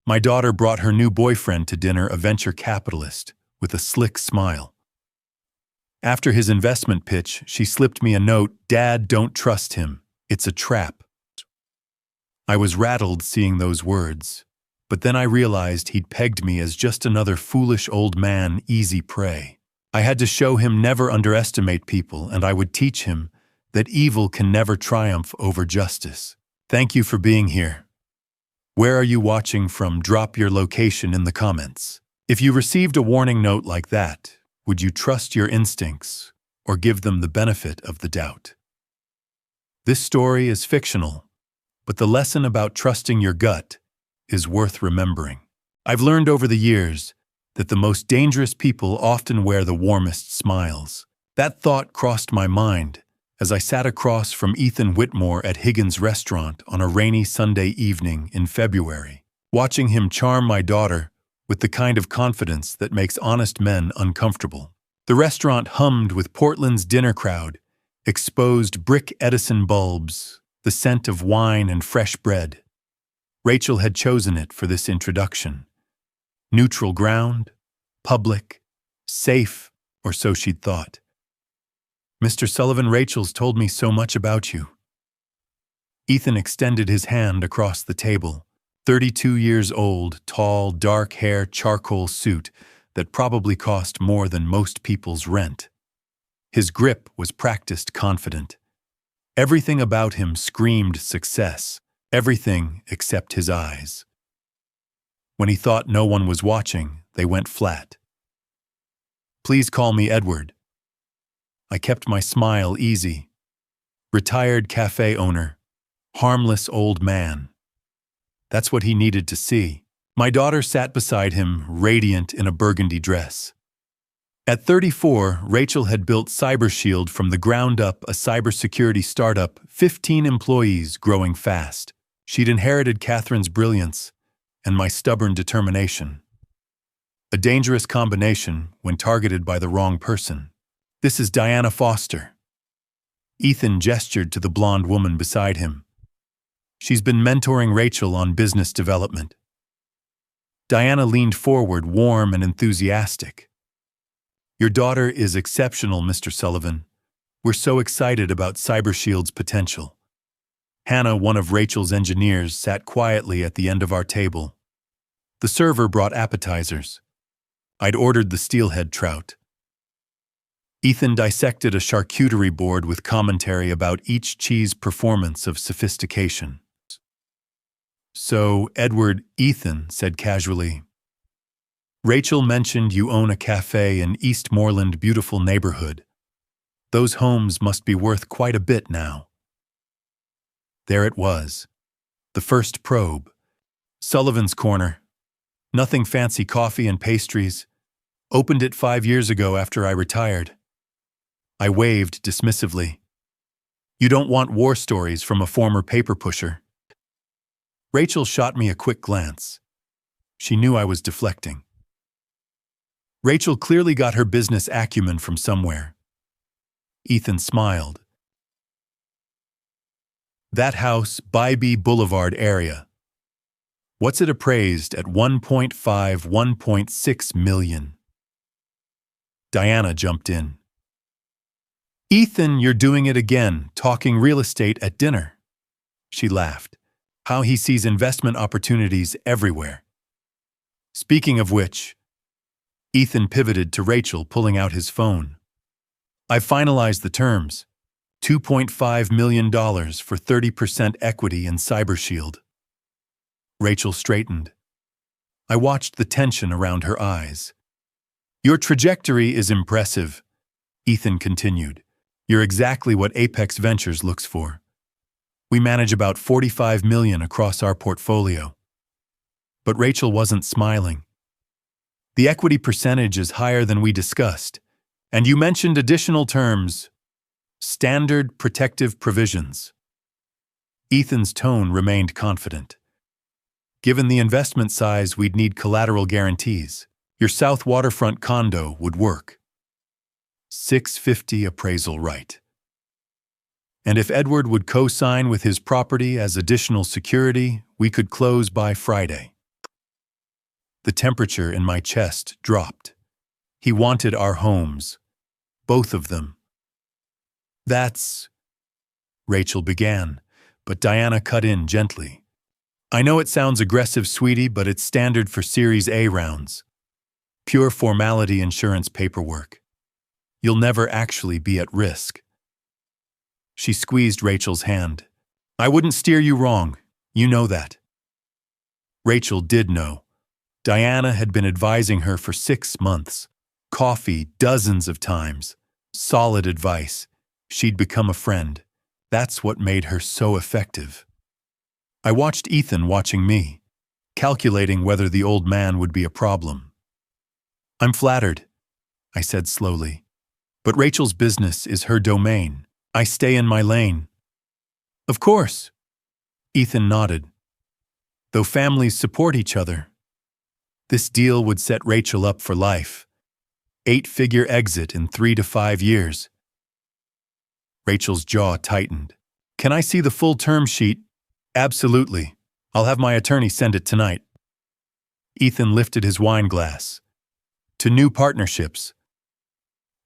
My daughter brought her new boyfriend to dinner, a venture capitalist, with a slick smile. After his investment pitch, she slipped me a note, "Dad, don't trust him. It's a trap." I was rattled seeing those words, but then I realized he'd pegged me as just another foolish old man, easy prey. I had to show him never underestimate people, and I would teach him that evil can never triumph over justice. Thank you for being here. Where are you watching from? Drop your location in the comments. If you received a warning note like that, would you trust your instincts or give them the benefit of the doubt? This story is fictional, but the lesson about trusting your gut is worth remembering. I've learned over the years that the most dangerous people often wear the warmest smiles. That thought crossed my mind as I sat across from Ethan Whitmore at Higgins' restaurant on a rainy Sunday evening in February, watching him charm my daughter with the kind of confidence that makes honest men uncomfortable. The restaurant hummed with Portland's dinner crowd, exposed brick Edison bulbs, the scent of wine and fresh bread. Rachel had chosen it for this introduction. Neutral ground, public, safe, or so she'd thought. "Mr. Sullivan, Rachel's told me so much about you." Ethan extended his hand across the table. 32 years old, tall, dark hair, charcoal suit that probably cost more than most people's rent. His grip was practiced, confident. Everything about him screamed success, everything except his eyes. When he thought no one was watching, they went flat. "Please call me Edward." I kept my smile easy. Retired cafe owner, harmless old man. That's what he needed to see. My daughter sat beside him, radiant in a burgundy dress. At 34, Rachel had built CyberShield from the ground up, a cybersecurity startup, 15 employees, growing fast. She'd inherited Catherine's brilliance and my stubborn determination. A dangerous combination when targeted by the wrong person. "This is Diana Foster." Ethan gestured to the blonde woman beside him. "She's been mentoring Rachel on business development." Diana leaned forward, warm and enthusiastic. "Your daughter is exceptional, Mr. Sullivan. We're so excited about CyberShield's potential." Hannah, one of Rachel's engineers, sat quietly at the end of our table. The server brought appetizers. I'd ordered the steelhead trout. Ethan dissected a charcuterie board with commentary about each cheese performance of sophistication. "So, Edward," Ethan said casually, "Rachel mentioned you own a cafe in Eastmoreland, beautiful neighborhood. Those homes must be worth quite a bit now." There it was. The first probe. Sullivan's Corner. Nothing fancy, coffee and pastries. Opened it 5 years ago after I retired. I waved dismissively. "You don't want war stories from a former paper pusher." Rachel shot me a quick glance. She knew I was deflecting. Rachel clearly got her business acumen from somewhere. Ethan smiled. "That house, Bybee Boulevard area. What's it appraised at? 1.5, 1.6 million. Diana jumped in. "Ethan, you're doing it again, talking real estate at dinner." She laughed. How he sees investment opportunities everywhere. "Speaking of which," Ethan pivoted to Rachel, pulling out his phone. "I've finalized the terms. $2.5 million for 30% equity in CyberShield." Rachel straightened. I watched the tension around her eyes. "Your trajectory is impressive," Ethan continued. "You're exactly what Apex Ventures looks for. We manage about 45 million across our portfolio." But Rachel wasn't smiling. "The equity percentage is higher than we discussed, and you mentioned additional terms. Standard protective provisions." Ethan's tone remained confident. "Given the investment size, we'd need collateral guarantees. Your South Waterfront condo would work. 650 appraisal right. And if Edward would co-sign with his property as additional security, we could close by Friday." The temperature in my chest dropped. He wanted our homes. Both of them. That's... Rachel began, but Diana cut in gently. I know it sounds aggressive, sweetie, but it's standard for Series A rounds. Pure formality insurance paperwork. You'll never actually be at risk. She squeezed Rachel's hand. I wouldn't steer you wrong. You know that. Rachel did know. Diana had been advising her for 6 months. Coffee dozens of times. Solid advice. She'd become a friend. That's what made her so effective. I watched Ethan watching me, calculating whether the old man would be a problem. I'm flattered, I said slowly. But Rachel's business is her domain. I stay in my lane. Of course. Ethan nodded. Though families support each other. This deal would set Rachel up for life. 8-figure exit in 3 to 5 years. Rachel's jaw tightened. Can I see the full term sheet? Absolutely. I'll have my attorney send it tonight. Ethan lifted his wine glass. To new partnerships.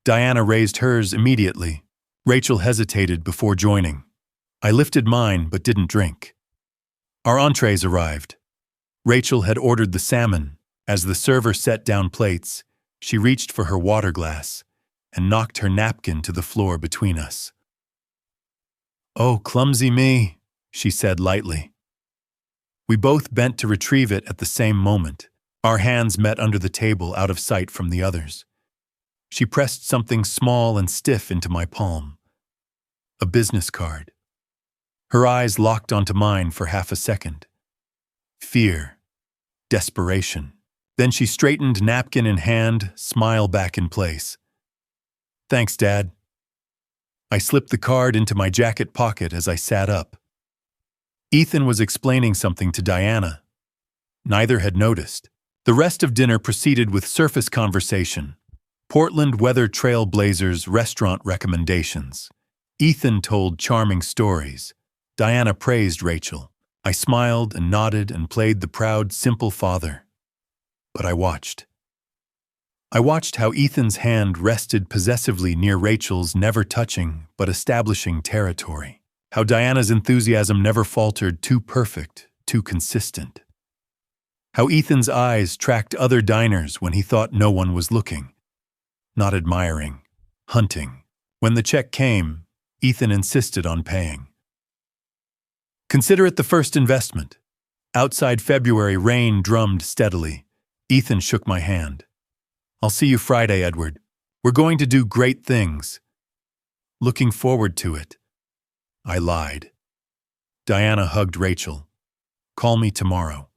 Diana raised hers immediately. Rachel hesitated before joining. I lifted mine but didn't drink. Our entrees arrived. Rachel had ordered the salmon. As the server set down plates, she reached for her water glass and knocked her napkin to the floor between us. Oh, clumsy me, she said lightly. We both bent to retrieve it at the same moment. Our hands met under the table out of sight from the others. She pressed something small and stiff into my palm. A business card. Her eyes locked onto mine for half a second. Fear. Desperation. Then she straightened, napkin in hand, smile back in place. Thanks, Dad. I slipped the card into my jacket pocket as I sat up. Ethan was explaining something to Diana. Neither had noticed. The rest of dinner proceeded with surface conversation. Portland Weather Trailblazers restaurant recommendations. Ethan told charming stories. Diana praised Rachel. I smiled and nodded and played the proud, simple father. But I watched. I watched how Ethan's hand rested possessively near Rachel's, never touching but establishing territory. How Diana's enthusiasm never faltered, too perfect, too consistent. How Ethan's eyes tracked other diners when he thought no one was looking. Not admiring, hunting. When the check came, Ethan insisted on paying. Consider it the first investment. Outside February, rain drummed steadily. Ethan shook my hand. I'll see you Friday, Edward. We're going to do great things. Looking forward to it. I lied. Diana hugged Rachel. Call me tomorrow.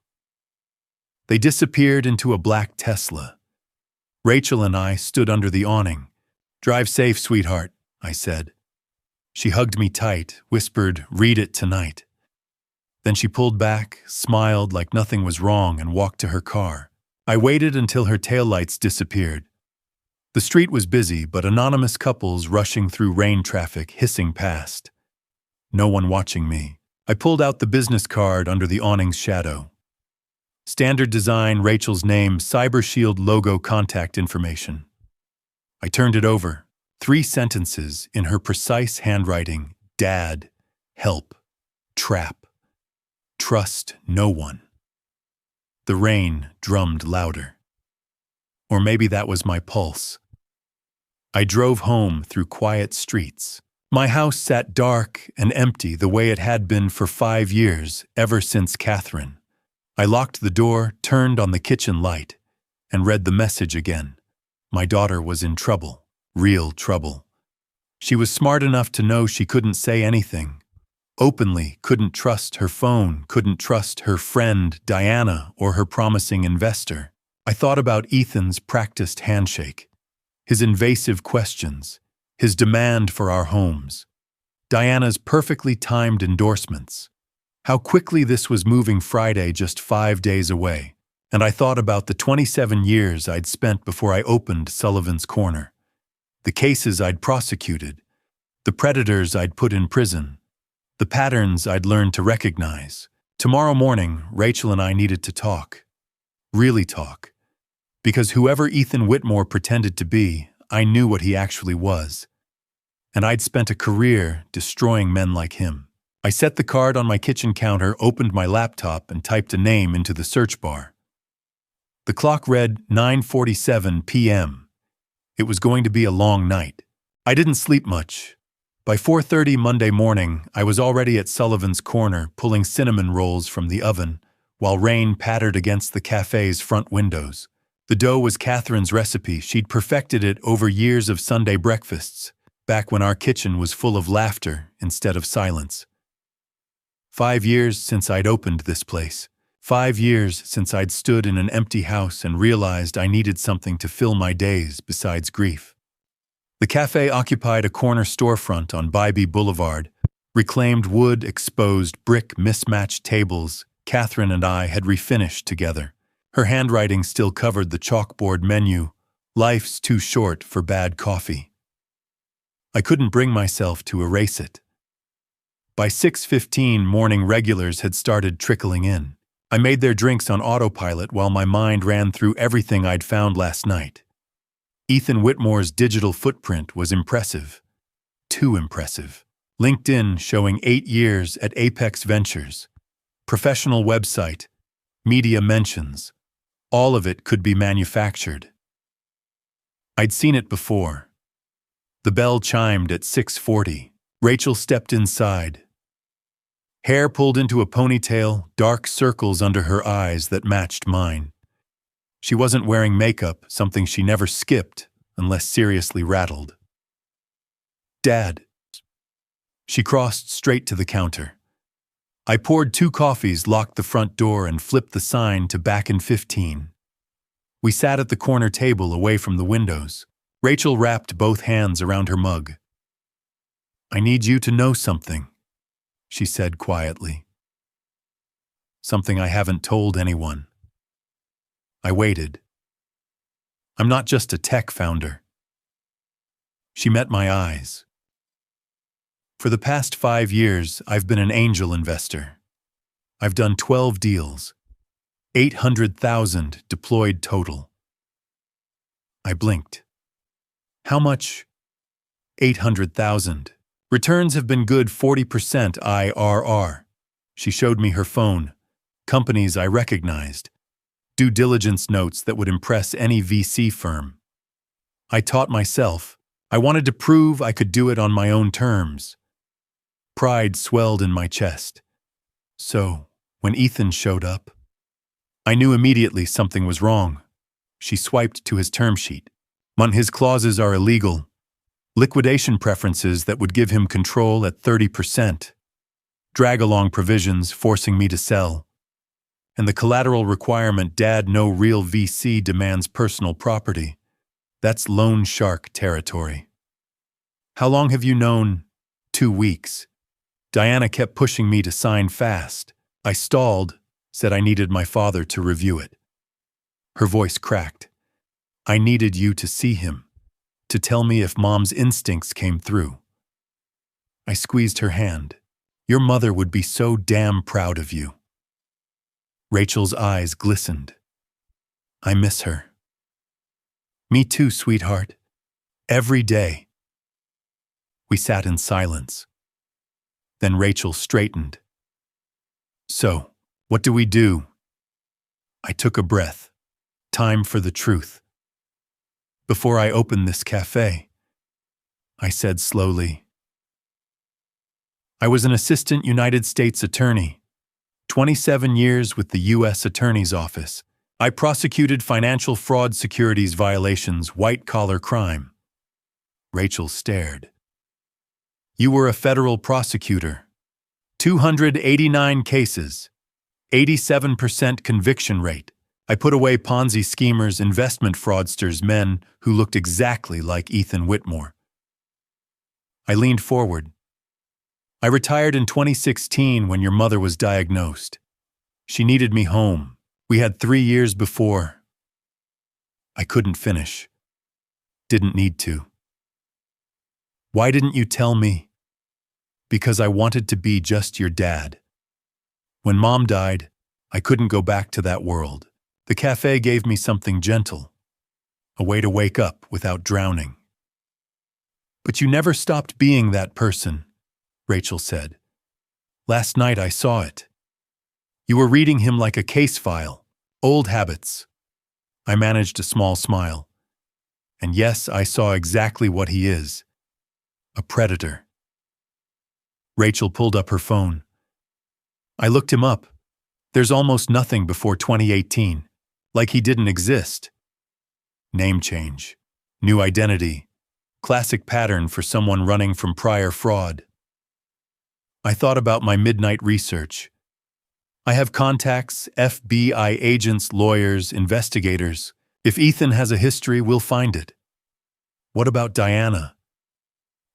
They disappeared into a black Tesla. Rachel and I stood under the awning. Drive safe, sweetheart, I said. She hugged me tight, whispered, read it tonight. Then she pulled back, smiled like nothing was wrong, and walked to her car. I waited until her taillights disappeared. The street was busy, but anonymous couples rushing through rain traffic, hissing past. No one watching me. I pulled out the business card under the awning's shadow. Standard design, Rachel's name, Cyber Shield logo, contact information. I turned it over. 3 sentences in her precise handwriting. Dad, help, trap, trust no one. The rain drummed louder. Or maybe that was my pulse. I drove home through quiet streets. My house sat dark and empty the way it had been for 5 years, ever since Catherine. I locked the door, turned on the kitchen light, and read the message again. My daughter was in trouble, real trouble. She was smart enough to know she couldn't say anything. Openly, couldn't trust her phone, couldn't trust her friend Diana or her promising investor. I thought about Ethan's practiced handshake, his invasive questions, his demand for our homes, Diana's perfectly timed endorsements. How quickly this was moving. Friday, just 5 days away. And I thought about the 27 years I'd spent before I opened Sullivan's Corner, the cases I'd prosecuted, the predators I'd put in prison, the patterns I'd learned to recognize. Tomorrow morning, Rachel and I needed to talk. Really talk. Because whoever Ethan Whitmore pretended to be, I knew what he actually was. And I'd spent a career destroying men like him. I set the card on my kitchen counter, opened my laptop, and typed a name into the search bar. The clock read 9:47 p.m. It was going to be a long night. I didn't sleep much. By 4:30 Monday morning, I was already at Sullivan's Corner, pulling cinnamon rolls from the oven, while rain pattered against the cafe's front windows. The dough was Catherine's recipe. She'd perfected it over years of Sunday breakfasts, back when our kitchen was full of laughter instead of silence. 5 years since I'd opened this place. 5 years since I'd stood in an empty house and realized I needed something to fill my days besides grief. The cafe occupied a corner storefront on Bybee Boulevard. Reclaimed wood, exposed brick, mismatched tables. Catherine and I had refinished together. Her handwriting still covered the chalkboard menu. Life's too short for bad coffee. I couldn't bring myself to erase it. By 6:15, morning regulars had started trickling in. I made their drinks on autopilot while my mind ran through everything I'd found last night. Ethan Whitmore's digital footprint was impressive. Too impressive. LinkedIn showing 8 years at Apex Ventures. Professional website. Media mentions. All of it could be manufactured. I'd seen it before. The bell chimed at 6:40. Rachel stepped inside. Hair pulled into a ponytail, dark circles under her eyes that matched mine. She wasn't wearing makeup, something she never skipped unless seriously rattled. "Dad." She crossed straight to the counter. I poured 2 coffees, locked the front door, and flipped the sign to back in 15. We sat at the corner table away from the windows. Rachel wrapped both hands around her mug. "I need you to know something," she said quietly. "Something I haven't told anyone." I waited. "I'm not just a tech founder." She met my eyes. "For the past 5 years, I've been an angel investor. I've done 12 deals, 800,000 deployed total." I blinked. "How much?" 800,000. "Returns have been good, 40% IRR. She showed me her phone. Companies I recognized. Due diligence notes that would impress any VC firm. I taught myself. I wanted to prove I could do it on my own terms. Pride swelled in my chest. So, when Ethan showed up, I knew immediately something was wrong. She swiped to his term sheet. His clauses are illegal. Liquidation preferences that would give him control at 30%. Drag-along provisions forcing me to sell. And the collateral requirement, Dad, no real VC demands personal property. That's loan shark territory. How long have you known? 2 weeks. Diana kept pushing me to sign fast. I stalled, said I needed my father to review it. Her voice cracked. I needed you to see him, to tell me if Mom's instincts came through. I squeezed her hand. Your mother would be so damn proud of you. Rachel's eyes glistened. I miss her. Me too, sweetheart. Every day. We sat in silence. Then Rachel straightened. So, what do we do? I took a breath. Time for the truth. Before I open this cafe, I said slowly, I was an assistant United States attorney, 27 years with the U.S. Attorney's Office. I prosecuted financial fraud, securities violations, white-collar crime. Rachel stared. You were a federal prosecutor. 289 cases, 87% conviction rate. I put away Ponzi schemers, investment fraudsters, men who looked exactly like Ethan Whitmore. I leaned forward. I retired in 2016 when your mother was diagnosed. She needed me home. We had 3 years before. I couldn't finish. Didn't need to. Why didn't you tell me? Because I wanted to be just your dad. When Mom died, I couldn't go back to that world. The cafe gave me something gentle, a way to wake up without drowning. But you never stopped being that person, Rachel said. Last night I saw it. You were reading him like a case file, old habits. I managed a small smile. And yes, I saw exactly what he is. A predator. Rachel pulled up her phone. I looked him up. There's almost nothing before 2018. Like he didn't exist. Name change. New identity. Classic pattern for someone running from prior fraud. I thought about my midnight research. I have contacts, FBI agents, lawyers, investigators. If Ethan has a history, we'll find it. What about Diana?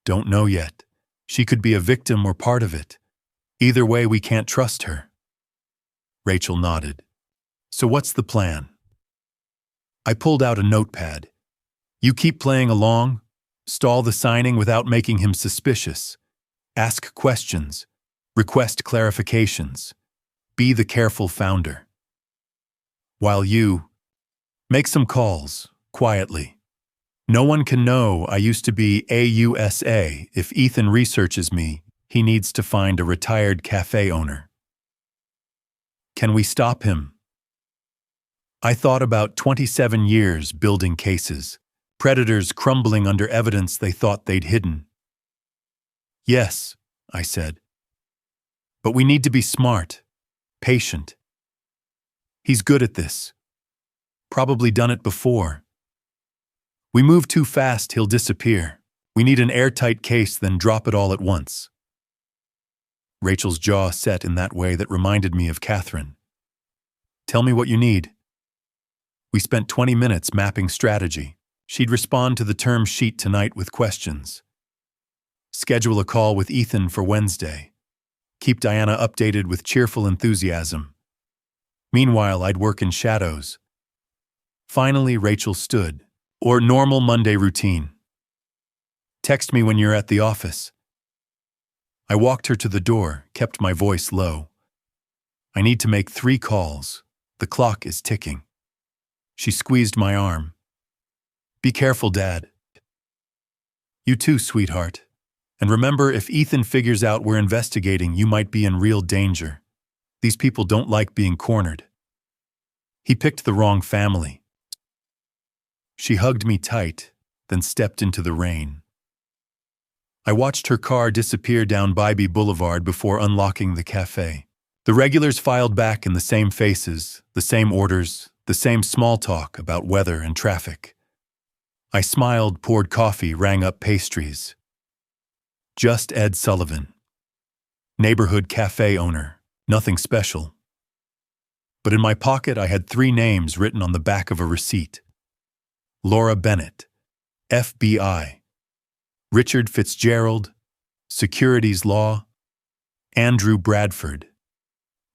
Don't know yet. She could be a victim or part of it. Either way, we can't trust her. Rachel nodded. So what's the plan? I pulled out a notepad. You keep playing along, stall the signing without making him suspicious. Ask questions, request clarifications. Be the careful founder. While you make some calls, quietly. No one can know I used to be AUSA. If Ethan researches me, he needs to find a retired cafe owner. Can we stop him? I thought about 27 years building cases, predators crumbling under evidence they thought they'd hidden. Yes, I said. But we need to be smart, patient. He's good at this. Probably done it before. We move too fast, he'll disappear. We need an airtight case, then drop it all at once. Rachel's jaw set in that way that reminded me of Catherine. Tell me what you need. We spent 20 minutes mapping strategy. She'd respond to the term sheet tonight with questions. Schedule a call with Ethan for Wednesday. Keep Diana updated with cheerful enthusiasm. Meanwhile, I'd work in shadows. Finally, Rachel stood. Or normal Monday routine. Text me when you're at the office. I walked her to the door, kept my voice low. I need to make 3 calls. The clock is ticking. She squeezed my arm. Be careful, Dad. You too, sweetheart. And remember, if Ethan figures out we're investigating, you might be in real danger. These people don't like being cornered. He picked the wrong family. She hugged me tight, then stepped into the rain. I watched her car disappear down Bybee Boulevard before unlocking the cafe. The regulars filed back in the same faces, the same orders, the same small talk about weather and traffic. I smiled, poured coffee, rang up pastries. Just Ed Sullivan. Neighborhood cafe owner. Nothing special. But in my pocket I had 3 names written on the back of a receipt. Laura Bennett, FBI. Richard Fitzgerald, Securities Law. Andrew Bradford,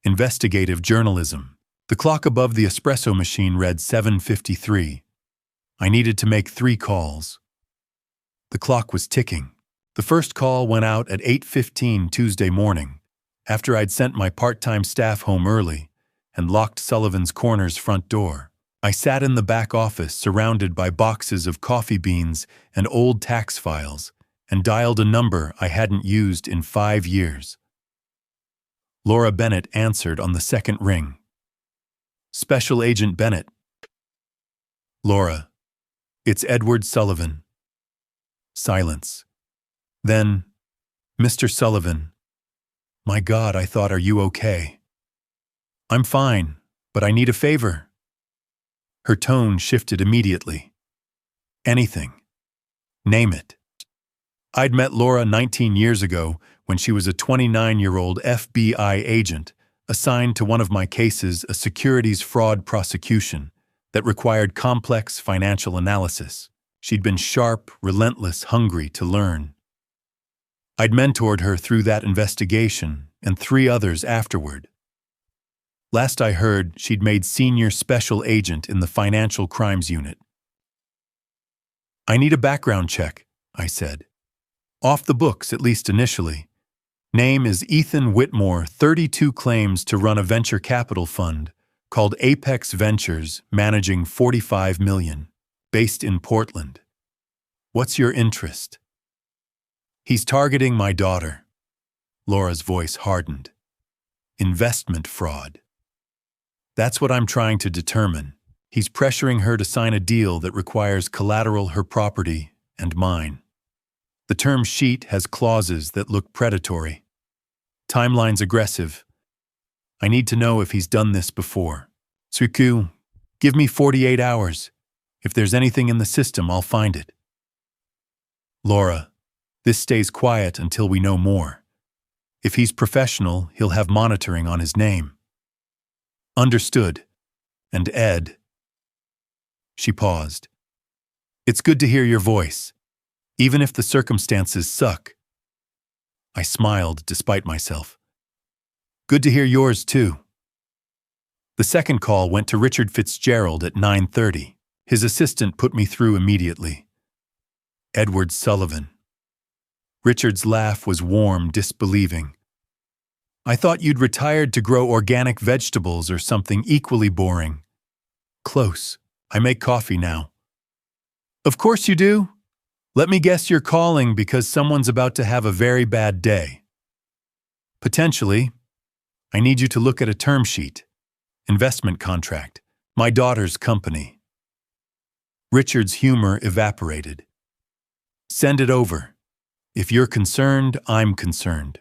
Investigative Journalism. The clock above the espresso machine read 7:53. I needed to make 3 calls. The clock was ticking. The first call went out at 8:15 Tuesday morning, after I'd sent my part-time staff home early and locked Sullivan's Corner's front door. I sat in the back office surrounded by boxes of coffee beans and old tax files and dialed a number I hadn't used in 5 years. Laura Bennett answered on the second ring. Special Agent Bennett. Laura, it's Edward Sullivan. Silence. Then, Mr. Sullivan. My God, I thought, are you okay? I'm fine, but I need a favor. Her tone shifted immediately. Anything. Name it. I'd met Laura 19 years ago when she was a 29-year-old FBI agent assigned to one of my cases, a securities fraud prosecution that required complex financial analysis. She'd been sharp, relentless, hungry to learn. I'd mentored her through that investigation and 3 others afterward. Last I heard, she'd made senior special agent in the financial crimes unit. I need a background check, I said. Off the books, at least initially. Name is Ethan Whitmore, 32 claims to run a venture capital fund, called Apex Ventures, managing 45 million, based in Portland. What's your interest? He's targeting my daughter. Laura's voice hardened. Investment fraud. That's what I'm trying to determine. He's pressuring her to sign a deal that requires collateral her property and mine. The term sheet has clauses that look predatory. Timeline's aggressive. I need to know if he's done this before. Suku, give me 48 hours. If there's anything in the system, I'll find it. Laura, this stays quiet until we know more. If he's professional, he'll have monitoring on his name. Understood. And Ed. She paused. It's good to hear your voice, even if the circumstances suck. I smiled despite myself. Good to hear yours too. The second call went to Richard Fitzgerald at 9:30. His assistant put me through immediately. Edward Sullivan. Richard's laugh was warm, disbelieving. I thought you'd retired to grow organic vegetables or something equally boring. Close. I make coffee now. Of course you do. Let me guess you're calling because someone's about to have a very bad day. Potentially. I need you to look at a term sheet. Investment contract. My daughter's company. Richard's humor evaporated. Send it over. If you're concerned, I'm concerned.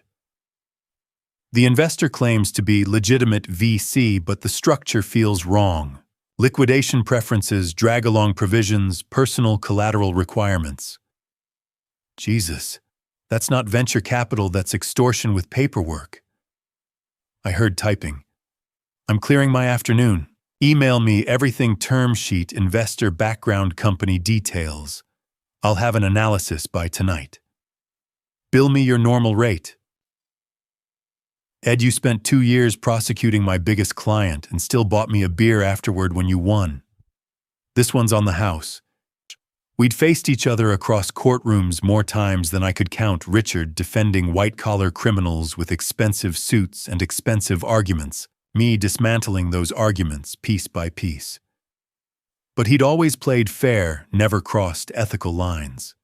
The investor claims to be legitimate VC, but the structure feels wrong. Liquidation preferences, drag-along provisions, personal collateral requirements. Jesus, that's not venture capital, that's extortion with paperwork. I heard typing. I'm clearing my afternoon. Email me everything term sheet, investor background, company details. I'll have an analysis by tonight. Bill me your normal rate. Ed, you spent 2 years prosecuting my biggest client and still bought me a beer afterward when you won. This one's on the house. We'd faced each other across courtrooms more times than I could count, Richard defending white-collar criminals with expensive suits and expensive arguments, me dismantling those arguments piece by piece. But he'd always played fair, never crossed ethical lines.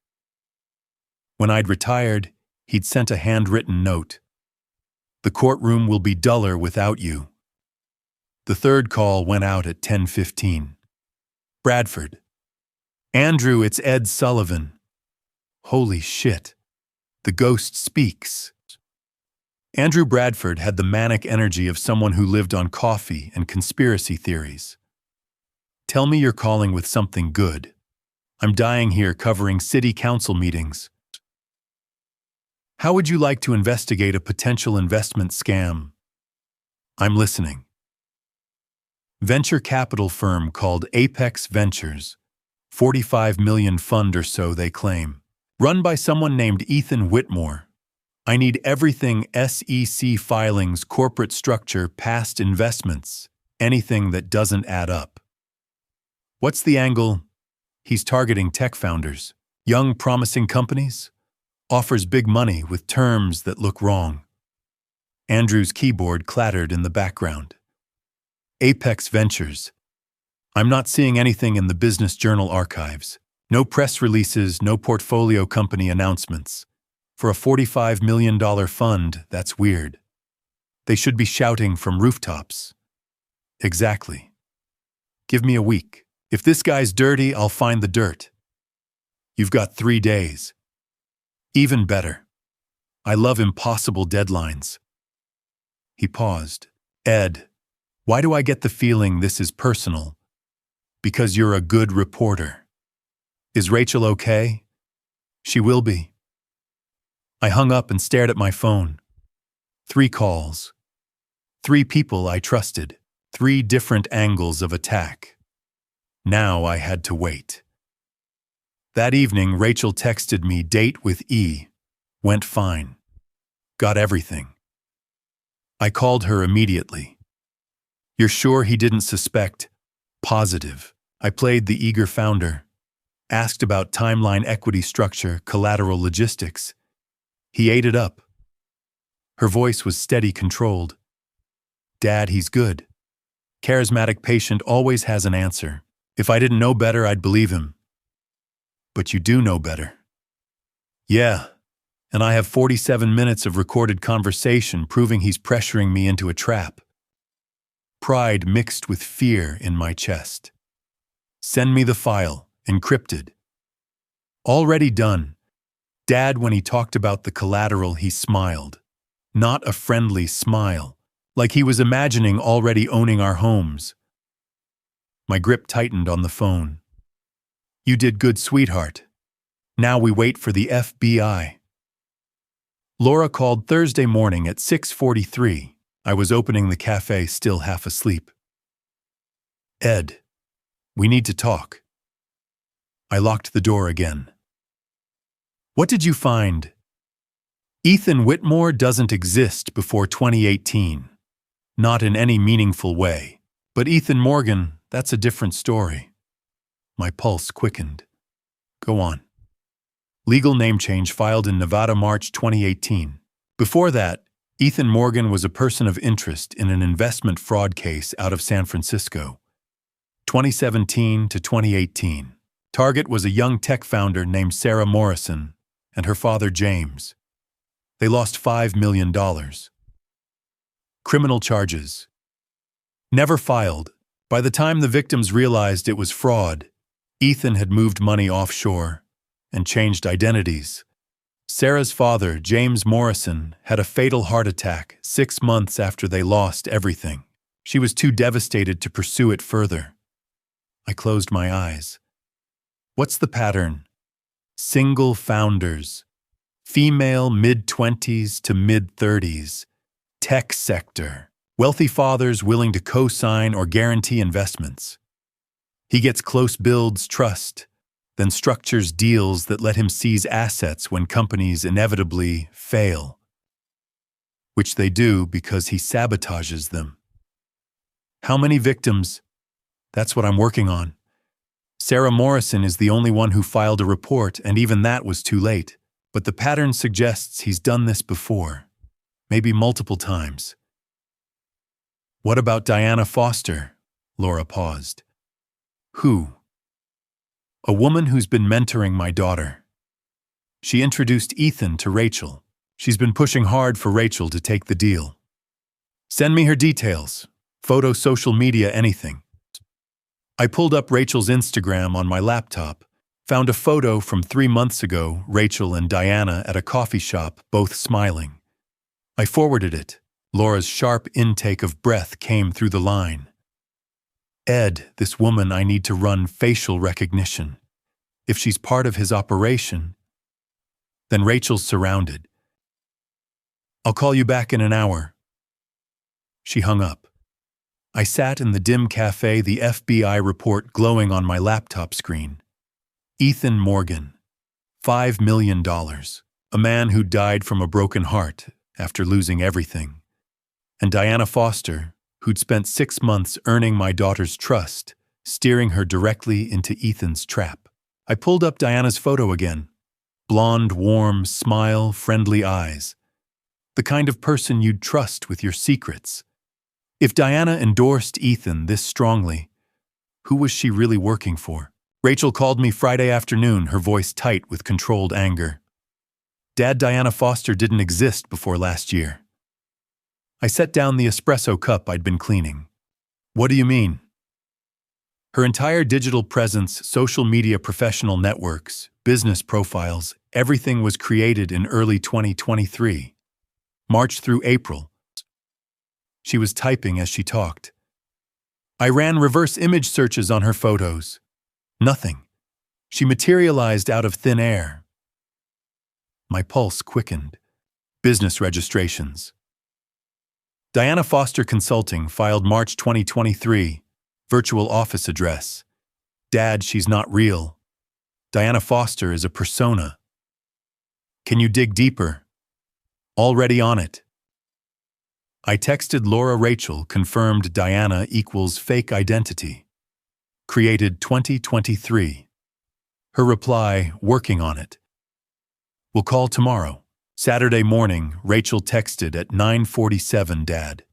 When I'd retired, he'd sent a handwritten note. The courtroom will be duller without you. The third call went out at 10:15. Bradford. Andrew, it's Ed Sullivan. Holy shit. The ghost speaks. Andrew Bradford had the manic energy of someone who lived on coffee and conspiracy theories. Tell me you're calling with something good. I'm dying here covering city council meetings. How would you like to investigate a potential investment scam? I'm listening. Venture capital firm called Apex Ventures. 45 million fund or so, they claim. Run by someone named Ethan Whitmore. I need everything: SEC filings, corporate structure, past investments, anything that doesn't add up. What's the angle? He's targeting tech founders, young promising companies. Offers big money with terms that look wrong. Andrew's keyboard clattered in the background. Apex Ventures. I'm not seeing anything in the Business Journal archives. No press releases, no portfolio company announcements. For a $45 million fund, that's weird. They should be shouting from rooftops. Exactly. Give me a week. If this guy's dirty, I'll find the dirt. You've got 3 days. Even better. I love impossible deadlines. He paused. Ed, why do I get the feeling this is personal? Because you're a good reporter. Is Rachel okay? She will be. I hung up and stared at my phone. 3 calls. 3 people I trusted. 3 different angles of attack. Now I had to wait. That evening, Rachel texted me, date with E. Went fine. Got everything. I called her immediately. You're sure he didn't suspect? Positive. I played the eager founder. Asked about timeline, equity structure, collateral logistics. He ate it up. Her voice was steady, controlled. Dad, he's good. Charismatic patient always has an answer. If I didn't know better, I'd believe him. But you do know better. Yeah, and I have 47 minutes of recorded conversation proving he's pressuring me into a trap. Pride mixed with fear in my chest. Send me the file, encrypted. Already done. Dad, when he talked about the collateral, he smiled. Not a friendly smile, like he was imagining already owning our homes. My grip tightened on the phone. You did good, sweetheart. Now we wait for the FBI. Laura called Thursday morning at 6:43. I was opening the cafe, still half asleep. Ed, we need to talk. I locked the door again. What did you find? Ethan Whitmore doesn't exist before 2018. Not in any meaningful way. But Ethan Morgan, that's a different story. My pulse quickened. Go on. Legal name change filed in Nevada, March 2018. Before that, Ethan Morgan was a person of interest in an investment fraud case out of San Francisco. 2017 to 2018. Target was a young tech founder named Sarah Morrison and her father James. They lost $5 million. Criminal charges. Never filed. By the time the victims realized it was fraud, Ethan had moved money offshore and changed identities. Sarah's father, James Morrison, had a fatal heart attack 6 months after they lost everything. She was too devastated to pursue it further. I closed my eyes. What's the pattern? Single founders. Female mid-20s to mid-30s. Tech sector. Wealthy fathers willing to co-sign or guarantee investments. He gets close builds trust, then structures deals that let him seize assets when companies inevitably fail. Which they do because he sabotages them. How many victims? That's what I'm working on. Sarah Morrison is the only one who filed a report, and even that was too late. But the pattern suggests he's done this before. Maybe multiple times. What about Diana Foster? Laura paused. Who? A woman who's been mentoring my daughter. She introduced Ethan to Rachel. She's been pushing hard for Rachel to take the deal. Send me her details. Photo, social media, anything. I pulled up Rachel's Instagram on my laptop, found a photo from 3 months ago, Rachel and Diana at a coffee shop, both smiling. I forwarded it. Laura's sharp intake of breath came through the line. Ed, this woman, I need to run facial recognition. If she's part of his operation, then Rachel's surrounded. I'll call you back in an hour. She hung up. I sat in the dim cafe, the FBI report glowing on my laptop screen. Ethan Morgan, $5 million. A man who died from a broken heart after losing everything. And Diana Foster, who'd spent 6 months earning my daughter's trust, steering her directly into Ethan's trap. I pulled up Diana's photo again. Blonde, warm, smile, friendly eyes. The kind of person you'd trust with your secrets. If Diana endorsed Ethan this strongly, who was she really working for? Rachel called me Friday afternoon, her voice tight with controlled anger. Dad, Diana Foster didn't exist before last year. I set down the espresso cup I'd been cleaning. What do you mean? Her entire digital presence, social media, professional networks, business profiles, everything was created in early 2023. March through April. She was typing as she talked. I ran reverse image searches on her photos. Nothing. She materialized out of thin air. My pulse quickened. Business registrations. Diana Foster Consulting filed March 2023. Virtual office address. Dad, she's not real. Diana Foster is a persona. Can you dig deeper? Already on it. I texted Laura. Rachel confirmed Diana equals fake identity. Created 2023. Her reply, working on it. We'll call tomorrow. Saturday morning, Rachel texted at 9:47, Dad.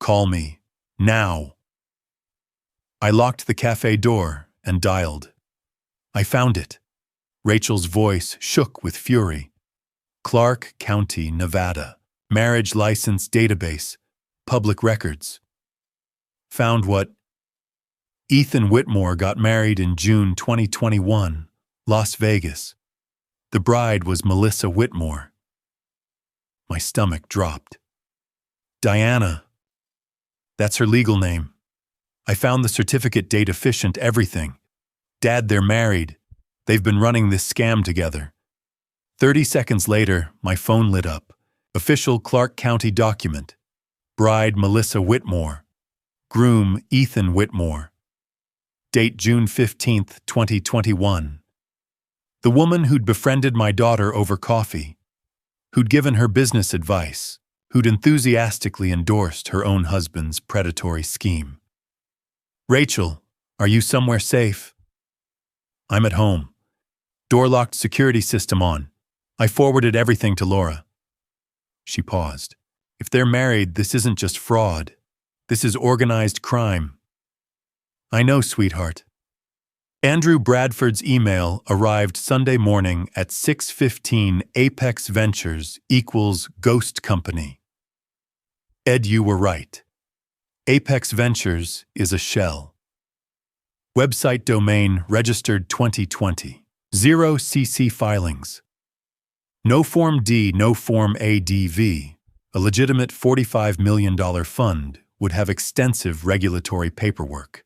Call me. Now. I locked the cafe door and dialed. I found it. Rachel's voice shook with fury. Clark County, Nevada. Marriage license database. Public records. Found what? Ethan Whitmore got married in June 2021, Las Vegas. The bride was Melissa Whitmore. My stomach dropped. Diana. That's her legal name. I found the certificate, date efficient, everything. Dad, they're married. They've been running this scam together. 30 seconds later, my phone lit up. Official Clark County document. Bride Melissa Whitmore. Groom Ethan Whitmore. Date June 15, 2021. The woman who'd befriended my daughter over coffee, who'd given her business advice, who'd enthusiastically endorsed her own husband's predatory scheme. Rachel, are you somewhere safe? I'm at home. Door-locked security system on. I forwarded everything to Laura. She paused. If they're married, this isn't just fraud. This is organized crime. I know, sweetheart. Andrew Bradford's email arrived Sunday morning at 6:15. Apex Ventures equals Ghost Company. Ed, you were right. Apex Ventures is a shell. Website domain registered 2020. 0 CC filings. No Form D, no Form ADV. A legitimate $45 million fund would have extensive regulatory paperwork.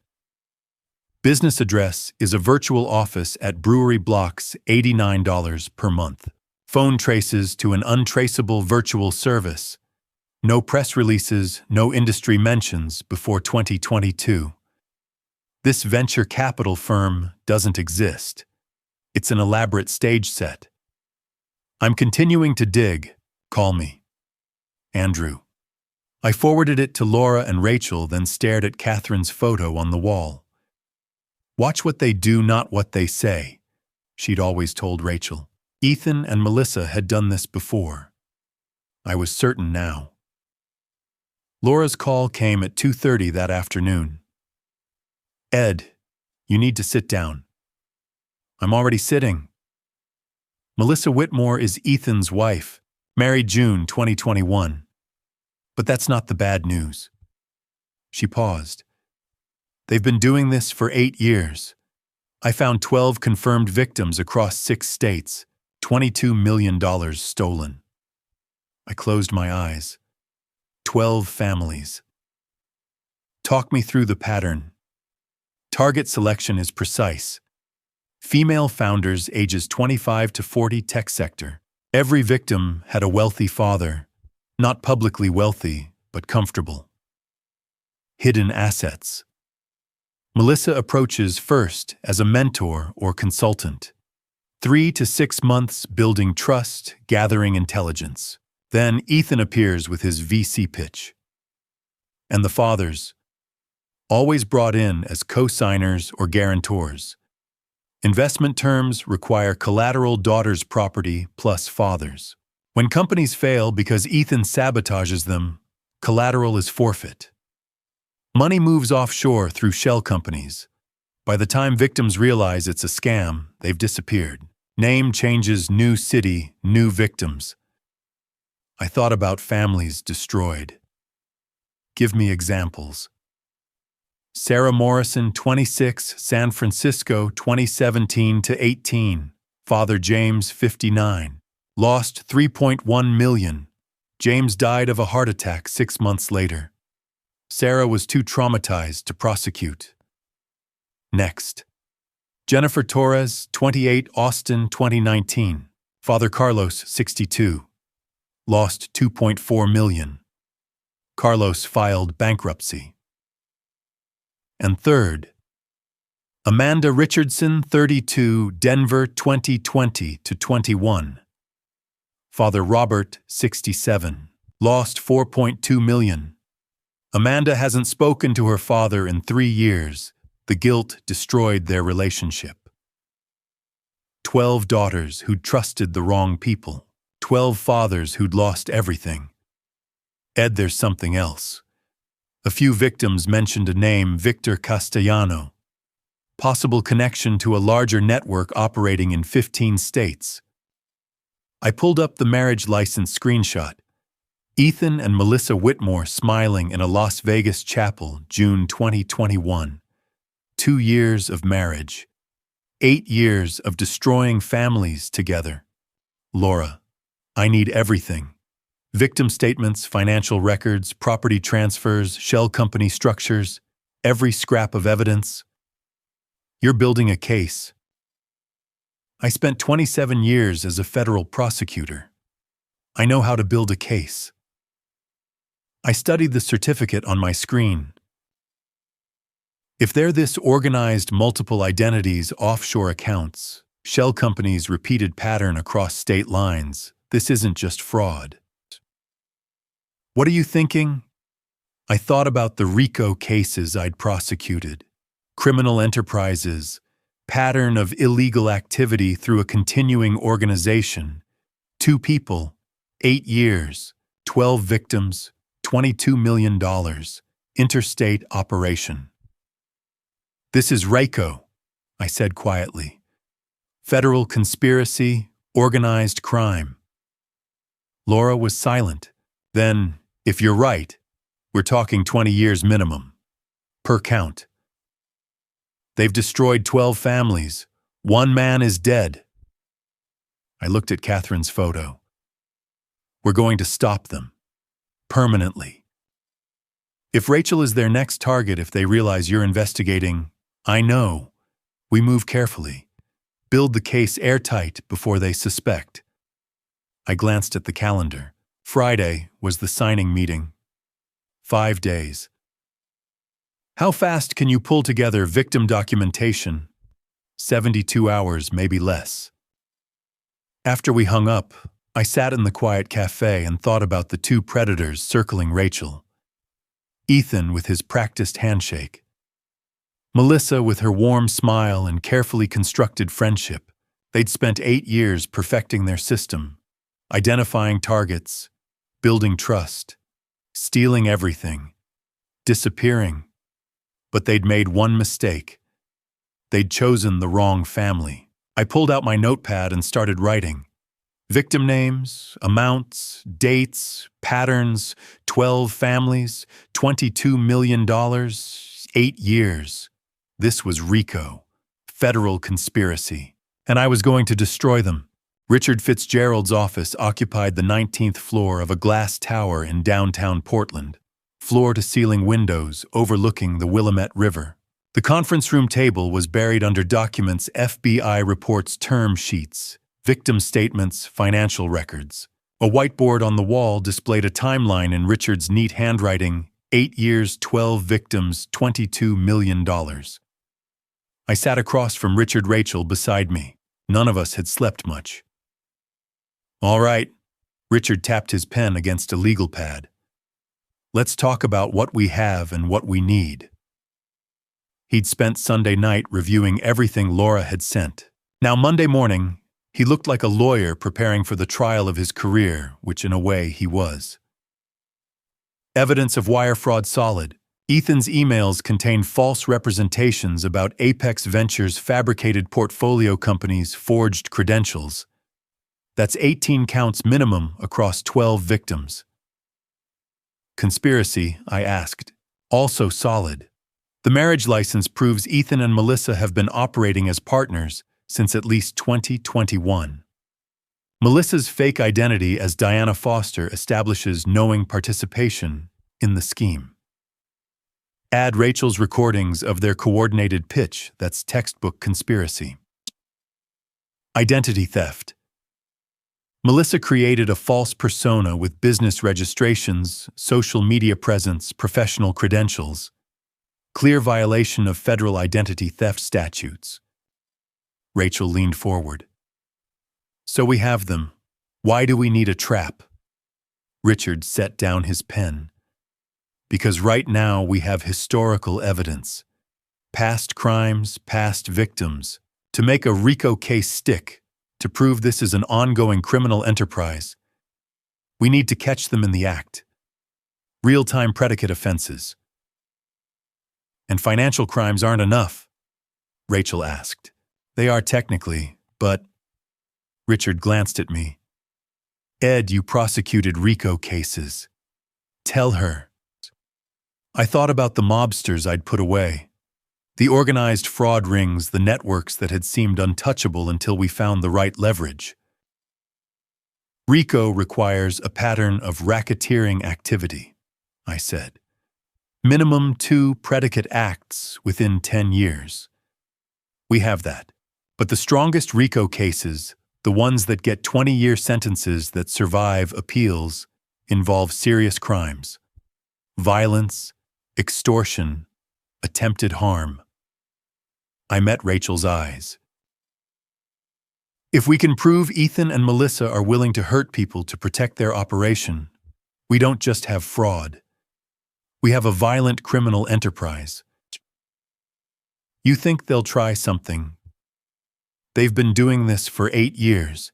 Business address is a virtual office at Brewery Blocks, $89 per month. Phone traces to an untraceable virtual service. No press releases, no industry mentions before 2022. This venture capital firm doesn't exist. It's an elaborate stage set. I'm continuing to dig. Call me. Andrew. I forwarded it to Laura and Rachel, then stared at Catherine's photo on the wall. Watch what they do, not what they say, she'd always told Rachel. Ethan and Melissa had done this before. I was certain now. Laura's call came at 2:30 that afternoon. Ed, you need to sit down. I'm already sitting. Melissa Whitmore is Ethan's wife, married June 2021. But that's not the bad news. She paused. They've been doing this for 8 years. I found 12 confirmed victims across 6 states, $22 million stolen. I closed my eyes. 12 families. Talk me through the pattern. Target selection is precise. Female founders ages 25 to 40, tech sector. Every victim had a wealthy father, not publicly wealthy, but comfortable. Hidden assets. Melissa approaches first as a mentor or consultant. 3 to 6 months building trust, gathering intelligence. Then Ethan appears with his VC pitch. And the fathers, always brought in as co-signers or guarantors. Investment terms require collateral, daughter's property plus father's. When companies fail because Ethan sabotages them, collateral is forfeit. Money moves offshore through shell companies. By the time victims realize it's a scam, they've disappeared. Name changes, new city, new victims. I thought about families destroyed. Give me examples. Sarah Morrison, 26, San Francisco, 2017 to 18. Father James, 59. Lost $3.1 million. James died of a heart attack 6 months later. Sarah was too traumatized to prosecute. Next. Jennifer Torres, 28, Austin, 2019. Father Carlos, 62. Lost $2.4 million. Carlos filed bankruptcy. And third, Amanda Richardson, 32, Denver, 2020 to 21. Father Robert, 67. Lost $4.2 million. Amanda hasn't spoken to her father in 3 years. The guilt destroyed their relationship. 12 daughters who'd trusted the wrong people. 12 fathers who'd lost everything. Ed, there's something else. A few victims mentioned a name, Victor Castellano. Possible connection to a larger network operating in 15 states. I pulled up the marriage license screenshot. Ethan and Melissa Whitmore smiling in a Las Vegas chapel, June 2021. 2 years of marriage. 8 years of destroying families together. Laura, I need everything. Victim statements, financial records, property transfers, shell company structures, every scrap of evidence. You're building a case. I spent 27 years as a federal prosecutor. I know how to build a case. I studied the certificate on my screen. If they're this organized, multiple identities, offshore accounts, shell companies' repeated pattern across state lines, this isn't just fraud. What are you thinking? I thought about the RICO cases I'd prosecuted, criminal enterprises, pattern of illegal activity through a continuing organization, 2 people, 8 years, 12 victims, $22 million, interstate operation. This is RICO, I said quietly. Federal conspiracy, organized crime. Laura was silent. Then, if you're right, we're talking 20 years minimum. Per count. They've destroyed 12 families. 1 man is dead. I looked at Catherine's photo. We're going to stop them. Permanently. If Rachel is their next target, if they realize you're investigating, I know. We move carefully. Build the case airtight before they suspect. I glanced at the calendar. Friday was the signing meeting. 5 days. How fast can you pull together victim documentation? 72 hours, maybe less. After we hung up, I sat in the quiet cafe and thought about the 2 predators circling Rachel. Ethan with his practiced handshake. Melissa with her warm smile and carefully constructed friendship. They'd spent 8 years perfecting their system, identifying targets, building trust, stealing everything, disappearing. But they'd made one mistake. They'd chosen the wrong family. I pulled out my notepad and started writing. Victim names, amounts, dates, patterns, 12 families, $22 million, 8 years. This was RICO, federal conspiracy, and I was going to destroy them. Richard Fitzgerald's office occupied the 19th floor of a glass tower in downtown Portland, floor-to-ceiling windows overlooking the Willamette River. The conference room table was buried under documents, FBI reports, term sheets, victim statements, financial records. A whiteboard on the wall displayed a timeline in Richard's neat handwriting, 8 years, 12 victims, $22 million. I sat across from Rachel beside me. None of us had slept much. All right, Richard tapped his pen against a legal pad. Let's talk about what we have and what we need. He'd spent Sunday night reviewing everything Laura had sent. Now Monday morning, he looked like a lawyer preparing for the trial of his career, which in a way he was. Evidence of wire fraud solid. Ethan's emails contained false representations about Apex Ventures' fabricated portfolio companies' forged credentials. That's 18 counts minimum across 12 victims. Conspiracy, I asked. Also solid. The marriage license proves Ethan and Melissa have been operating as partners since at least 2021. Melissa's fake identity as Diana Foster establishes knowing participation in the scheme. Add Rachel's recordings of their coordinated pitch, that's textbook conspiracy. Identity theft. Melissa created a false persona with business registrations, social media presence, professional credentials. Clear violation of federal identity theft statutes. Rachel leaned forward. So we have them. Why do we need a trap? Richard set down his pen. Because right now we have historical evidence. Past crimes, past victims. To make a RICO case stick, to prove this is an ongoing criminal enterprise, we need to catch them in the act. Real-time predicate offenses. And financial crimes aren't enough, Rachel asked. They are technically, but… Richard glanced at me. Ed, you prosecuted RICO cases. Tell her. I thought about the mobsters I'd put away. The organized fraud rings, the networks that had seemed untouchable until we found the right leverage. RICO requires a pattern of racketeering activity, I said. Minimum 2 predicate acts within 10 years. We have that. But the strongest RICO cases, the ones that get 20-year sentences that survive appeals, involve serious crimes. Violence, extortion, attempted harm. I met Rachel's eyes. If we can prove Ethan and Melissa are willing to hurt people to protect their operation, we don't just have fraud. We have a violent criminal enterprise. You think they'll try something? They've been doing this for 8 years.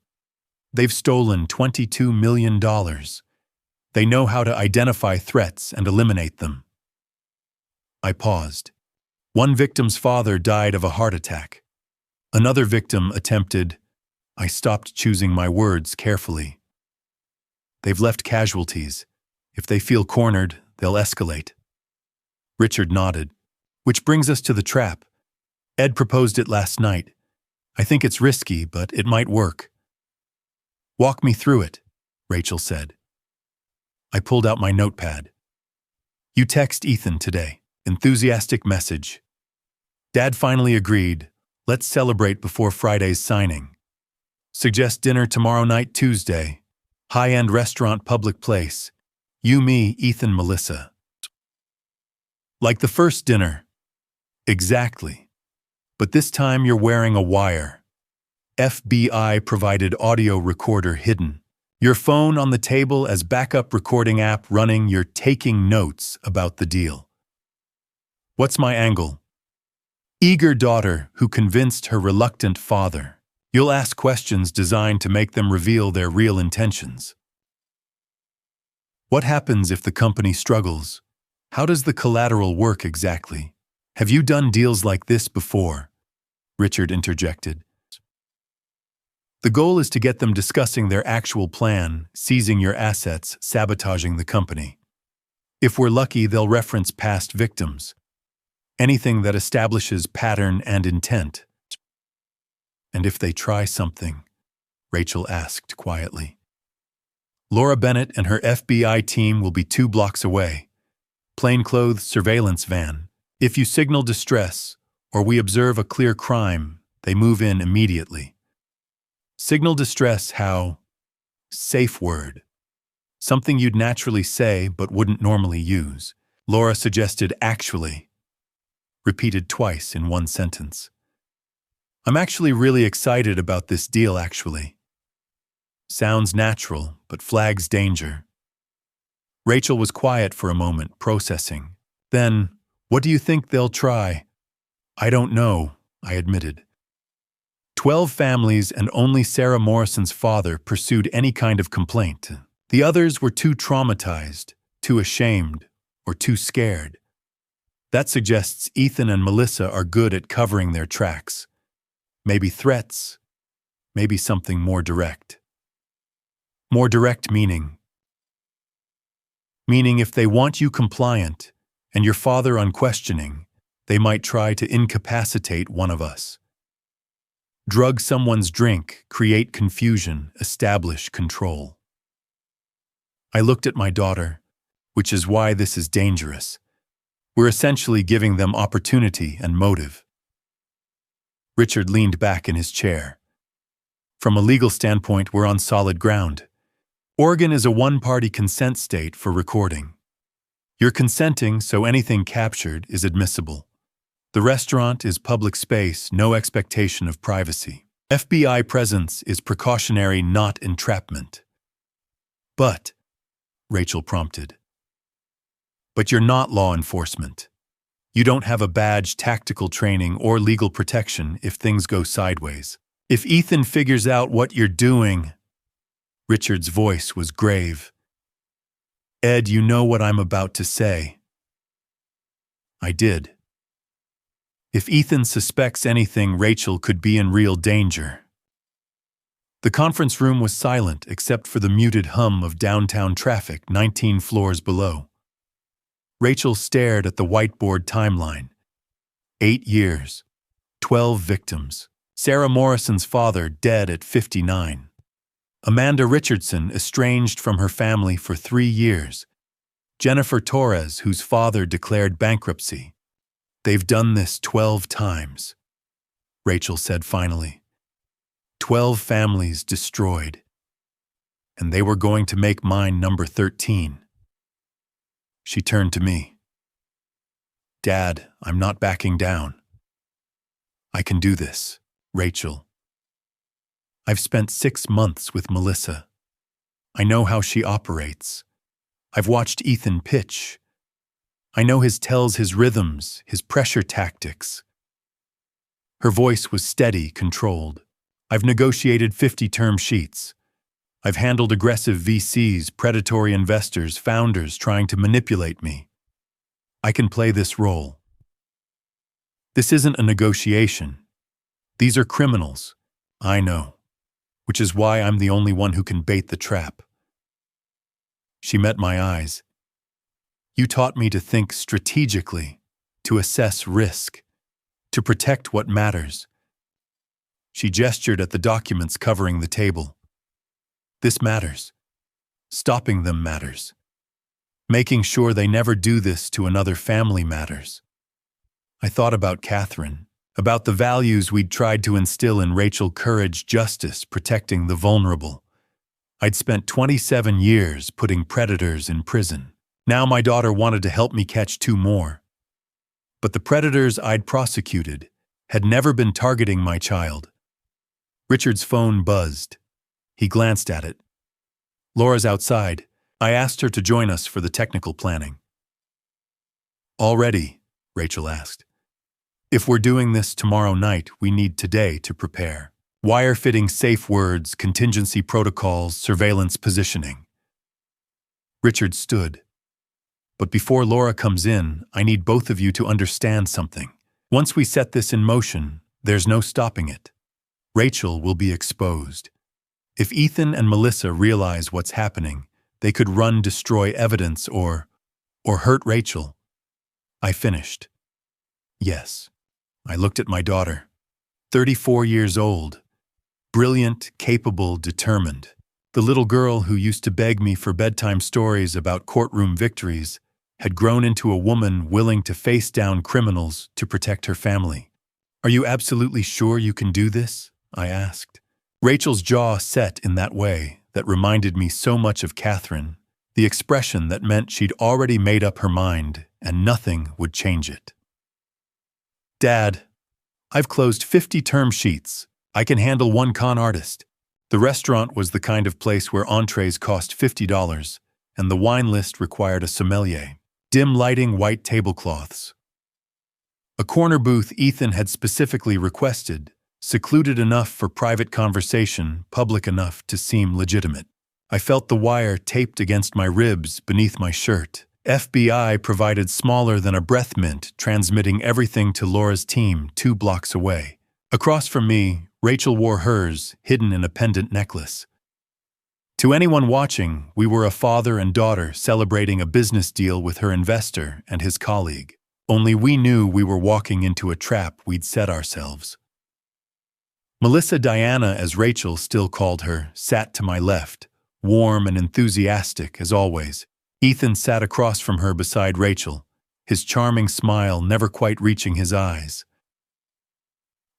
They've stolen $22 million. They know how to identify threats and eliminate them. I paused. One victim's father died of a heart attack. Another victim attempted… I stopped choosing my words carefully. They've left casualties. If they feel cornered, they'll escalate. Richard nodded. Which brings us to the trap. Ed proposed it last night. I think it's risky, but it might work. Walk me through it, Rachel said. I pulled out my notepad. You text Ethan today. Enthusiastic message. Dad finally agreed. Let's celebrate before Friday's signing. Suggest dinner tomorrow night, Tuesday. High-end restaurant, public place. You, me, Ethan, Melissa. Like the first dinner. Exactly. But this time you're wearing a wire. FBI-provided audio recorder hidden. Your phone on the table as backup recording app running. You're taking notes about the deal. What's my angle? Eager daughter who convinced her reluctant father. You'll ask questions designed to make them reveal their real intentions. What happens if the company struggles? How does the collateral work exactly? Have you done deals like this before? Richard interjected. The goal is to get them discussing their actual plan, seizing your assets, sabotaging the company. If we're lucky, they'll reference past victims. Anything that establishes pattern and intent. And if they try something? Rachel asked quietly. Laura Bennett and her FBI team will be 2 blocks away. Plainclothes surveillance van. If you signal distress, or we observe a clear crime, they move in immediately. Signal distress, how? Safe word. Something you'd naturally say but wouldn't normally use. Laura suggested actually. Repeated twice in one sentence. I'm actually really excited about this deal, actually. Sounds natural, but flags danger. Rachel was quiet for a moment, processing. Then, what do you think they'll try? I don't know, I admitted. 12 families and only Sarah Morrison's father pursued any kind of complaint. The others were too traumatized, too ashamed, or too scared. That suggests Ethan and Melissa are good at covering their tracks. Maybe threats, maybe something more direct. More direct meaning if they want you compliant and your father unquestioning, they might try to incapacitate one of us. Drug someone's drink, create confusion, establish control. I looked at my daughter, which is why this is dangerous. We're essentially giving them opportunity and motive. Richard leaned back in his chair. From a legal standpoint, we're on solid ground. Oregon is a one-party consent state for recording. You're consenting, so anything captured is admissible. The restaurant is public space, no expectation of privacy. FBI presence is precautionary, not entrapment. But, Rachel prompted. But you're not law enforcement. You don't have a badge, tactical training, or legal protection if things go sideways. If Ethan figures out what you're doing… Richard's voice was grave. Ed, you know what I'm about to say. I did. If Ethan suspects anything, Rachel could be in real danger. The conference room was silent except for the muted hum of downtown traffic 19 floors below. Rachel stared at the whiteboard timeline. 8 years. 12 victims. Sarah Morrison's father dead at 59. Amanda Richardson estranged from her family for 3 years. Jennifer Torres, whose father declared bankruptcy. They've done this 12 times, Rachel said finally. 12 families destroyed. And they were going to make mine number 13. She turned to me. Dad, I'm not backing down. I can do this, Rachel. I've spent 6 months with Melissa. I know how she operates. I've watched Ethan pitch. I know his tells, his rhythms, his pressure tactics. Her voice was steady, controlled. I've negotiated 50 term sheets. I've handled aggressive VCs, predatory investors, founders trying to manipulate me. I can play this role. This isn't a negotiation. These are criminals. I know. Which is why I'm the only one who can bait the trap. She met my eyes. You taught me to think strategically, to assess risk, to protect what matters. She gestured at the documents covering the table. This matters. Stopping them matters. Making sure they never do this to another family matters. I thought about Catherine, about the values we'd tried to instill in Rachel: courage, justice, protecting the vulnerable. I'd spent 27 years putting predators in prison. Now my daughter wanted to help me catch 2 more. But the predators I'd prosecuted had never been targeting my child. Richard's phone buzzed. He glanced at it. Laura's outside. I asked her to join us for the technical planning. All ready? Rachel asked. If we're doing this tomorrow night, we need today to prepare. Wire fitting, safe words, contingency protocols, surveillance positioning. Richard stood. But before Laura comes in, I need both of you to understand something. Once we set this in motion, there's no stopping it. Rachel will be exposed. If Ethan and Melissa realize what's happening, they could run, destroy evidence, or hurt Rachel. I finished. Yes. I looked at my daughter. 34 years old. Brilliant, capable, determined. The little girl who used to beg me for bedtime stories about courtroom victories had grown into a woman willing to face down criminals to protect her family. Are you absolutely sure you can do this? I asked. Rachel's jaw set in that way that reminded me so much of Catherine, the expression that meant she'd already made up her mind and nothing would change it. Dad, I've closed 50 term sheets. I can handle 1 con artist. The restaurant was the kind of place where entrees cost $50, and the wine list required a sommelier. Dim lighting, white tablecloths. A corner booth Ethan had specifically requested, secluded enough for private conversation, public enough to seem legitimate. I felt the wire taped against my ribs beneath my shirt. FBI provided smaller than a breath mint, transmitting everything to Laura's team 2 blocks away. Across from me, Rachel wore hers, hidden in a pendant necklace. To anyone watching, we were a father and daughter celebrating a business deal with her investor and his colleague. Only we knew we were walking into a trap we'd set ourselves. Melissa Diana, as Rachel still called her, sat to my left, warm and enthusiastic as always. Ethan sat across from her beside Rachel, his charming smile never quite reaching his eyes.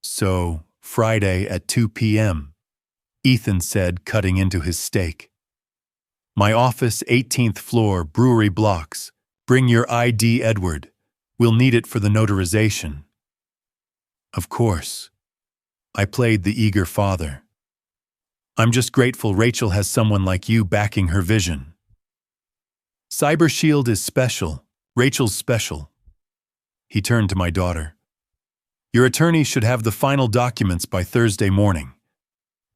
So, Friday at 2 p.m., Ethan said, cutting into his steak. My office, 18th floor, brewery blocks. Bring your ID, Edward. We'll need it for the notarization. Of course. I played the eager father. I'm just grateful Rachel has someone like you backing her vision. Cyber Shield is special. Rachel's special. He turned to my daughter. Your attorney should have the final documents by Thursday morning.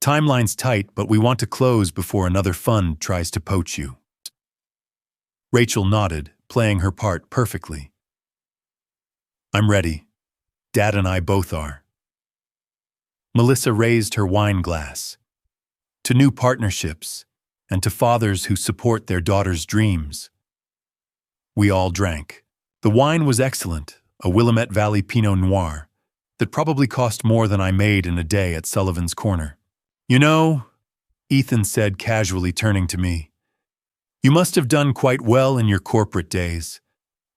Timeline's tight, but we want to close before another fund tries to poach you. Rachel nodded, playing her part perfectly. I'm ready. Dad and I both are. Melissa raised her wine glass. To new partnerships, and to fathers who support their daughters' dreams. We all drank. The wine was excellent, a Willamette Valley Pinot Noir, that probably cost more than I made in a day at Sullivan's Corner. You know, Ethan said casually, turning to me, you must have done quite well in your corporate days.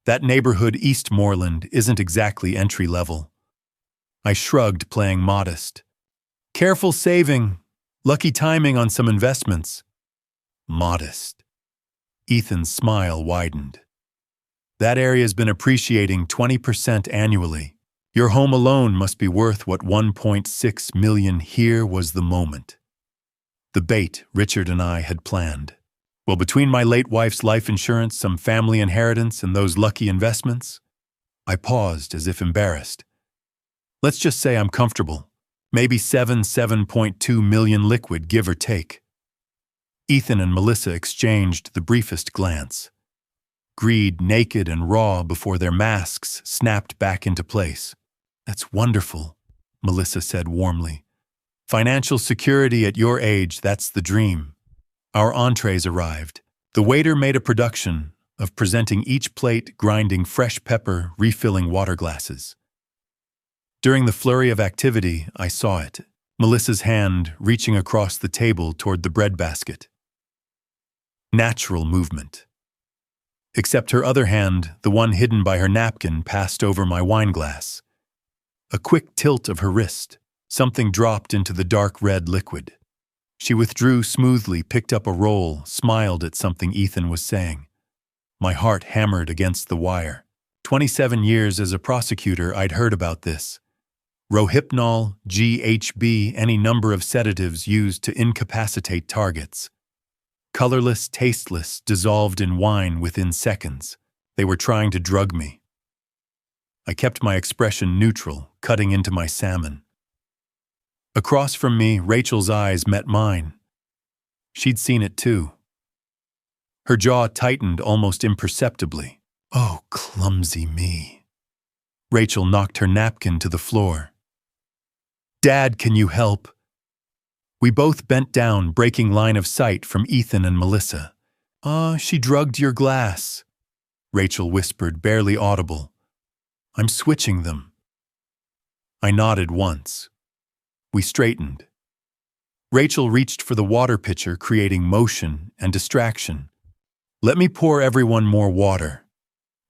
That neighborhood Eastmoreland isn't exactly entry-level. I shrugged, playing modest. Careful saving, lucky timing on some investments. Modest. Ethan's smile widened. That area's been appreciating 20% annually. Your home alone must be worth what, 1.6 million. Here was the moment. The bait Richard and I had planned. Well, between my late wife's life insurance, some family inheritance, and those lucky investments, I paused as if embarrassed. Let's just say I'm comfortable. Maybe 7.2 million liquid, give or take. Ethan and Melissa exchanged the briefest glance. Greed naked and raw before their masks snapped back into place. That's wonderful, Melissa said warmly. Financial security at your age, that's the dream. Our entrees arrived. The waiter made a production of presenting each plate, grinding fresh pepper, refilling water glasses. During the flurry of activity, I saw it, Melissa's hand reaching across the table toward the breadbasket. Natural movement. Except her other hand, the one hidden by her napkin, passed over my wine glass. A quick tilt of her wrist. Something dropped into the dark red liquid. She withdrew smoothly, picked up a roll, smiled at something Ethan was saying. My heart hammered against the wire. 27 years as a prosecutor, I'd heard about this. Rohypnol, GHB, any number of sedatives used to incapacitate targets. Colorless, tasteless, dissolved in wine within seconds. They were trying to drug me. I kept my expression neutral, cutting into my salmon. Across from me, Rachel's eyes met mine. She'd seen it too. Her jaw tightened almost imperceptibly. Oh, clumsy me. Rachel knocked her napkin to the floor. Dad, can you help? We both bent down, breaking line of sight from Ethan and Melissa. She drugged your glass, Rachel whispered, barely audible. I'm switching them. I nodded once. We straightened. Rachel reached for the water pitcher, creating motion and distraction. Let me pour everyone more water.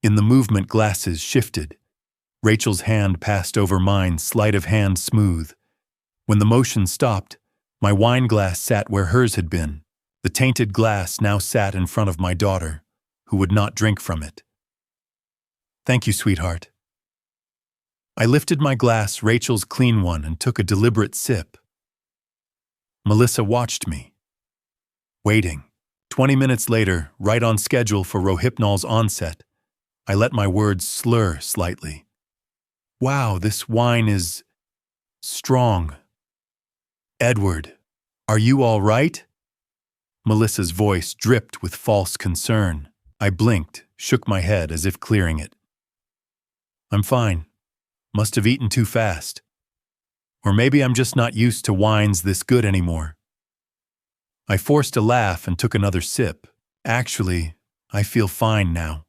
In the movement, glasses shifted. Rachel's hand passed over mine, sleight of hand smooth. When the motion stopped, my wine glass sat where hers had been. The tainted glass now sat in front of my daughter, who would not drink from it. Thank you, sweetheart. I lifted my glass, Rachel's clean one, and took a deliberate sip. Melissa watched me. Waiting. 20 minutes later, right on schedule for Rohypnol's onset, I let my words slur slightly. Wow, this wine is strong. Edward, are you all right? Melissa's voice dripped with false concern. I blinked, shook my head as if clearing it. I'm fine. Must have eaten too fast. Or maybe I'm just not used to wines this good anymore. I forced a laugh and took another sip. Actually, I feel fine now.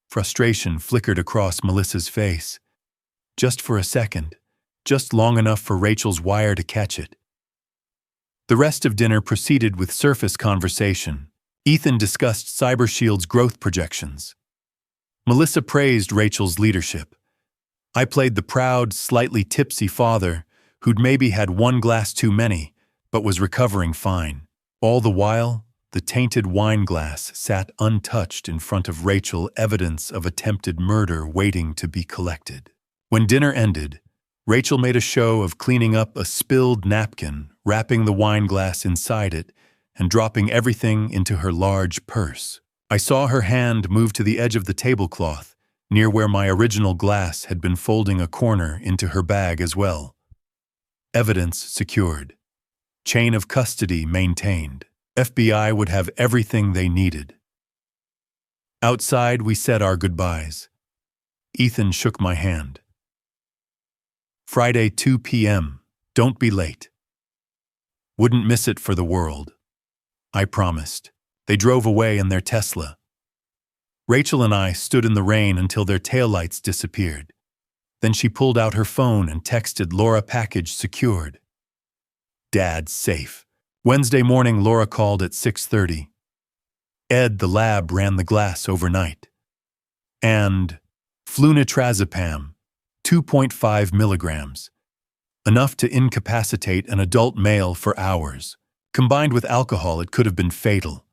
Frustration flickered across Melissa's face. Just for a second, just long enough for Rachel's wire to catch it. The rest of dinner proceeded with surface conversation. Ethan discussed CyberShield's growth projections. Melissa praised Rachel's leadership. I played the proud, slightly tipsy father who'd maybe had one glass too many, but was recovering fine. All the while, the tainted wine glass sat untouched in front of Rachel, evidence of attempted murder waiting to be collected. When dinner ended, Rachel made a show of cleaning up a spilled napkin, wrapping the wine glass inside it, and dropping everything into her large purse. I saw her hand move to the edge of the tablecloth, near where my original glass had been, folding a corner into her bag as well. Evidence secured. Chain of custody maintained. FBI would have everything they needed. Outside, we said our goodbyes. Ethan shook my hand. Friday, 2 p.m. Don't be late. Wouldn't miss it for the world. I promised. They drove away in their Tesla. Rachel and I stood in the rain until their taillights disappeared. Then she pulled out her phone and texted Laura, package secured. Dad's safe. Wednesday morning, Laura called at 6:30. Ed, the lab, ran the glass overnight. And flunitrazepam, 2.5 milligrams. Enough to incapacitate an adult male for hours. Combined with alcohol, it could have been fatal.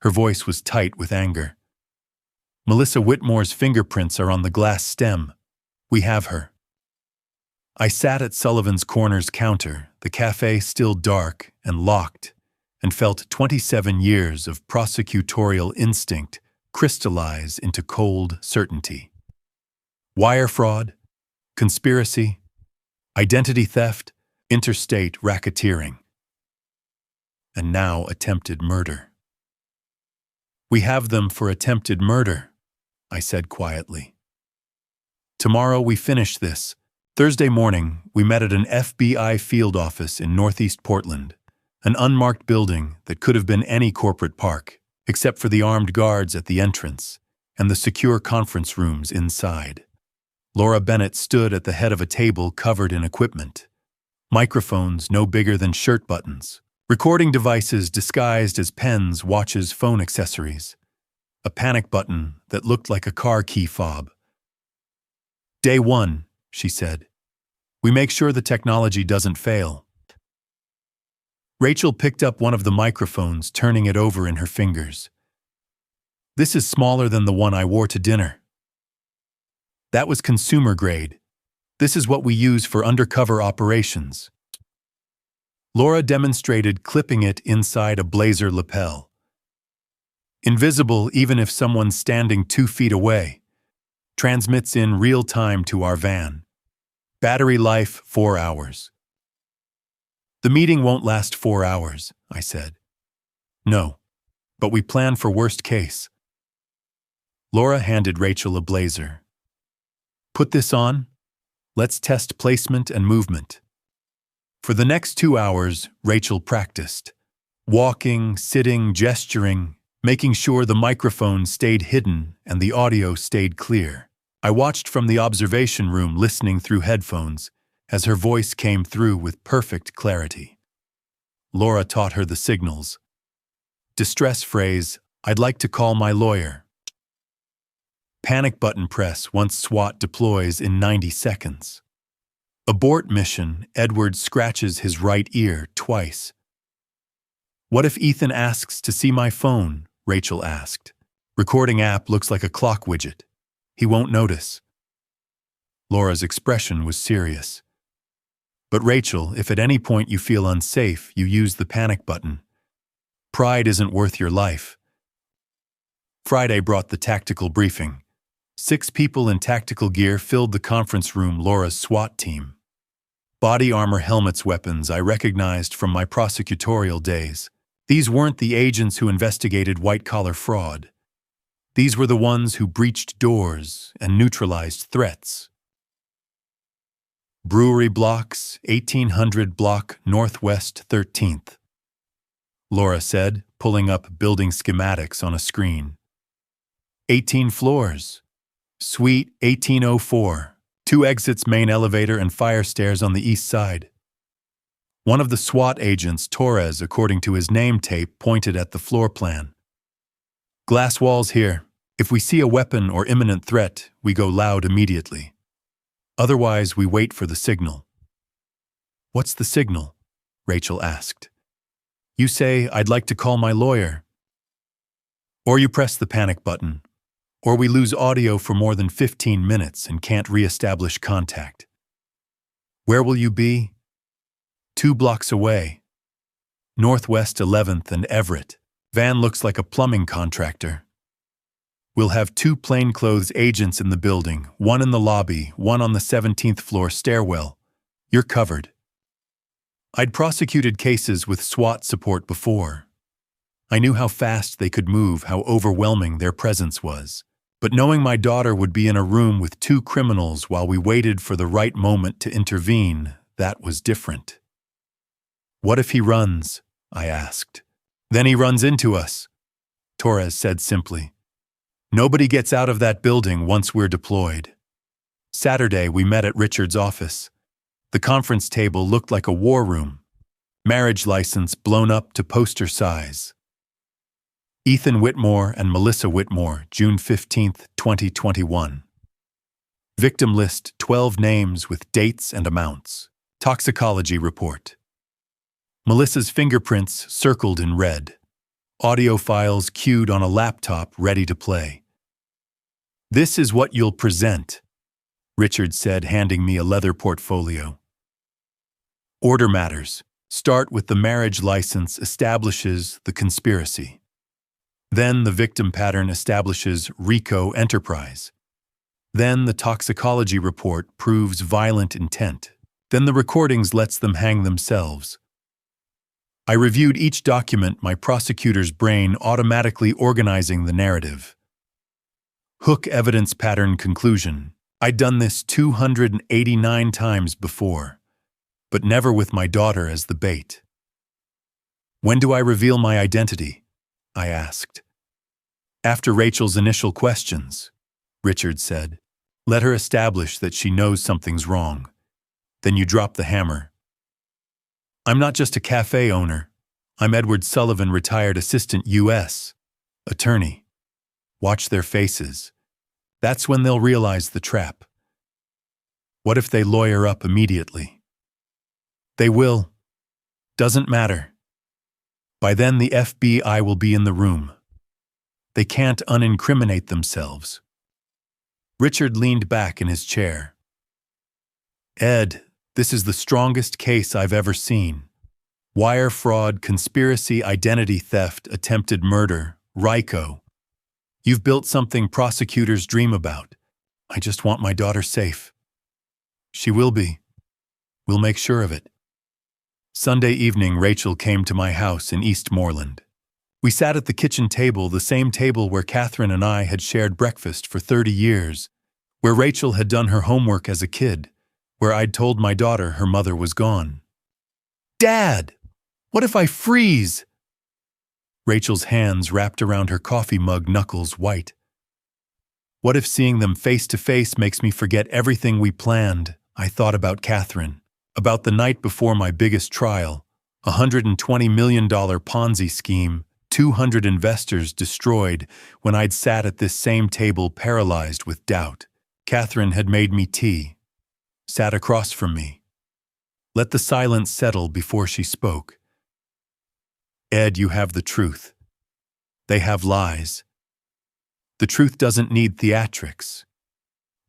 Her voice was tight with anger. Melissa Whitmore's fingerprints are on the glass stem. We have her. I sat at Sullivan's Corners counter, the cafe still dark and locked, and felt 27 years of prosecutorial instinct crystallize into cold certainty. Wire fraud, conspiracy, identity theft, interstate racketeering, and now attempted murder. We have them for attempted murder, I said quietly. Tomorrow we finish this. Thursday morning, we met at an FBI field office in Northeast Portland, an unmarked building that could have been any corporate park, except for the armed guards at the entrance and the secure conference rooms inside. Laura Bennett stood at the head of a table covered in equipment. Microphones no bigger than shirt buttons. Recording devices disguised as pens, watches, phone accessories. A panic button that looked like a car key fob. Day 1, she said. We make sure the technology doesn't fail. Rachel picked up one of the microphones, turning it over in her fingers. This is smaller than the one I wore to dinner. That was consumer grade. This is what we use for undercover operations. Laura demonstrated clipping it inside a blazer lapel. Invisible even if someone's standing 2 feet away. Transmits in real time to our van. Battery life, 4 hours. The meeting won't last 4 hours, I said. No, but we plan for worst case. Laura handed Rachel a blazer. Put this on. Let's test placement and movement. For the next 2 hours, Rachel practiced. Walking, sitting, gesturing, making sure the microphone stayed hidden and the audio stayed clear. I watched from the observation room, listening through headphones, as her voice came through with perfect clarity. Laura taught her the signals. Distress phrase, I'd like to call my lawyer. Panic button press once SWAT deploys in 90 seconds. Abort mission, Edward scratches his right ear twice. What if Ethan asks to see my phone? Rachel asked. Recording app looks like a clock widget. He won't notice. Laura's expression was serious. But Rachel, if at any point you feel unsafe, you use the panic button. Pride isn't worth your life. Friday brought the tactical briefing. 6 people in tactical gear filled the conference room, Laura's SWAT team. Body armor, helmets, weapons I recognized from my prosecutorial days. These weren't the agents who investigated white-collar fraud. These were the ones who breached doors and neutralized threats. Brewery blocks, 1800 block Northwest 13th. Laura said, pulling up building schematics on a screen. 18 floors. Suite 1804. 2 exits, main elevator and fire stairs on the east side. One of the SWAT agents, Torres, according to his name tape, pointed at the floor plan. Glass walls here. If we see a weapon or imminent threat, we go loud immediately. Otherwise, we wait for the signal. What's the signal? Rachel asked. You say, I'd like to call my lawyer. Or you press the panic button. Or we lose audio for more than 15 minutes and can't re-establish contact. Where will you be? 2 blocks away. Northwest 11th and Everett. Van looks like a plumbing contractor. We'll have 2 plainclothes agents in the building, 1 in the lobby, 1 on the 17th floor stairwell. You're covered. I'd prosecuted cases with SWAT support before. I knew how fast they could move, how overwhelming their presence was. But knowing my daughter would be in a room with two criminals while we waited for the right moment to intervene, that was different. "What if he runs?" I asked. "Then he runs into us," Torres said simply. "Nobody gets out of that building once we're deployed." Saturday, we met at Richard's office. The conference table looked like a war room. Marriage license blown up to poster size. Ethan Whitmore and Melissa Whitmore, June 15, 2021. Victim list 12 names with dates and amounts. Toxicology report. Melissa's fingerprints circled in red. Audio files queued on a laptop ready to play. "This is what you'll present," Richard said, handing me a leather portfolio. Order matters. Start with the marriage license establishes the conspiracy. Then the victim pattern establishes RICO enterprise. Then the toxicology report proves violent intent. Then the recordings lets them hang themselves. I reviewed each document, my prosecutor's brain automatically organizing the narrative. Hook evidence pattern conclusion. I'd done this 289 times before, but never with my daughter as the bait. "When do I reveal my identity?" I asked. "After Rachel's initial questions," Richard said. "Let her establish that she knows something's wrong. Then you drop the hammer." "I'm not just a cafe owner. I'm Edward Sullivan, retired assistant U.S. attorney." Watch their faces. That's when they'll realize the trap. What if they lawyer up immediately? They will. Doesn't matter. By then the FBI will be in the room. They can't unincriminate themselves. Richard leaned back in his chair. "Ed, this is the strongest case I've ever seen. Wire fraud, conspiracy, identity theft, attempted murder, RICO. You've built something prosecutors dream about. I just want my daughter safe." "She will be. We'll make sure of it." Sunday evening, Rachel came to my house in Eastmoreland. We sat at the kitchen table, the same table where Catherine and I had shared breakfast for 30 years, where Rachel had done her homework as a kid, where I'd told my daughter her mother was gone. "Dad, what if I freeze?" Rachel's hands wrapped around her coffee mug, knuckles white. "What if seeing them face to face makes me forget everything we planned?" I thought about Catherine, about the night before my biggest trial, a $120 million Ponzi scheme, 200 investors destroyed, when I'd sat at this same table paralyzed with doubt. Catherine had made me tea, sat across from me. Let the silence settle before she spoke. "Ed, you have the truth. They have lies. The truth doesn't need theatrics.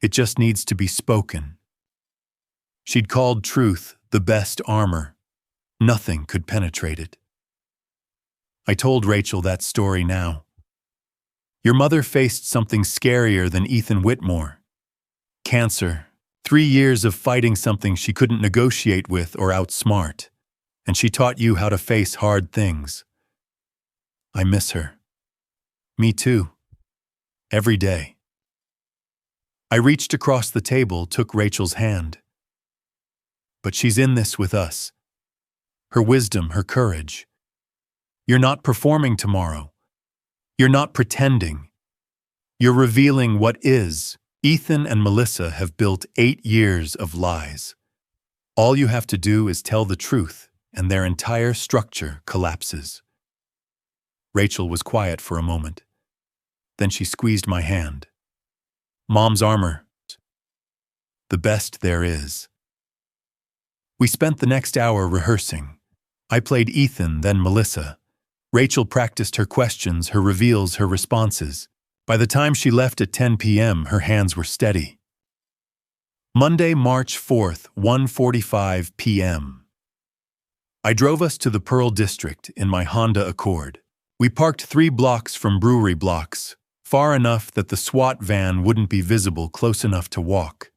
It just needs to be spoken." She'd called truth the best armor. Nothing could penetrate it. I told Rachel that story now. "Your mother faced something scarier than Ethan Whitmore. Cancer. 3 years of fighting something she couldn't negotiate with or outsmart. And she taught you how to face hard things. I miss her. Me too. Every day." I reached across the table, took Rachel's hand. "But she's in this with us. Her wisdom, her courage. You're not performing tomorrow. You're not pretending. You're revealing what is." Ethan and Melissa have built 8 years of lies. All you have to do is tell the truth, and their entire structure collapses. Rachel was quiet for a moment. Then she squeezed my hand. "Mom's armor. The best there is." We spent the next hour rehearsing. I played Ethan, then Melissa. Rachel practiced her questions, her reveals, her responses. By the time she left at 10 p.m., her hands were steady. Monday, March 4th, 1:45 p.m. I drove us to the Pearl District in my Honda Accord. We parked 3 blocks from Brewery Blocks, far enough that the SWAT van wouldn't be visible, close enough to walk.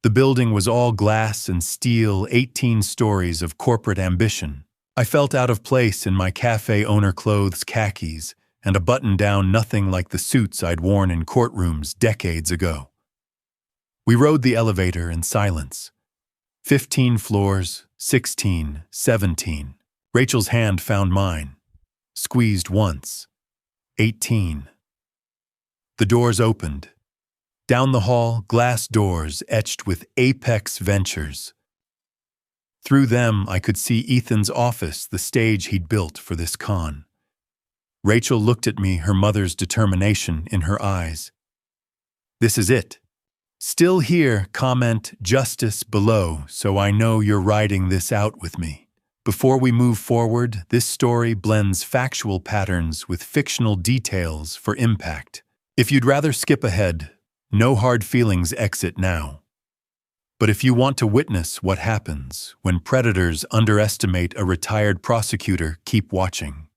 The building was all glass and steel, 18 stories of corporate ambition. I felt out of place in my cafe owner clothes, khakis, and a button-down nothing like the suits I'd worn in courtrooms decades ago. We rode the elevator in silence. 15 floors, 16, 17. Rachel's hand found mine. Squeezed once. 18. The doors opened. Down the hall, glass doors etched with Apex Ventures. Through them, I could see Ethan's office, the stage he'd built for this con. Rachel looked at me, her mother's determination in her eyes. This is it. Still here, comment justice below, so I know you're riding this out with me. Before we move forward, this story blends factual patterns with fictional details for impact. If you'd rather skip ahead, no hard feelings, exit now. But if you want to witness what happens when predators underestimate a retired prosecutor, keep watching.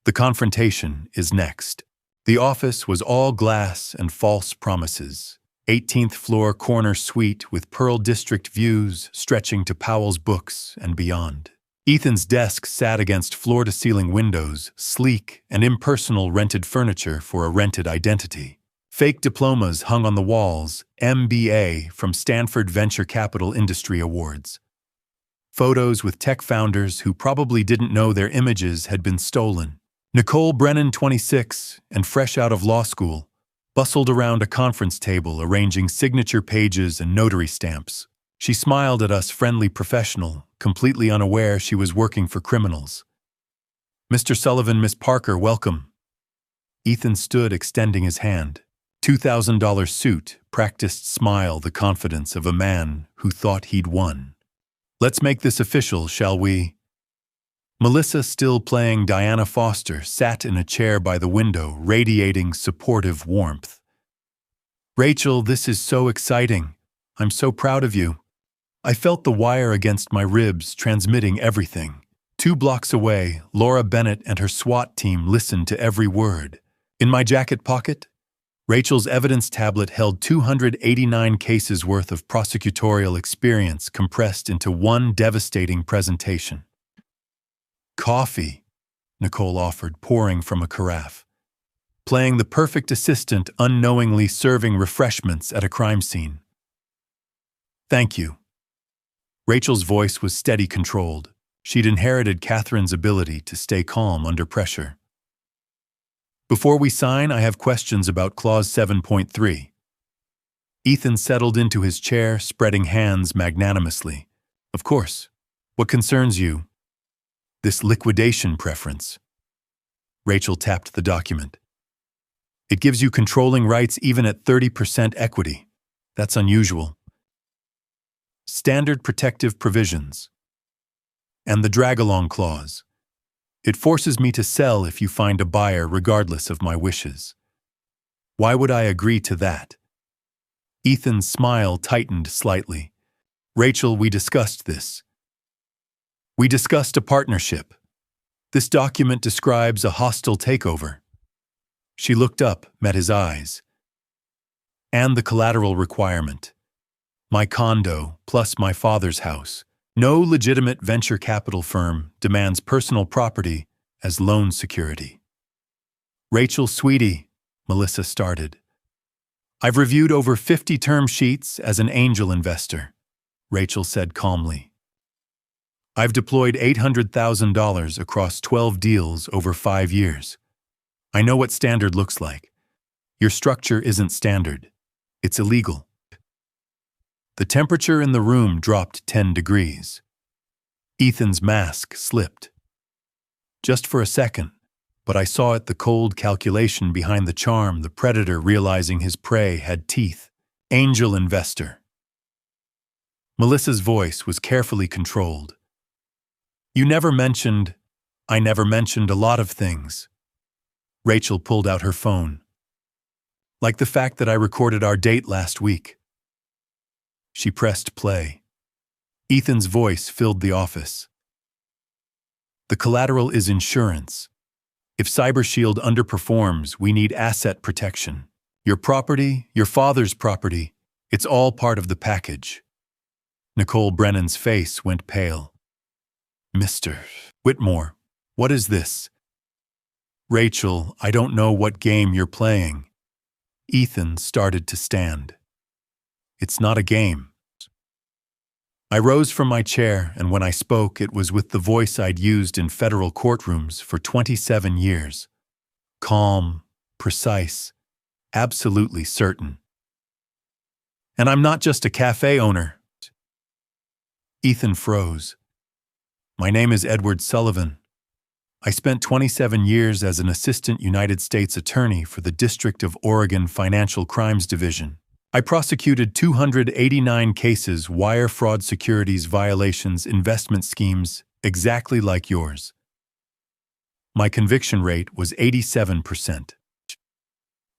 The confrontation is next. The office was all glass and false promises. 18th floor corner suite with Pearl District views stretching to Powell's Books and beyond. Ethan's desk sat against floor-to-ceiling windows, sleek and impersonal rented furniture for a rented identity. Fake diplomas hung on the walls, MBA from Stanford Venture Capital Industry Awards. Photos with tech founders who probably didn't know their images had been stolen. Nicole Brennan, 26, and fresh out of law school, bustled around a conference table arranging signature pages and notary stamps. She smiled at us, friendly professional, completely unaware she was working for criminals. Mr. Sullivan, Miss Parker, welcome. Ethan stood, extending his hand. $2,000 suit, practiced smile, the confidence of a man who thought he'd won. Let's make this official, shall we? Melissa, still playing Diana Foster, sat in a chair by the window, radiating supportive warmth. Rachel, this is so exciting. I'm so proud of you. I felt the wire against my ribs, transmitting everything. 2 blocks away, Laura Bennett and her SWAT team listened to every word. In my jacket pocket, Rachel's evidence tablet held 289 cases worth of prosecutorial experience compressed into one devastating presentation. Coffee, Nicole offered, pouring from a carafe. Playing the perfect assistant, unknowingly serving refreshments at a crime scene. Thank you. Rachel's voice was steady, controlled. She'd inherited Catherine's ability to stay calm under pressure. Before we sign, I have questions about Clause 7.3. Ethan settled into his chair, spreading hands magnanimously. Of course. What concerns you? This liquidation preference. Rachel tapped the document. It gives you controlling rights even at 30% equity. That's unusual. Standard protective provisions. And the drag-along clause. It forces me to sell if you find a buyer regardless of my wishes. Why would I agree to that? Ethan's smile tightened slightly. Rachel, we discussed this. We discussed a partnership. This document describes a hostile takeover. She looked up, met his eyes. And the collateral requirement. My condo, plus my father's house. No legitimate venture capital firm demands personal property as loan security. Rachel, sweetie, Melissa started. I've reviewed over 50 term sheets as an angel investor, Rachel said calmly. I've deployed $800,000 across 12 deals over 5 years. I know what standard looks like. Your structure isn't standard. It's illegal. The temperature in the room dropped 10 degrees. Ethan's mask slipped. Just for a second, but I saw it, the cold calculation behind the charm, the predator realizing his prey had teeth. Angel investor. Melissa's voice was carefully controlled. I never mentioned a lot of things. Rachel pulled out her phone. Like the fact that I recorded our date last week. She pressed play. Ethan's voice filled the office. The collateral is insurance. If CyberShield underperforms, we need asset protection. Your property, your father's property, it's all part of the package. Nicole Brennan's face went pale. Mr. Whitmore, what is this? Rachel, I don't know what game you're playing. Ethan started to stand. It's not a game. I rose from my chair, and when I spoke, it was with the voice I'd used in federal courtrooms for 27 years. Calm, precise, absolutely certain. And I'm not just a cafe owner. Ethan froze. My name is Edward Sullivan. I spent 27 years as an assistant United States attorney for the District of Oregon Financial Crimes Division. I prosecuted 289 cases, wire fraud, securities violations, investment schemes, exactly like yours. My conviction rate was 87%.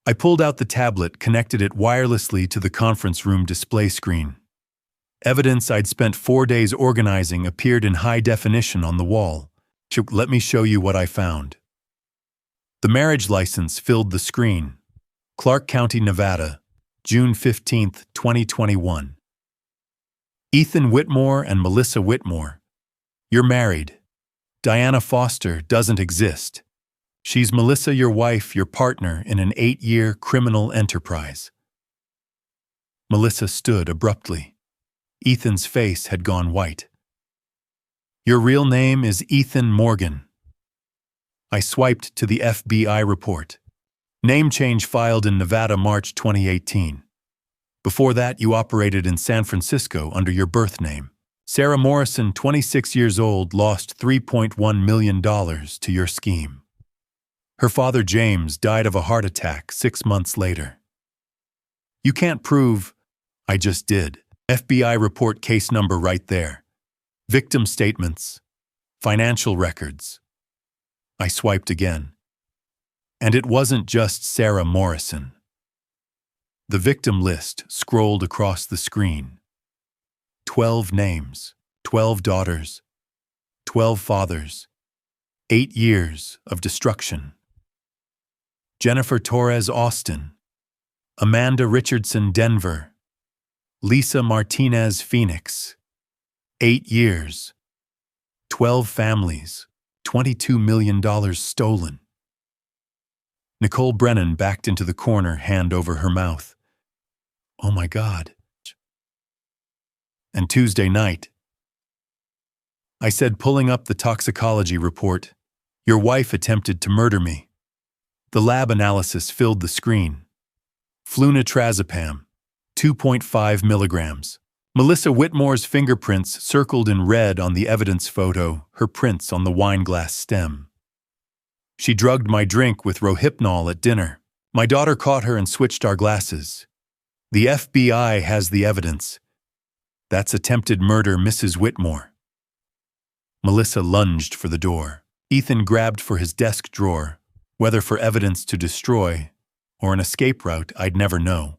I pulled out the tablet, connected it wirelessly to the conference room display screen. Evidence I'd spent 4 days organizing appeared in high definition on the wall. Let me show you what I found. The marriage license filled the screen. Clark County, Nevada, June 15, 2021. Ethan Whitmore and Melissa Whitmore. You're married. Diana Foster doesn't exist. She's Melissa, your wife, your partner in an 8-year criminal enterprise. Melissa stood abruptly. Ethan's face had gone white. Your real name is Ethan Morgan. I swiped to the FBI report. Name change filed in Nevada, March 2018. Before that, you operated in San Francisco under your birth name. Sarah Morrison, 26 years old, lost $3.1 million to your scheme. Her father, James, died of a heart attack 6 months later. You can't prove. I just did. FBI report case number right there. Victim statements. Financial records. I swiped again. And it wasn't just Sarah Morrison. The victim list scrolled across the screen. 12 names, 12 daughters, 12 fathers, 8 years of destruction. Jennifer Torres Austin, Amanda Richardson Denver, Lisa Martinez Phoenix, 8 years, 12 families, $22 million stolen. Nicole Brennan backed into the corner, hand over her mouth. Oh my God. And Tuesday night, I said, pulling up the toxicology report, your wife attempted to murder me. The lab analysis filled the screen. Flunitrazepam, 2.5 milligrams. Melissa Whitmore's fingerprints circled in red on the evidence photo, her prints on the wine glass stem. She drugged my drink with Rohypnol at dinner. My daughter caught her and switched our glasses. The FBI has the evidence. That's attempted murder, Mrs. Whitmore. Melissa lunged for the door. Ethan grabbed for his desk drawer, whether for evidence to destroy or an escape route I'd never know.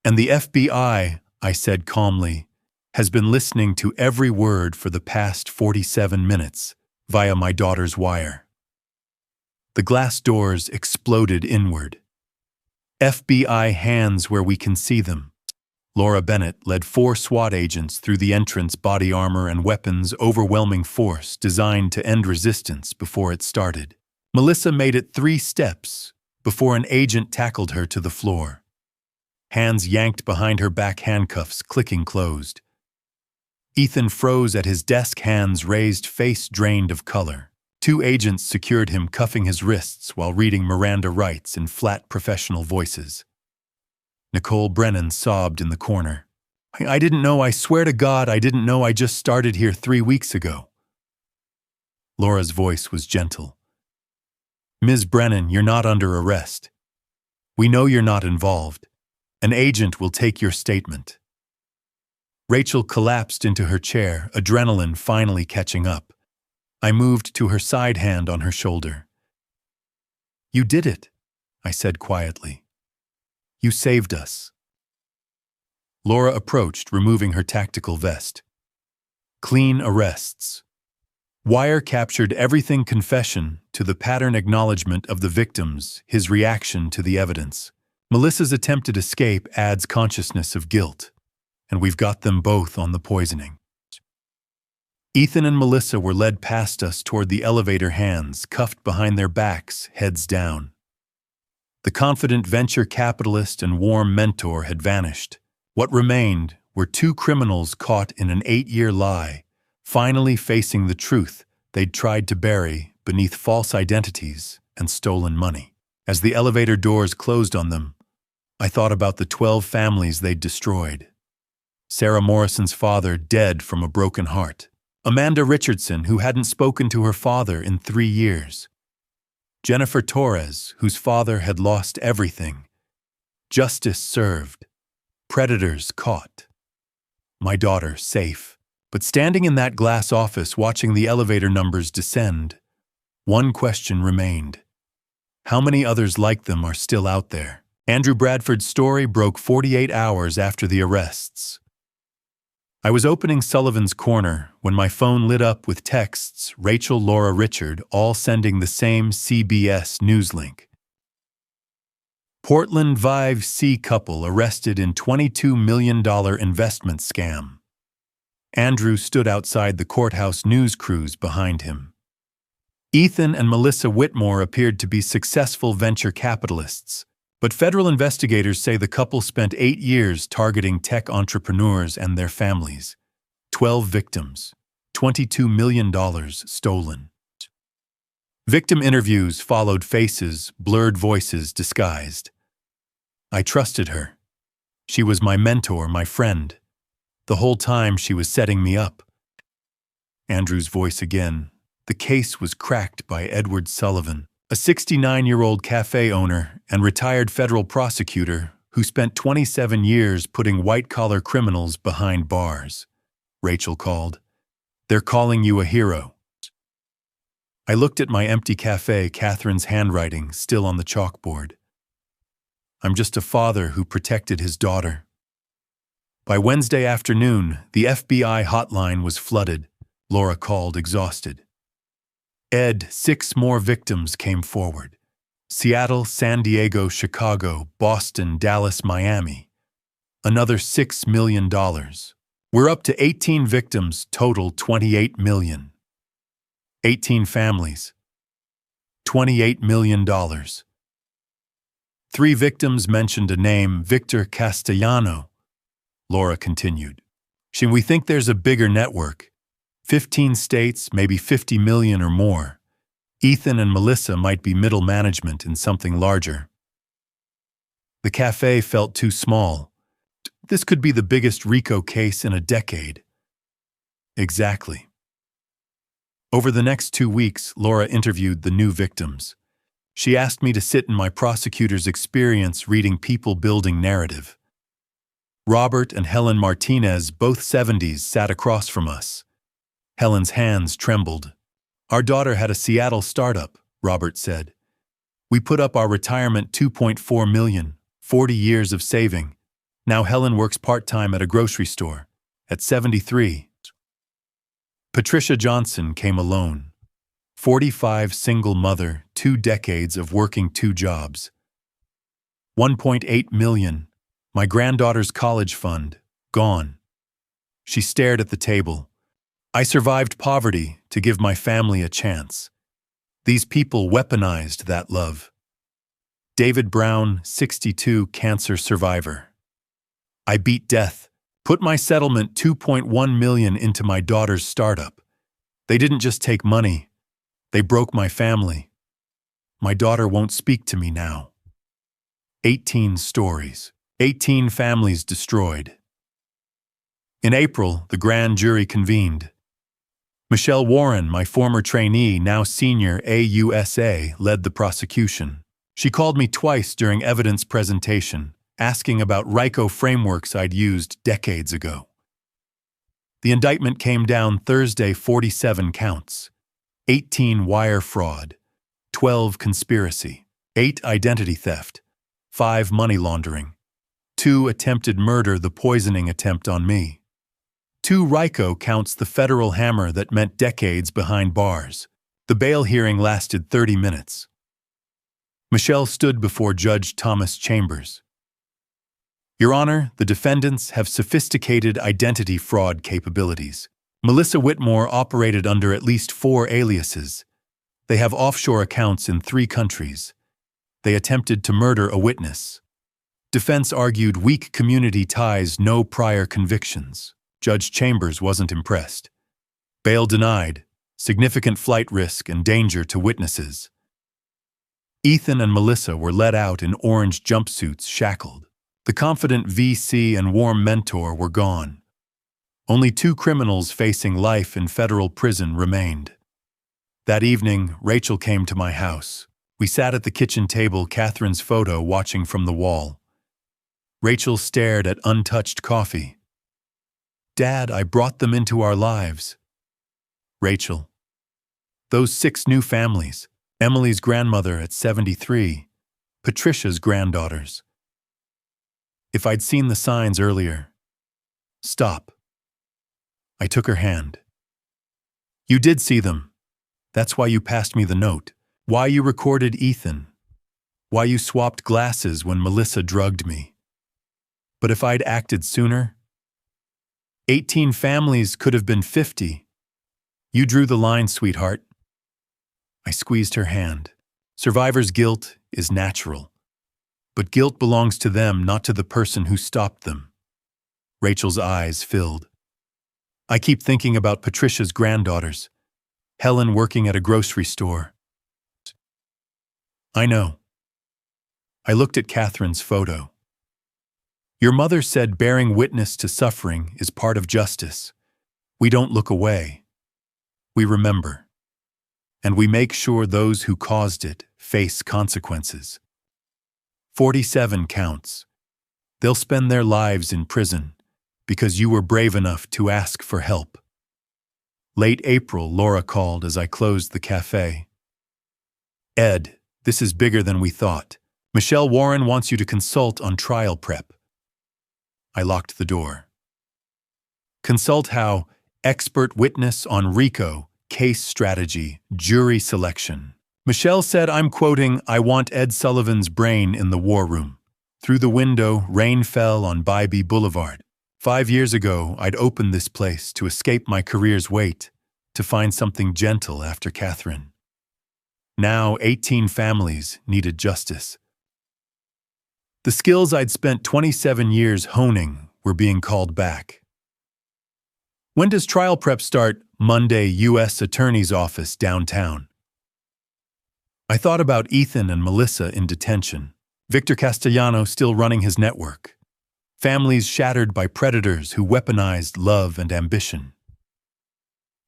And the FBI, I said calmly, has been listening to every word for the past 47 minutes via my daughter's wire. The glass doors exploded inward. FBI hands where we can see them. Laura Bennett led 4 SWAT agents through the entrance, body armor and weapons, overwhelming force designed to end resistance before it started. Melissa made it 3 steps before an agent tackled her to the floor. Hands yanked behind her back, handcuffs clicking closed. Ethan froze at his desk, hands raised, face drained of color. 2 agents secured him, cuffing his wrists while reading Miranda rights in flat professional voices. Nicole Brennan sobbed in the corner. I didn't know, I swear to God, I didn't know. I just started here 3 weeks ago. Laura's voice was gentle. Ms. Brennan, you're not under arrest. We know you're not involved. An agent will take your statement. Rachel collapsed into her chair, adrenaline finally catching up. I moved to her side, hand on her shoulder. You did it, I said quietly. You saved us. Laura approached, removing her tactical vest. Clean arrests. Wire captured everything, confession to the pattern, acknowledgement of the victims, his reaction to the evidence. Melissa's attempted escape adds consciousness of guilt, and we've got them both on the poisoning. Ethan and Melissa were led past us toward the elevator, hands cuffed behind their backs, heads down. The confident venture capitalist and warm mentor had vanished. What remained were two criminals caught in an 8-year lie, finally facing the truth they'd tried to bury beneath false identities and stolen money. As the elevator doors closed on them, I thought about the 12 families they'd destroyed. Sarah Morrison's father dead from a broken heart. Amanda Richardson, who hadn't spoken to her father in 3 years. Jennifer Torres, whose father had lost everything. Justice served. Predators caught. My daughter safe. But standing in that glass office watching the elevator numbers descend, one question remained. How many others like them are still out there? Andrew Bradford's story broke 48 hours after the arrests. I was opening Sullivan's Corner when my phone lit up with texts, Rachel, Laura, Richard, all sending the same CBS News link. Portland Vive C couple arrested in $22 million investment scam. Andrew stood outside the courthouse news crews behind him. Ethan and Melissa Whitmore appeared to be successful venture capitalists, but federal investigators say the couple spent 8 years targeting tech entrepreneurs and their families. 12 victims, $22 million stolen. Victim interviews followed faces, blurred voices disguised. I trusted her. She was my mentor, my friend. The whole time she was setting me up. Andrew's voice again. The case was cracked by Edward Sullivan, a 69-year-old cafe owner and retired federal prosecutor who spent 27 years putting white-collar criminals behind bars. Rachel called. They're calling you a hero. I looked at my empty cafe, Catherine's handwriting still on the chalkboard. I'm just a father who protected his daughter. By Wednesday afternoon, the FBI hotline was flooded. Laura called, exhausted. Ed, 6 more victims came forward. Seattle, San Diego, Chicago, Boston, Dallas, Miami. Another $6 million. We're up to 18 victims, total $28 million. 18 families. $28 million. 3 victims mentioned a name, Victor Castellano. Laura continued. We think there's a bigger network. 15 states, maybe 50 million or more. Ethan and Melissa might be middle management in something larger. The cafe felt too small. This could be the biggest RICO case in a decade. Exactly. Over the next 2 weeks, Laura interviewed the new victims. She asked me to sit in my prosecutor's experience reading people-building narrative. Robert and Helen Martinez, both 70s, sat across from us. Helen's hands trembled. Our daughter had a Seattle startup, Robert said. We put up our retirement $2.4 million, 40 years of saving. Now Helen works part-time at a grocery store, at 73. Patricia Johnson came alone. 45, single mother, 2 decades of working 2 jobs. 1.8 million, my granddaughter's college fund, gone. She stared at the table. I survived poverty to give my family a chance. These people weaponized that love. David Brown, 62, cancer survivor. I beat death, put my settlement $2.1 million into my daughter's startup. They didn't just take money, they broke my family. My daughter won't speak to me now. 18 stories, 18 families destroyed. In April, the grand jury convened. Michelle Warren, my former trainee, now senior AUSA, led the prosecution. She called me twice during evidence presentation, asking about RICO frameworks I'd used decades ago. The indictment came down Thursday, 47 counts. 18 wire fraud, 12 conspiracy, 8 identity theft, 5 money laundering, 2 attempted murder, the poisoning attempt on me. 2 RICO counts, the federal hammer that meant decades behind bars. The bail hearing lasted 30 minutes. Michelle stood before Judge Thomas Chambers. Your Honor, the defendants have sophisticated identity fraud capabilities. Melissa Whitmore operated under at least 4 aliases. They have offshore accounts in 3 countries. They attempted to murder a witness. Defense argued weak community ties, no prior convictions. Judge Chambers wasn't impressed. Bail denied, significant flight risk and danger to witnesses. Ethan and Melissa were let out in orange jumpsuits, shackled. The confident VC and warm mentor were gone. Only 2 criminals facing life in federal prison remained. That evening, Rachel came to my house. We sat at the kitchen table, Catherine's photo watching from the wall. Rachel stared at untouched coffee. "Dad, I brought them into our lives." Rachel. "Those 6 new families. Emily's grandmother at 73. Patricia's granddaughters. If I'd seen the signs earlier." "Stop." I took her hand. "You did see them. That's why you passed me the note. Why you recorded Ethan. Why you swapped glasses when Melissa drugged me. But if I'd acted sooner, 18 families could have been 50. You drew the line, sweetheart." I squeezed her hand. Survivor's guilt is natural. But guilt belongs to them, not to the person who stopped them. Rachel's eyes filled. "I keep thinking about Patricia's granddaughters. Helen working at a grocery store." "I know." I looked at Catherine's photo. "Your mother said bearing witness to suffering is part of justice. We don't look away. We remember. And we make sure those who caused it face consequences. 47 counts. They'll spend their lives in prison because you were brave enough to ask for help." Late April, Laura called as I closed the cafe. "Ed, this is bigger than we thought. Michelle Warren wants you to consult on trial prep." I locked the door. "Consult how? Expert witness on RICO, case strategy, jury selection." Michelle said, I'm quoting, "I want Ed Sullivan's brain in the war room." Through the window, rain fell on Bybee Boulevard. 5 years ago, I'd opened this place to escape my career's weight, to find something gentle after Catherine. Now, 18 families needed justice. The skills I'd spent 27 years honing were being called back. "When does trial prep start?" "Monday, U.S. Attorney's Office, downtown." I thought about Ethan and Melissa in detention. Victor Castellano still running his network. Families shattered by predators who weaponized love and ambition.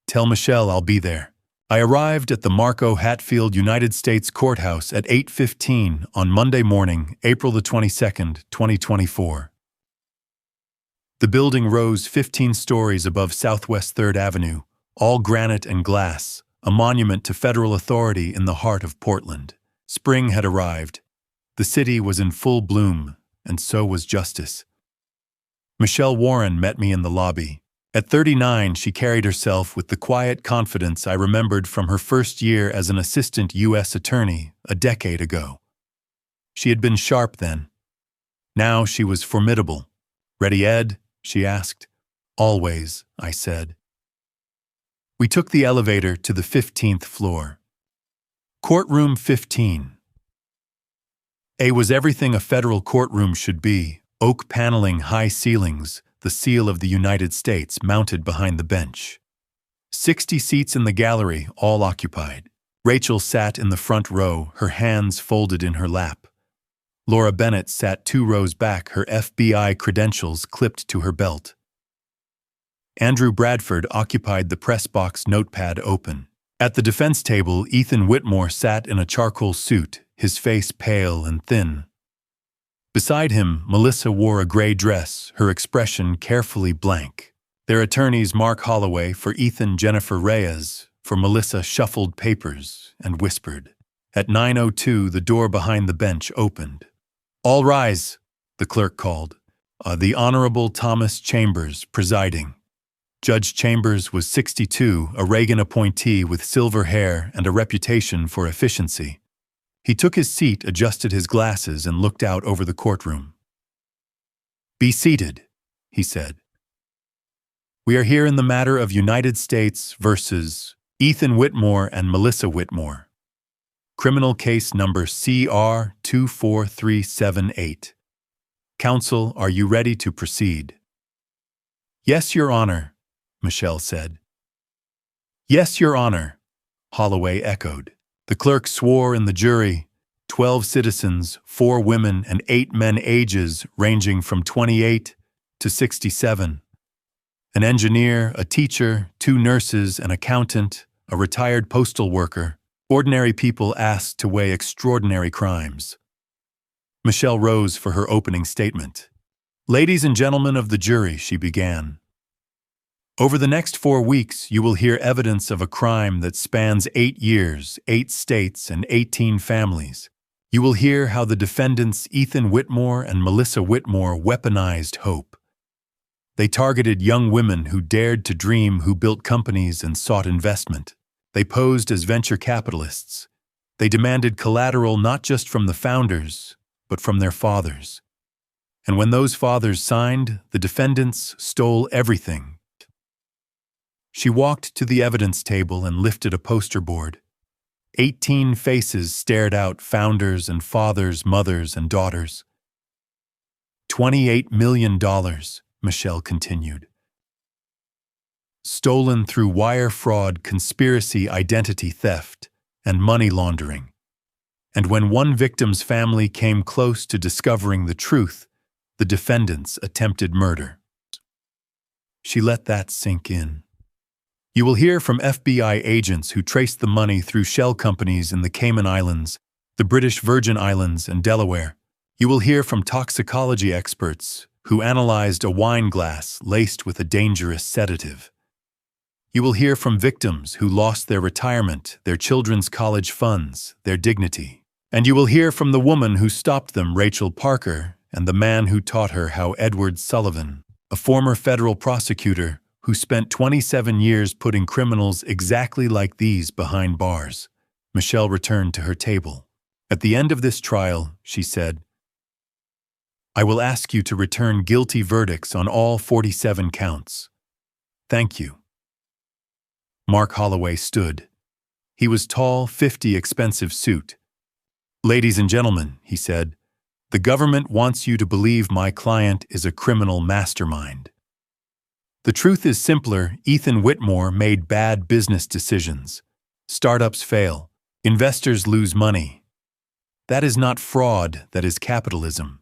"Tell Michelle I'll be there." I arrived at the Marco Hatfield United States Courthouse at 8:15 on Monday morning, April the 22nd, 2024. The building rose 15 stories above Southwest 3rd Avenue, all granite and glass, a monument to federal authority in the heart of Portland. Spring had arrived. The city was in full bloom, and so was justice. Michelle Warren met me in the lobby. At 39, she carried herself with the quiet confidence I remembered from her first year as an assistant U.S. attorney a decade ago. She had been sharp then. Now she was formidable. "Ready, Ed?" she asked. "Always," I said. We took the elevator to the 15th floor. Courtroom 15. A was everything a federal courtroom should be: oak paneling, high ceilings, the seal of the United States mounted behind the bench. 60 seats in the gallery, all occupied. Rachel sat in the front row, her hands folded in her lap. Laura Bennett sat 2 rows back, her FBI credentials clipped to her belt. Andrew Bradford occupied the press box, notepad open. At the defense table, Ethan Whitmore sat in a charcoal suit, his face pale and thin. Beside him, Melissa wore a gray dress, her expression carefully blank. Their attorneys, Mark Holloway, for Ethan, Jennifer Reyes, for Melissa, shuffled papers and whispered. At 9:02, the door behind the bench opened. "All rise," the clerk called. The Honorable Thomas Chambers presiding. Judge Chambers was 62, a Reagan appointee with silver hair and a reputation for efficiency. He took his seat, adjusted his glasses, and looked out over the courtroom. "Be seated," he said. We are here in the matter of United States versus Ethan Whitmore and Melissa Whitmore. Criminal case number CR 24378. Counsel, are you ready to proceed? Yes, Your Honor, Michelle said. Yes, Your Honor, Holloway echoed. The clerk swore in the jury, 12 citizens, 4 women and 8 men, ages ranging from 28 to 67. An engineer, a teacher, 2 nurses, an accountant, a retired postal worker, ordinary people asked to weigh extraordinary crimes. Michelle rose for her opening statement. Ladies and gentlemen of the jury, she began. Over the next 4 weeks, you will hear evidence of a crime that spans 8 years, 8 states, and 18 families. You will hear how the defendants Ethan Whitmore and Melissa Whitmore weaponized hope. They targeted young women who dared to dream, who built companies and sought investment. They posed as venture capitalists. They demanded collateral not just from the founders, but from their fathers. And when those fathers signed, the defendants stole everything. She walked to the evidence table and lifted a poster board. 18 faces stared out, founders and fathers, mothers and daughters. $28 million. Michelle continued. Stolen through wire fraud, conspiracy, identity theft, and money laundering. And when one victim's family came close to discovering the truth, the defendants attempted murder. She let that sink in. You will hear from FBI agents who traced the money through shell companies in the Cayman Islands, the British Virgin Islands, and Delaware. You will hear from toxicology experts who analyzed a wine glass laced with a dangerous sedative. You will hear from victims who lost their retirement, their children's college funds, their dignity. And you will hear from the woman who stopped them, Rachel Parker, and the man who taught her how, Edward Sullivan, a former federal prosecutor who spent 27 years putting criminals exactly like these behind bars. Michelle returned to her table. At the end of this trial, she said, I will ask you to return guilty verdicts on all 47 counts. Thank you. Mark Holloway stood. He was tall, 50, expensive suit. Ladies and gentlemen, he said, the government wants you to believe my client is a criminal mastermind. The truth is simpler. Ethan Whitmore made bad business decisions. Startups fail. Investors lose money. That is not fraud, that is capitalism.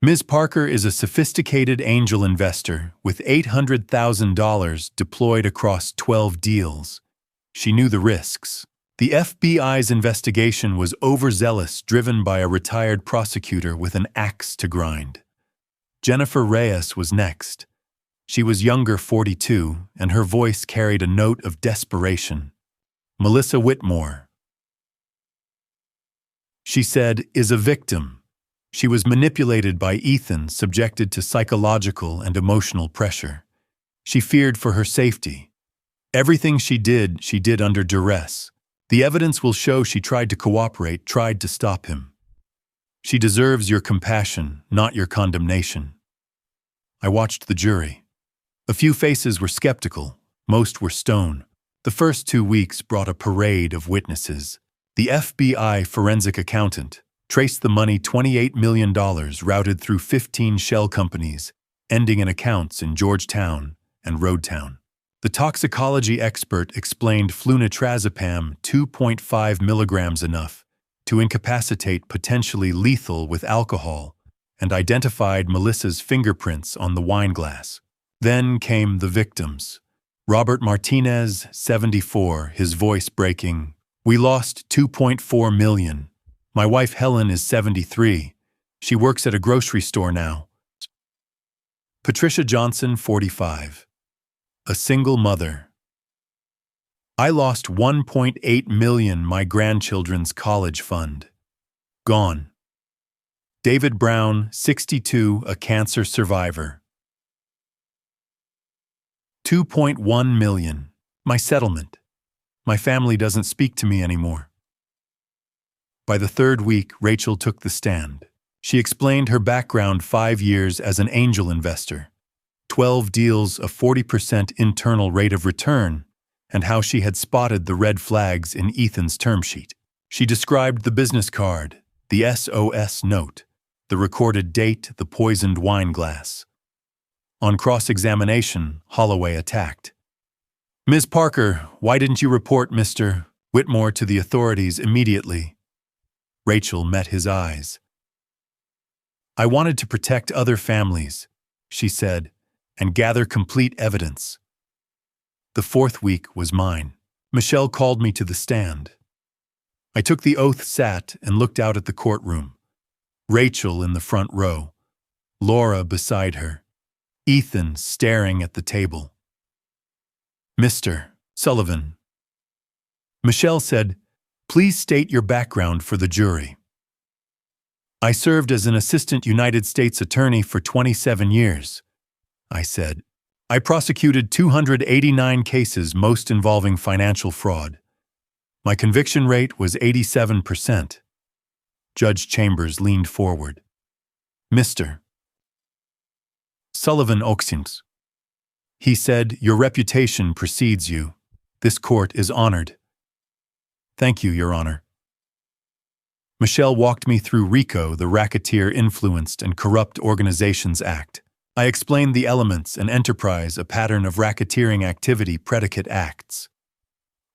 Ms. Parker is a sophisticated angel investor with $800,000 deployed across 12 deals. She knew the risks. The FBI's investigation was overzealous, driven by a retired prosecutor with an axe to grind. Jennifer Reyes was next. She was younger, 42, and her voice carried a note of desperation. Melissa Whitmore, she said, is a victim. She was manipulated by Ethan, subjected to psychological and emotional pressure. She feared for her safety. Everything she did under duress. The evidence will show she tried to cooperate, tried to stop him. She deserves your compassion, not your condemnation. I watched the jury. A few faces were skeptical, most were stone. The first 2 weeks brought a parade of witnesses. The FBI forensic accountant traced the money, $28 million, routed through 15 shell companies, ending in accounts in Georgetown and Roadtown. The toxicology expert explained flunitrazepam, 2.5 milligrams, enough to incapacitate, potentially lethal with alcohol, and identified Melissa's fingerprints on the wine glass. Then came the victims. Robert Martinez, 74, his voice breaking. We lost $2.4 million. My wife Helen is 73. She works at a grocery store now. Patricia Johnson, 45. A single mother. I lost $1.8 million, my grandchildren's college fund. Gone. David Brown, 62, a cancer survivor. $2.1 million. My settlement. My family doesn't speak to me anymore. By the 3rd week, Rachel took the stand. She explained her background: 5 years as an angel investor, 12 deals, a 40% internal rate of return, and how she had spotted the red flags in Ethan's term sheet. She described the business card, the SOS note, the recorded date, the poisoned wine glass. On cross-examination, Holloway attacked. "Ms. Parker, why didn't you report Mr. Whitmore to the authorities immediately?" Rachel met his eyes. "I wanted to protect other families," she said, "and gather complete evidence." The fourth week was mine. Michelle called me to the stand. I took the oath, sat, and looked out at the courtroom. Rachel in the front row, Laura beside her, Ethan staring at the table. "Mr. Sullivan." Michelle said, "Please state your background for the jury." "I served as an assistant United States attorney for 27 years, I said. "I prosecuted 289 cases, most involving financial fraud. My conviction rate was 87%. Judge Chambers leaned forward. "Mr. Sullivan Oxins," he said, "your reputation precedes you. This court is honored." "Thank you, Your Honor." Michelle walked me through RICO, the Racketeer Influenced and Corrupt Organizations Act. I explained the elements and enterprise, a pattern of racketeering activity, predicate acts.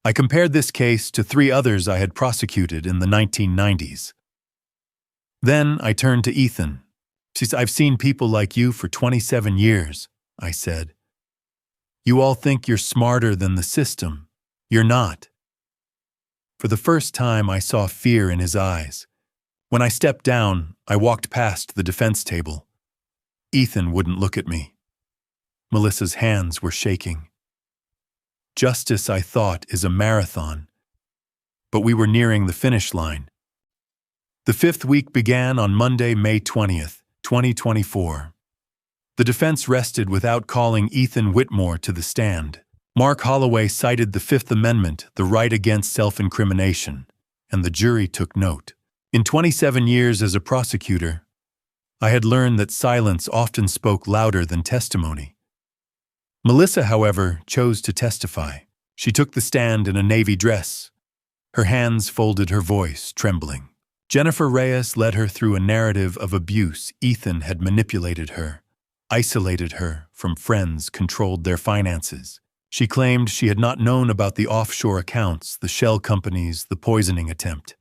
I compared this case to 3 others I had prosecuted in the 1990s. Then I turned to Ethan. "I've seen people like you for 27 years, I said. "You all think you're smarter than the system. You're not." For the first time, I saw fear in his eyes. When I stepped down, I walked past the defense table. Ethan wouldn't look at me. Melissa's hands were shaking. Justice, I thought, is a marathon. But we were nearing the finish line. The 5th week began on Monday, May 20th, 2024. The defense rested without calling Ethan Whitmore to the stand. Mark Holloway cited the Fifth Amendment, the right against self-incrimination, and the jury took note. In 27 years as a prosecutor, I had learned that silence often spoke louder than testimony. Melissa, however, chose to testify. She took the stand in a navy dress. Her hands folded, her voice trembling. Jennifer Reyes led her through a narrative of abuse. Ethan had manipulated her, isolated her from friends, controlled their finances. She claimed she had not known about the offshore accounts, the shell companies, the poisoning attempt.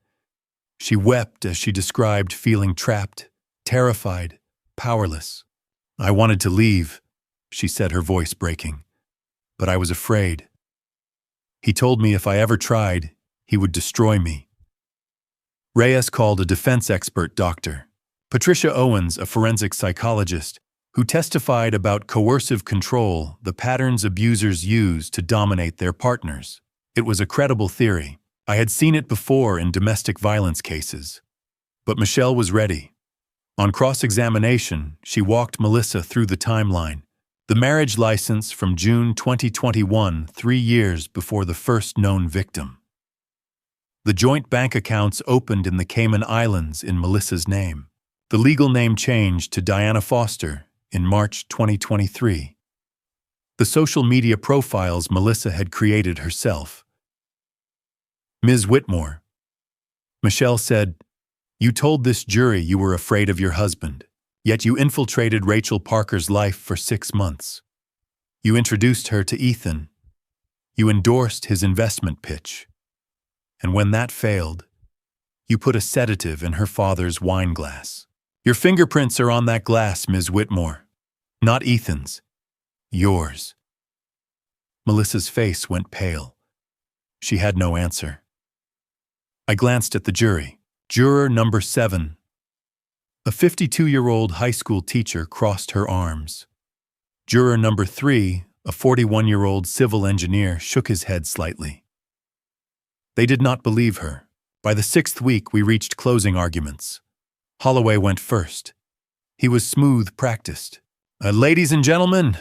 She wept as she described feeling trapped, terrified, powerless. "I wanted to leave," she said, her voice breaking, "but I was afraid. He told me if I ever tried, he would destroy me." Reyes called a defense expert, Dr. Patricia Owens, a forensic psychologist, who testified about coercive control, the patterns abusers use to dominate their partners. It was a credible theory. I had seen it before in domestic violence cases. But Michelle was ready. On cross-examination, she walked Melissa through the timeline. The marriage license from June 2021, 3 years before the first known victim. The joint bank accounts opened in the Cayman Islands in Melissa's name. The legal name changed to Diana Foster in March 2023. The social media profiles Melissa had created herself. "Ms. Whitmore," Michelle said, "you told this jury you were afraid of your husband. Yet you infiltrated Rachel Parker's life for 6 months. You introduced her to Ethan. You endorsed his investment pitch. And when that failed, you put a sedative in her father's wine glass. Your fingerprints are on that glass, Ms. Whitmore. Not Ethan's. Yours." Melissa's face went pale. She had no answer. I glanced at the jury. Juror number 7. A 52-year-old high school teacher crossed her arms. Juror number 3, a 41-year-old civil engineer, shook his head slightly. They did not believe her. By the 6th week, we reached closing arguments. Holloway went first. He was smooth, practiced. "Ladies and gentlemen,"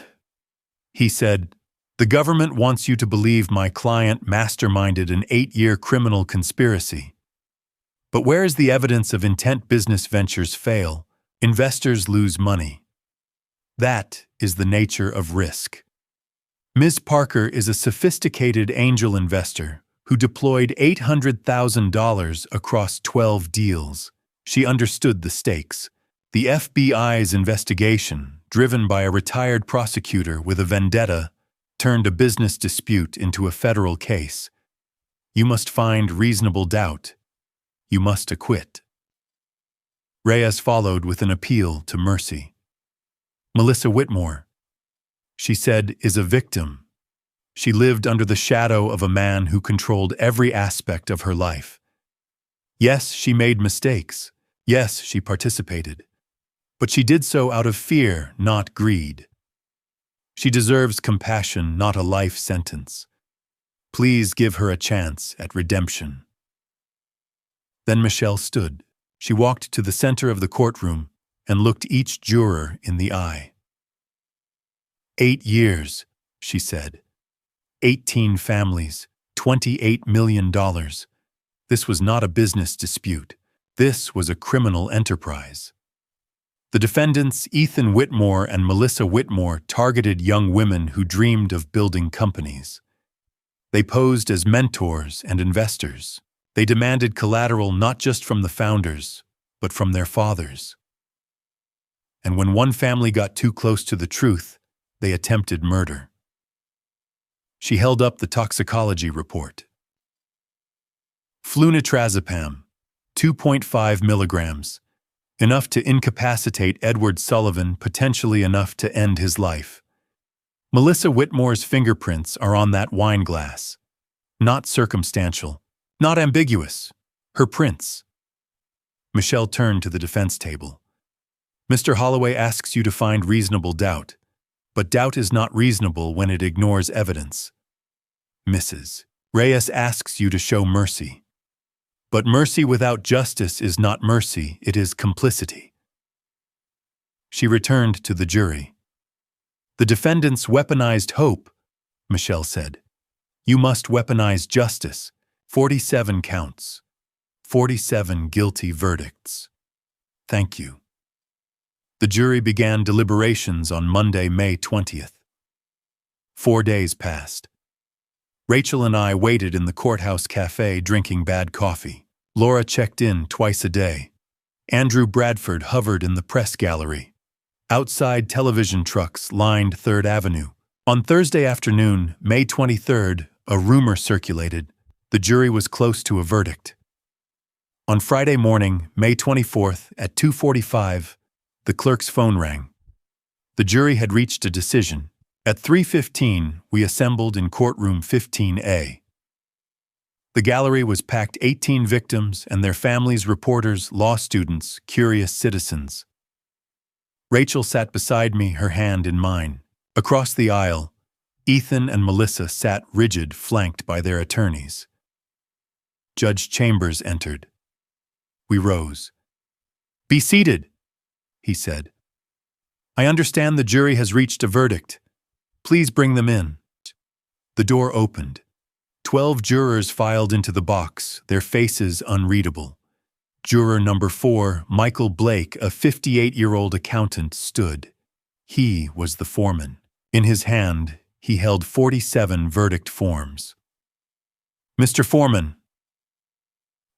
he said, "the government wants you to believe my client masterminded an 8-year criminal conspiracy. But where is the evidence of intent? Business ventures fail. Investors lose money. That is the nature of risk. Ms. Parker is a sophisticated angel investor who deployed $800,000 across 12 deals. She understood the stakes. The FBI's investigation, driven by a retired prosecutor with a vendetta, turned a business dispute into a federal case. You must find reasonable doubt. You must acquit. Reyes followed with an appeal to mercy. Melissa Whitmore, she said, is a victim. She lived under the shadow of a man who controlled every aspect of her life. Yes, she made mistakes. Yes, she participated. But she did so out of fear, not greed. She deserves compassion, not a life sentence. Please give her a chance at redemption. Then Michelle stood. She walked to the center of the courtroom and looked each juror in the eye. 8 years, she said. 18 families, $28 million. This was not a business dispute. This was a criminal enterprise. The defendants, Ethan Whitmore and Melissa Whitmore, targeted young women who dreamed of building companies. They posed as mentors and investors. They demanded collateral not just from the founders, but from their fathers. And when one family got too close to the truth, they attempted murder. She held up the toxicology report. Flunitrazepam, 2.5 milligrams, enough to incapacitate Edward Sullivan, potentially enough to end his life. Melissa Whitmore's fingerprints are on that wine glass. Not circumstantial, not ambiguous. Her prints. Michelle turned to the defense table. Mr. Holloway asks you to find reasonable doubt, but doubt is not reasonable when it ignores evidence. Mrs. Reyes asks you to show mercy. But mercy without justice is not mercy, it is complicity. She returned to the jury. The defendants weaponized hope, Michelle said. You must weaponize justice. 47 counts. 47 guilty verdicts. Thank you. The jury began deliberations on Monday, May 20th. 4 days passed. Rachel and I waited in the courthouse cafe drinking bad coffee. Laura checked in twice a day. Andrew Bradford hovered in the press gallery. Outside, television trucks lined 3rd Avenue. On Thursday afternoon, May 23rd, a rumor circulated. The jury was close to a verdict. On Friday morning, May 24th, at 2:45, the clerk's phone rang. The jury had reached a decision. At 3:15, we assembled in courtroom 15A. The gallery was packed, 18 victims and their families, reporters, law students, curious citizens. Rachel sat beside me, her hand in mine. Across the aisle, Ethan and Melissa sat rigid, flanked by their attorneys. Judge Chambers entered. We rose. "Be seated," he said. "I understand the jury has reached a verdict. Please bring them in." The door opened. 12 jurors filed into the box, their faces unreadable. Juror number 4, Michael Blake, a 58-year-old accountant, stood. He was the foreman. In his hand, he held 47 verdict forms. "Mr. Foreman,"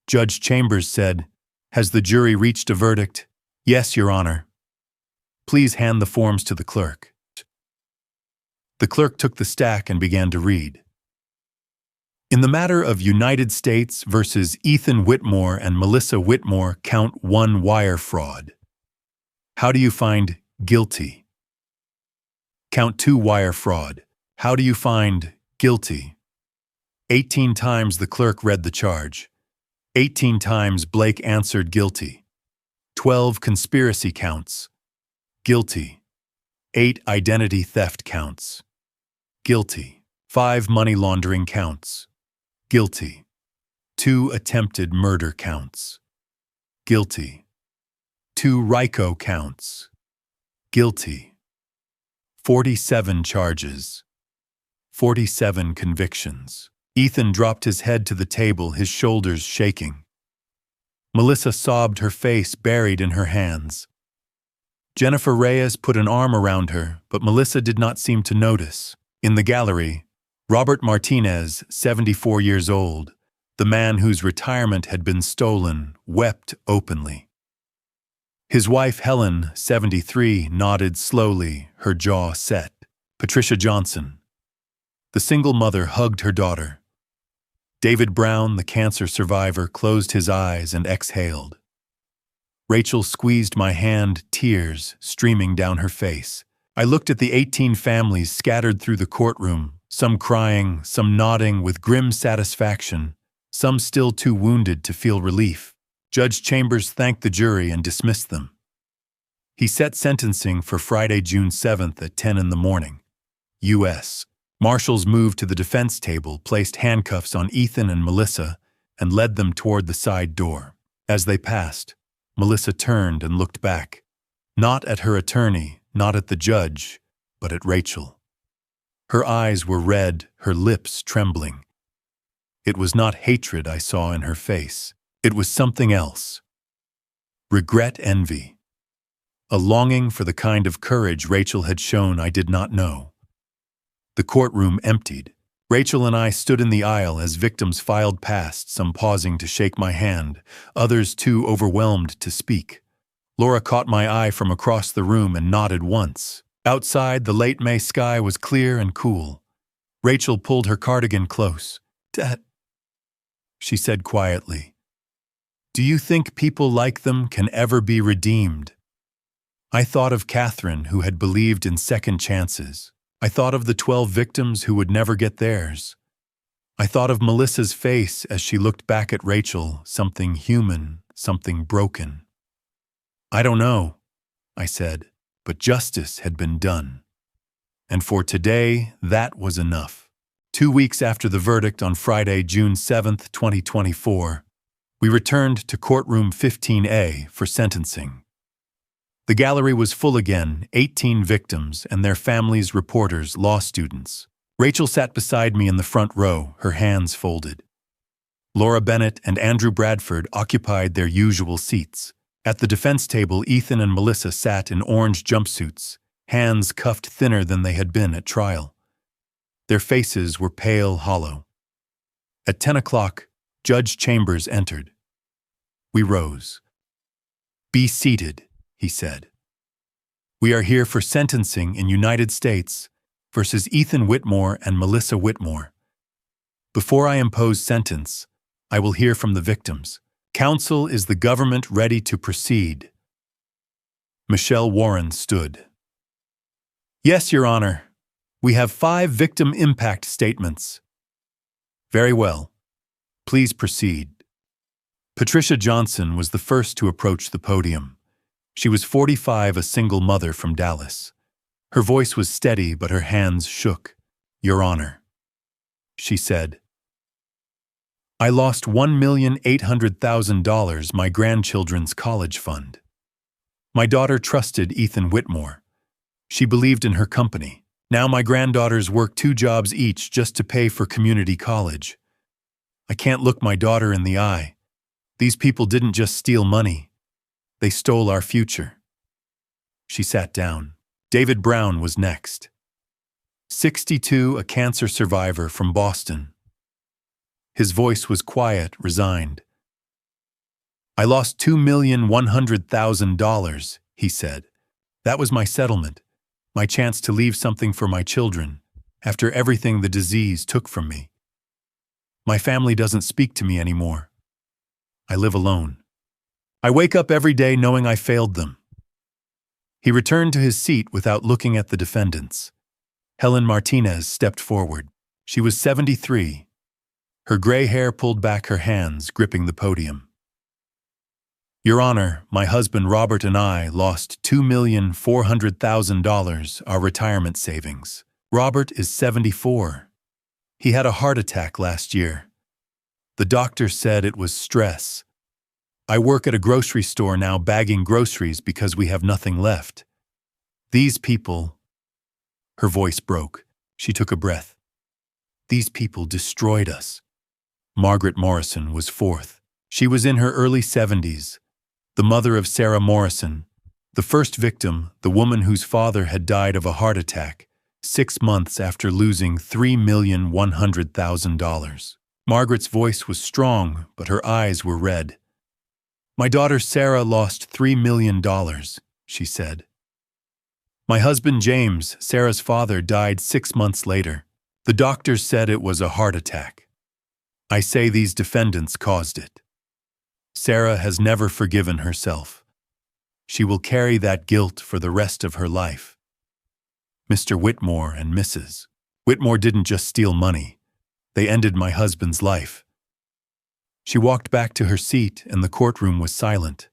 Judge Chambers said, "has the jury reached a verdict?" "Yes, Your Honor." "Please hand the forms to the clerk." The clerk took the stack and began to read. In the matter of United States versus Ethan Whitmore and Melissa Whitmore, count 1, wire fraud. How do you find guilty? Count 2, wire fraud. How do you find guilty? 18 times the clerk read the charge. 18 times Blake answered guilty. 12 conspiracy counts. Guilty. 8 identity theft counts. Guilty. 5 money laundering counts. Guilty. 2 attempted murder counts. Guilty. 2 RICO counts. Guilty. 47 charges. 47 convictions. Ethan dropped his head to the table, his shoulders shaking. Melissa sobbed, her face buried in her hands. Jennifer Reyes put an arm around her, but Melissa did not seem to notice. In the gallery, Robert Martinez, 74 years old, the man whose retirement had been stolen, wept openly. His wife Helen, 73, nodded slowly, her jaw set. Patricia Johnson, the single mother, hugged her daughter. David Brown, the cancer survivor, closed his eyes and exhaled. Rachel squeezed my hand, tears streaming down her face. I looked at the 18 families scattered through the courtroom, some crying, some nodding with grim satisfaction, some still too wounded to feel relief. Judge Chambers thanked the jury and dismissed them. He set sentencing for Friday, June 7th at 10 in the morning. U.S. Marshals moved to the defense table, placed handcuffs on Ethan and Melissa, and led them toward the side door. As they passed, Melissa turned and looked back, not at her attorney, not at the judge, but at Rachel. Her eyes were red, her lips trembling. It was not hatred I saw in her face. It was something else. Regret, envy. A longing for the kind of courage Rachel had shown I did not know. The courtroom emptied. Rachel and I stood in the aisle as victims filed past, some pausing to shake my hand, others too overwhelmed to speak. Laura caught my eye from across the room and nodded once. Outside, the late May sky was clear and cool. Rachel pulled her cardigan close. "Dad," she said quietly, "do you think people like them can ever be redeemed?" I thought of Catherine, who had believed in second chances. I thought of the 12 victims who would never get theirs. I thought of Melissa's face as she looked back at Rachel, something human, something broken. "I don't know," I said, but justice had been done. And for today, that was enough. 2 weeks after the verdict on Friday, June 7th, 2024, we returned to courtroom 15A for sentencing. The gallery was full again, 18 victims and their families, reporters, law students. Rachel sat beside me in the front row, her hands folded. Laura Bennett and Andrew Bradford occupied their usual seats. At the defense table, Ethan and Melissa sat in orange jumpsuits, hands cuffed thinner than they had been at trial. Their faces were pale, hollow. At 10 o'clock, Judge Chambers entered. We rose. "Be seated," he said. "We are here for sentencing in United States versus Ethan Whitmore and Melissa Whitmore. Before I impose sentence, I will hear from the victims. Counsel, is the government ready to proceed?" Michelle Warren stood. "Yes, Your Honor. We have 5 victim impact statements." "Very well. Please proceed." Patricia Johnson was the first to approach the podium. She was 45, a single mother from Dallas. Her voice was steady, but her hands shook. "Your Honor," she said, "I lost $1,800,000, my grandchildren's college fund. My daughter trusted Ethan Whitmore. She believed in her company. Now my granddaughters work 2 jobs each just to pay for community college. I can't look my daughter in the eye. These people didn't just steal money. They stole our future." She sat down. David Brown was next. 62, a cancer survivor from Boston. His voice was quiet, resigned. "I lost $2,100,000, he said. "That was my settlement, my chance to leave something for my children, after everything the disease took from me. My family doesn't speak to me anymore. I live alone. I wake up every day knowing I failed them." He returned to his seat without looking at the defendants. Helen Martinez stepped forward. She was 73. Her gray hair pulled back, her hands gripping the podium. "Your Honor, my husband Robert and I lost $2,400,000, our retirement savings. Robert is 74. He had a heart attack last year. The doctor said it was stress. I work at a grocery store now bagging groceries because we have nothing left. These people—" Her voice broke. She took a breath. "These people destroyed us." Margaret Morrison was 4th. She was in her early 70s, the mother of Sarah Morrison, The first victim, the woman whose father had died of a heart attack, 6 months after losing $3,100,000. Margaret's voice was strong, but her eyes were red. "My daughter Sarah lost $3 million, she said. "My husband James, Sarah's father, died 6 months later. The doctors said it was a heart attack. I say these defendants caused it. Sarah has never forgiven herself. She will carry that guilt for the rest of her life." Mr. Whitmore and Mrs. Whitmore didn't just steal money. They ended my husband's life. She walked back to her seat and the courtroom was silent.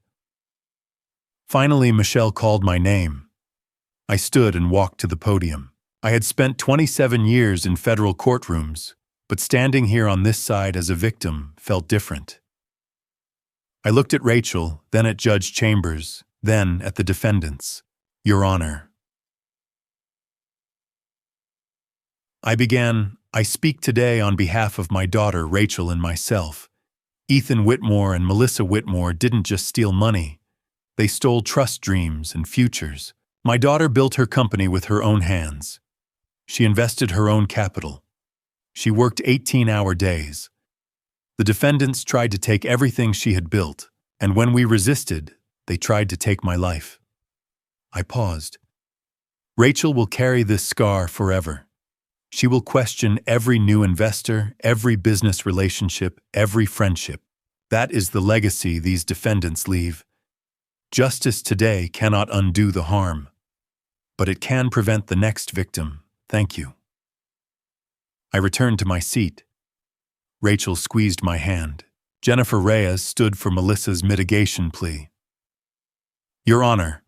Finally, Michelle called my name. I stood and walked to the podium. I had spent 27 years in federal courtrooms, but standing here on this side as a victim felt different. I looked at Rachel, then at Judge Chambers, then at the defendants. "Your Honor." I began, "I speak today on behalf of my daughter Rachel and myself. Ethan Whitmore and Melissa Whitmore didn't just steal money. They stole trust dreams and futures. My daughter built her company with her own hands. She invested her own capital. She worked 18-hour days. The defendants tried to take everything she had built, and when we resisted, they tried to take my life." I paused. "Rachel will carry this scar forever. She will question every new investor, every business relationship, every friendship. That is the legacy these defendants leave. Justice today cannot undo the harm, but it can prevent the next victim. Thank you." I returned to my seat. Rachel squeezed my hand. Jennifer Reyes stood for Melissa's mitigation plea. "Your Honor,"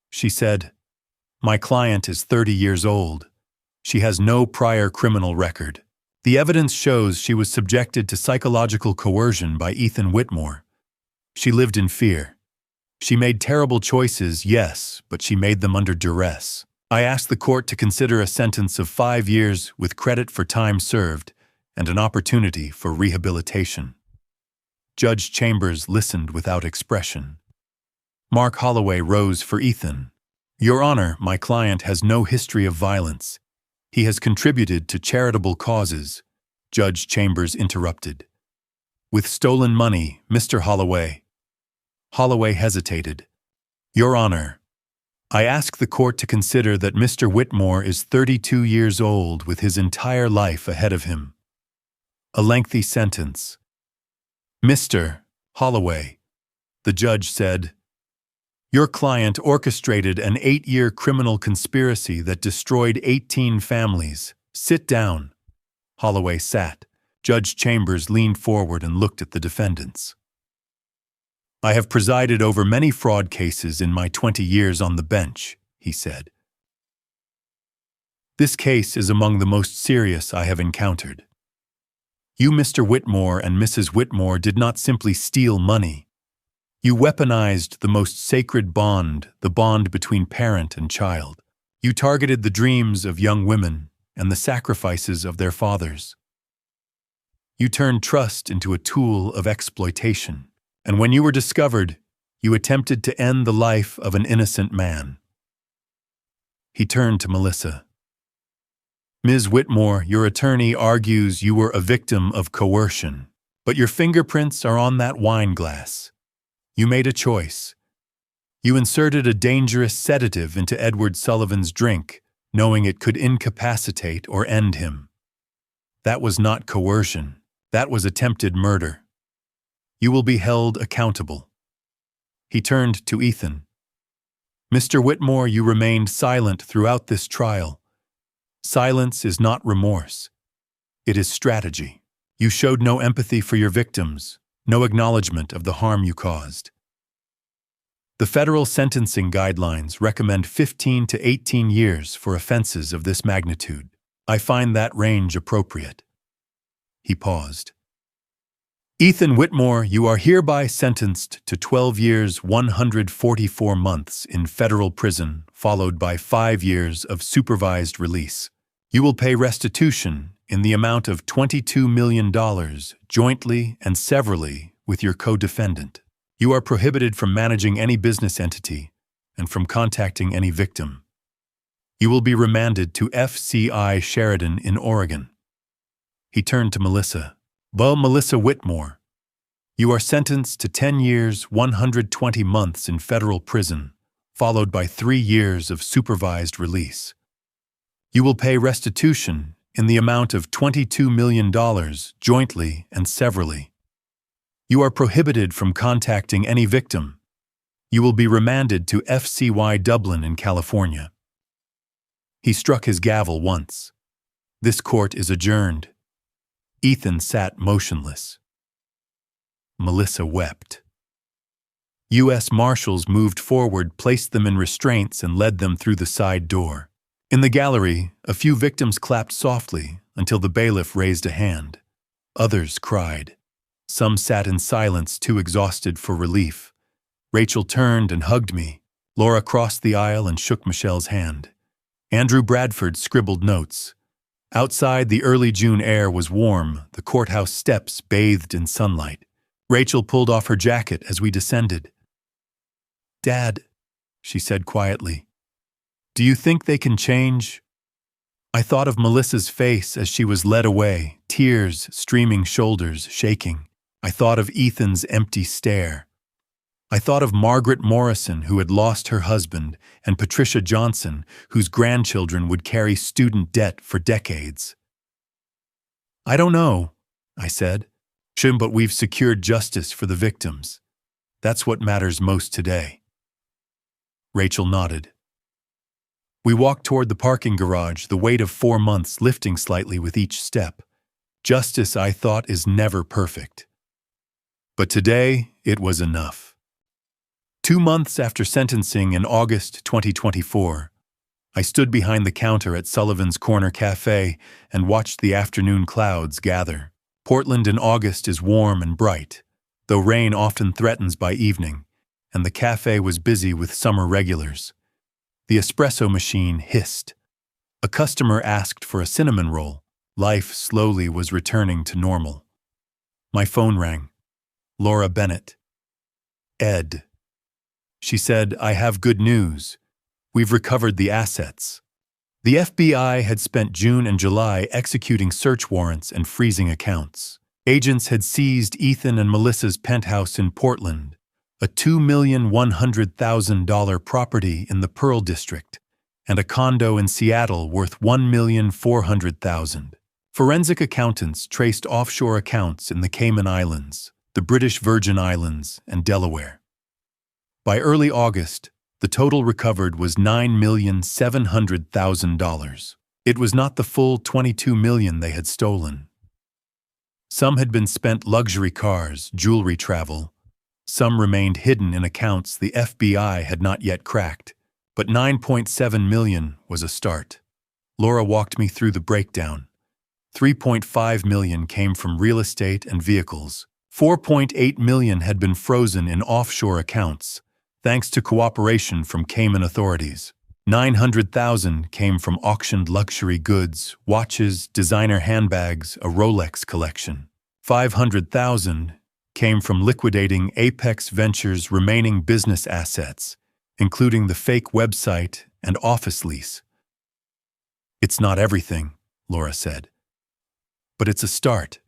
she said, "my client is 30 years old. She has no prior criminal record. The evidence shows she was subjected to psychological coercion by Ethan Whitmore. She lived in fear. She made terrible choices, yes, but she made them under duress. I asked the court to consider a sentence of 5 years with credit for time served and an opportunity for rehabilitation." Judge Chambers listened without expression. Mark Holloway rose for Ethan. "Your Honor, my client has no history of violence. He has contributed to charitable causes," Judge Chambers interrupted. "With stolen money, Mr. Holloway." Holloway hesitated. "Your Honor, I ask the court to consider that Mr. Whitmore is 32 years old with his entire life ahead of him." A lengthy sentence. "Mr. Holloway," the judge said, "your client orchestrated an 8-year criminal conspiracy that destroyed 18 families. Sit down." Holloway sat. Judge Chambers leaned forward and looked at the defendants. "I have presided over many fraud cases in my 20 years on the bench," he said. "This case is among the most serious I have encountered. You, Mr. Whitmore and Mrs. Whitmore, did not simply steal money. You weaponized the most sacred bond, the bond between parent and child. You targeted the dreams of young women and the sacrifices of their fathers. You turned trust into a tool of exploitation. And when you were discovered, you attempted to end the life of an innocent man." He turned to Melissa. "Ms. Whitmore, your attorney argues you were a victim of coercion, but your fingerprints are on that wine glass. You made a choice. You inserted a dangerous sedative into Edward Sullivan's drink, knowing it could incapacitate or end him. That was not coercion. That was attempted murder. You will be held accountable." He turned to Ethan. "Mr. Whitmore, you remained silent throughout this trial. Silence is not remorse. It is strategy. You showed no empathy for your victims, no acknowledgement of the harm you caused. The federal sentencing guidelines recommend 15 to 18 years for offenses of this magnitude. I find that range appropriate." He paused. "Ethan Whitmore, you are hereby sentenced to 12 years, 144 months in federal prison, followed by 5 years of supervised release. You will pay restitution in the amount of $22 million jointly and severally with your co-defendant. You are prohibited from managing any business entity, and from contacting any victim. You will be remanded to FCI Sheridan in Oregon." He turned to Melissa. "Well, Melissa Whitmore, you are sentenced to 10 years, 120 months in federal prison, followed by 3 years of supervised release. You will pay restitution in the amount of $22 million jointly and severally. You are prohibited from contacting any victim. You will be remanded to FCY Dublin in California." He struck his gavel once. "This court is adjourned." Ethan sat motionless. Melissa wept. U.S. Marshals moved forward, placed them in restraints, and led them through the side door. In the gallery, a few victims clapped softly until the bailiff raised a hand. Others cried. Some sat in silence, too exhausted for relief. Rachel turned and hugged me. Laura crossed the aisle and shook Michelle's hand. Andrew Bradford scribbled notes. Outside, the early June air was warm, the courthouse steps bathed in sunlight. Rachel pulled off her jacket as we descended. "Dad," she said quietly, "do you think they can change?" I thought of Melissa's face as she was led away, tears streaming, shoulders shaking. I thought of Ethan's empty stare. I thought of Margaret Morrison, who had lost her husband, and Patricia Johnson, whose grandchildren would carry student debt for decades. "I don't know," I said. "But we've secured justice for the victims. That's what matters most today." Rachel nodded. We walked toward the parking garage, the weight of 4 months lifting slightly with each step. Justice, I thought, is never perfect. But today, it was enough. 2 months after sentencing in August 2024, I stood behind the counter at Sullivan's Corner Cafe and watched the afternoon clouds gather. Portland in August is warm and bright, though rain often threatens by evening, and the cafe was busy with summer regulars. The espresso machine hissed. A customer asked for a cinnamon roll. Life slowly was returning to normal. My phone rang. Laura Bennett. "Ed." She said, "I have good news. We've recovered the assets." The FBI had spent June and July executing search warrants and freezing accounts. Agents had seized Ethan and Melissa's penthouse in Portland, a $2,100,000 property in the Pearl District, and a condo in Seattle worth $1,400,000. Forensic accountants traced offshore accounts in the Cayman Islands, the British Virgin Islands, and Delaware. By early August, the total recovered was $9,700,000. It was not the full $22 million they had stolen. Some had been spent luxury cars, jewelry, travel. Some remained hidden in accounts the FBI had not yet cracked. But $9.7 million was a start. Laura walked me through the breakdown. $3.5 million came from real estate and vehicles. $4.8 million had been frozen in offshore accounts, thanks to cooperation from Cayman authorities. $900,000 came from auctioned luxury goods, watches, designer handbags, a Rolex collection. $500,000 came from liquidating Apex Ventures' remaining business assets, including the fake website and office lease. "It's not everything," Laura said, "but it's a start."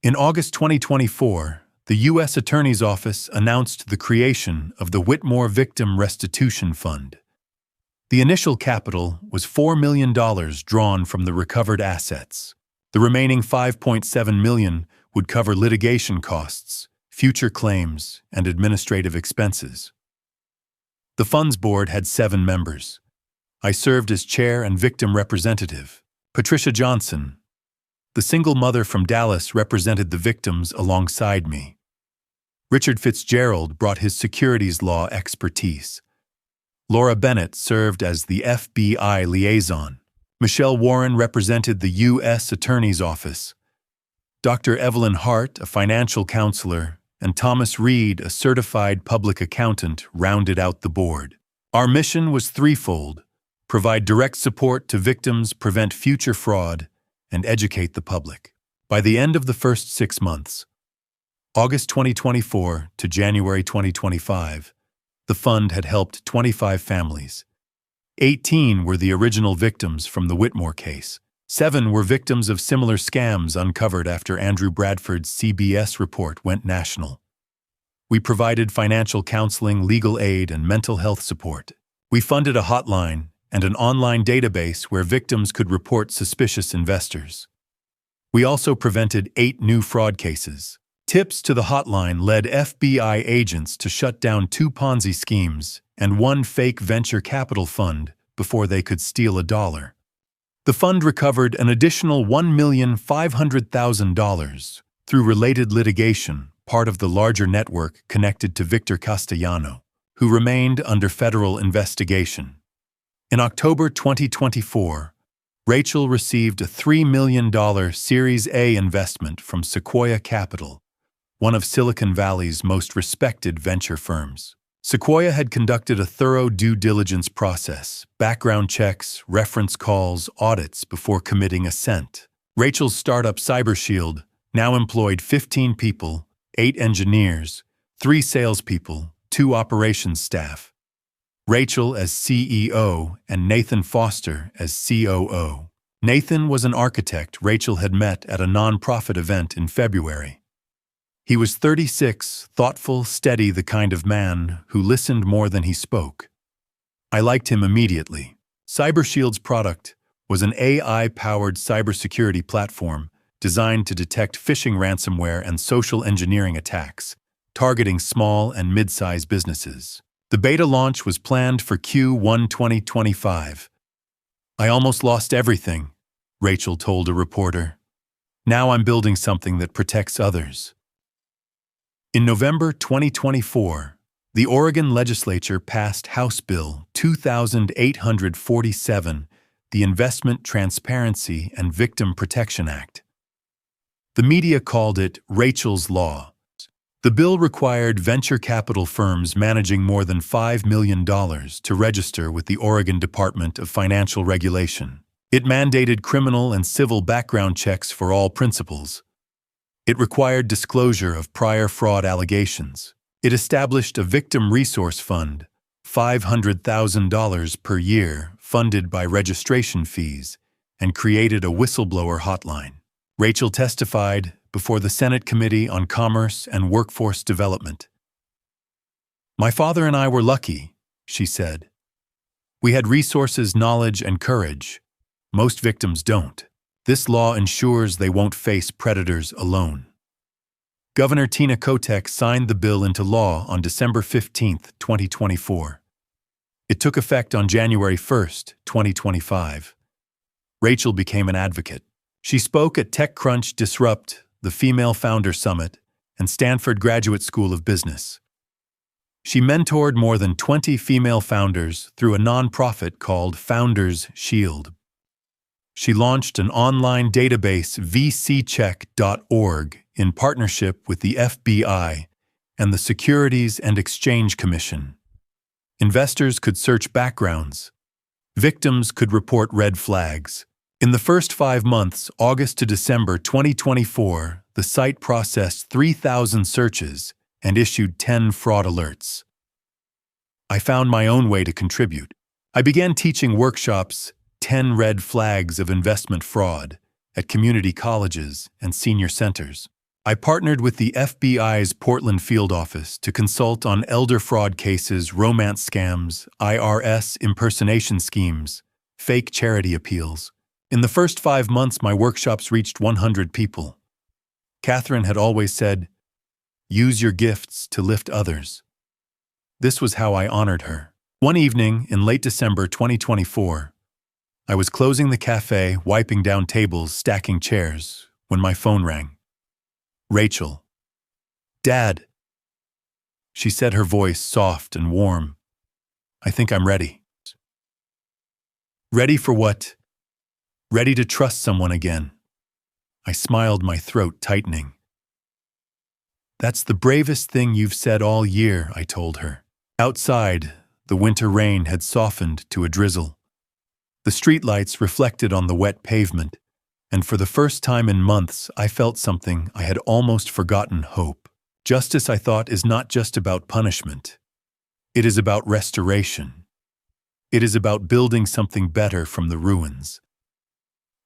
In August 2024, the U.S. Attorney's Office announced the creation of the Whitmore Victim Restitution Fund. The initial capital was $4 million drawn from the recovered assets. The remaining $5.7 million would cover litigation costs, future claims, and administrative expenses. The fund's board had 7 members. I served as chair and victim representative. Patricia Johnson, the single mother from Dallas, represented the victims alongside me. Richard Fitzgerald brought his securities law expertise. Laura Bennett served as the FBI liaison. Michelle Warren represented the U.S. Attorney's Office. Dr. Evelyn Hart, a financial counselor, and Thomas Reed, a certified public accountant, rounded out the board. Our mission was threefold: provide direct support to victims, prevent future fraud, and educate the public. By the end of the first 6 months, August 2024 to January 2025, The fund had helped 25 families. 18 were the original victims from the Whitmore case. 7 were victims of similar scams uncovered after Andrew Bradford's CBS report went national. We provided financial counseling, legal aid, and mental health support. We funded a hotline and an online database where victims could report suspicious investors. We also prevented 8 new fraud cases. Tips to the hotline led FBI agents to shut down 2 Ponzi schemes and 1 fake venture capital fund before they could steal a dollar. The fund recovered an additional $1,500,000 through related litigation, part of the larger network connected to Victor Castellano, who remained under federal investigation. In October 2024, Rachel received a $3 million Series A investment from Sequoia Capital, one of Silicon Valley's most respected venture firms. Sequoia had conducted a thorough due diligence process, background checks, reference calls, audits before committing a cent. Rachel's startup CyberShield now employed 15 people, 8 engineers, 3 salespeople, 2 operations staff. Rachel as CEO and Nathan Foster as COO. Nathan was an architect Rachel had met at a nonprofit event in February. He was 36, thoughtful, steady, the kind of man who listened more than he spoke. I liked him immediately. CyberShield's product was an AI-powered cybersecurity platform designed to detect phishing, ransomware, and social engineering attacks, targeting small and mid-sized businesses. The beta launch was planned for Q1 2025. I almost lost everything, Rachel told a reporter. Now I'm building something that protects others. In November 2024, the Oregon legislature passed House Bill 2847, the Investment Transparency and Victim Protection Act. The media called it Rachel's Law. The bill required venture capital firms managing more than $5 million to register with the Oregon Department of Financial Regulation. It mandated criminal and civil background checks for all principals. It required disclosure of prior fraud allegations. It established a victim resource fund, $500,000 per year, funded by registration fees, and created a whistleblower hotline. Rachel testified before the Senate Committee on Commerce and Workforce Development. "My father and I were lucky," she said. "We had resources, knowledge, and courage. Most victims don't. This law ensures they won't face predators alone." Governor Tina Kotek signed the bill into law on December 15, 2024. It took effect on January 1, 2025. Rachel became an advocate. She spoke at TechCrunch Disrupt, the Female Founder Summit, and Stanford Graduate School of Business. She mentored more than 20 female founders through a nonprofit called Founders Shield. She launched an online database, vccheck.org, in partnership with the FBI and the Securities and Exchange Commission. Investors could search backgrounds. Victims could report red flags. In the first 5 months, August to December 2024, the site processed 3,000 searches and issued 10 fraud alerts. I found my own way to contribute. I began teaching workshops, 10 Red Flags of Investment Fraud, at community colleges and senior centers. I partnered with the FBI's Portland field office to consult on elder fraud cases, romance scams, IRS impersonation schemes, fake charity appeals. In the first 5 months, my workshops reached 100 people. Catherine had always said, "Use your gifts to lift others." This was how I honored her. One evening in late December 2024, I was closing the cafe, wiping down tables, stacking chairs, when my phone rang. Rachel. "Dad." She said, her voice soft and warm. "I think I'm ready." "Ready for what?" "Ready to trust someone again." I smiled, my throat tightening. "That's the bravest thing you've said all year," I told her. Outside, the winter rain had softened to a drizzle. The streetlights reflected on the wet pavement, and for the first time in months, I felt something I had almost forgotten: hope. Justice, I thought, is not just about punishment. It is about restoration. It is about building something better from the ruins.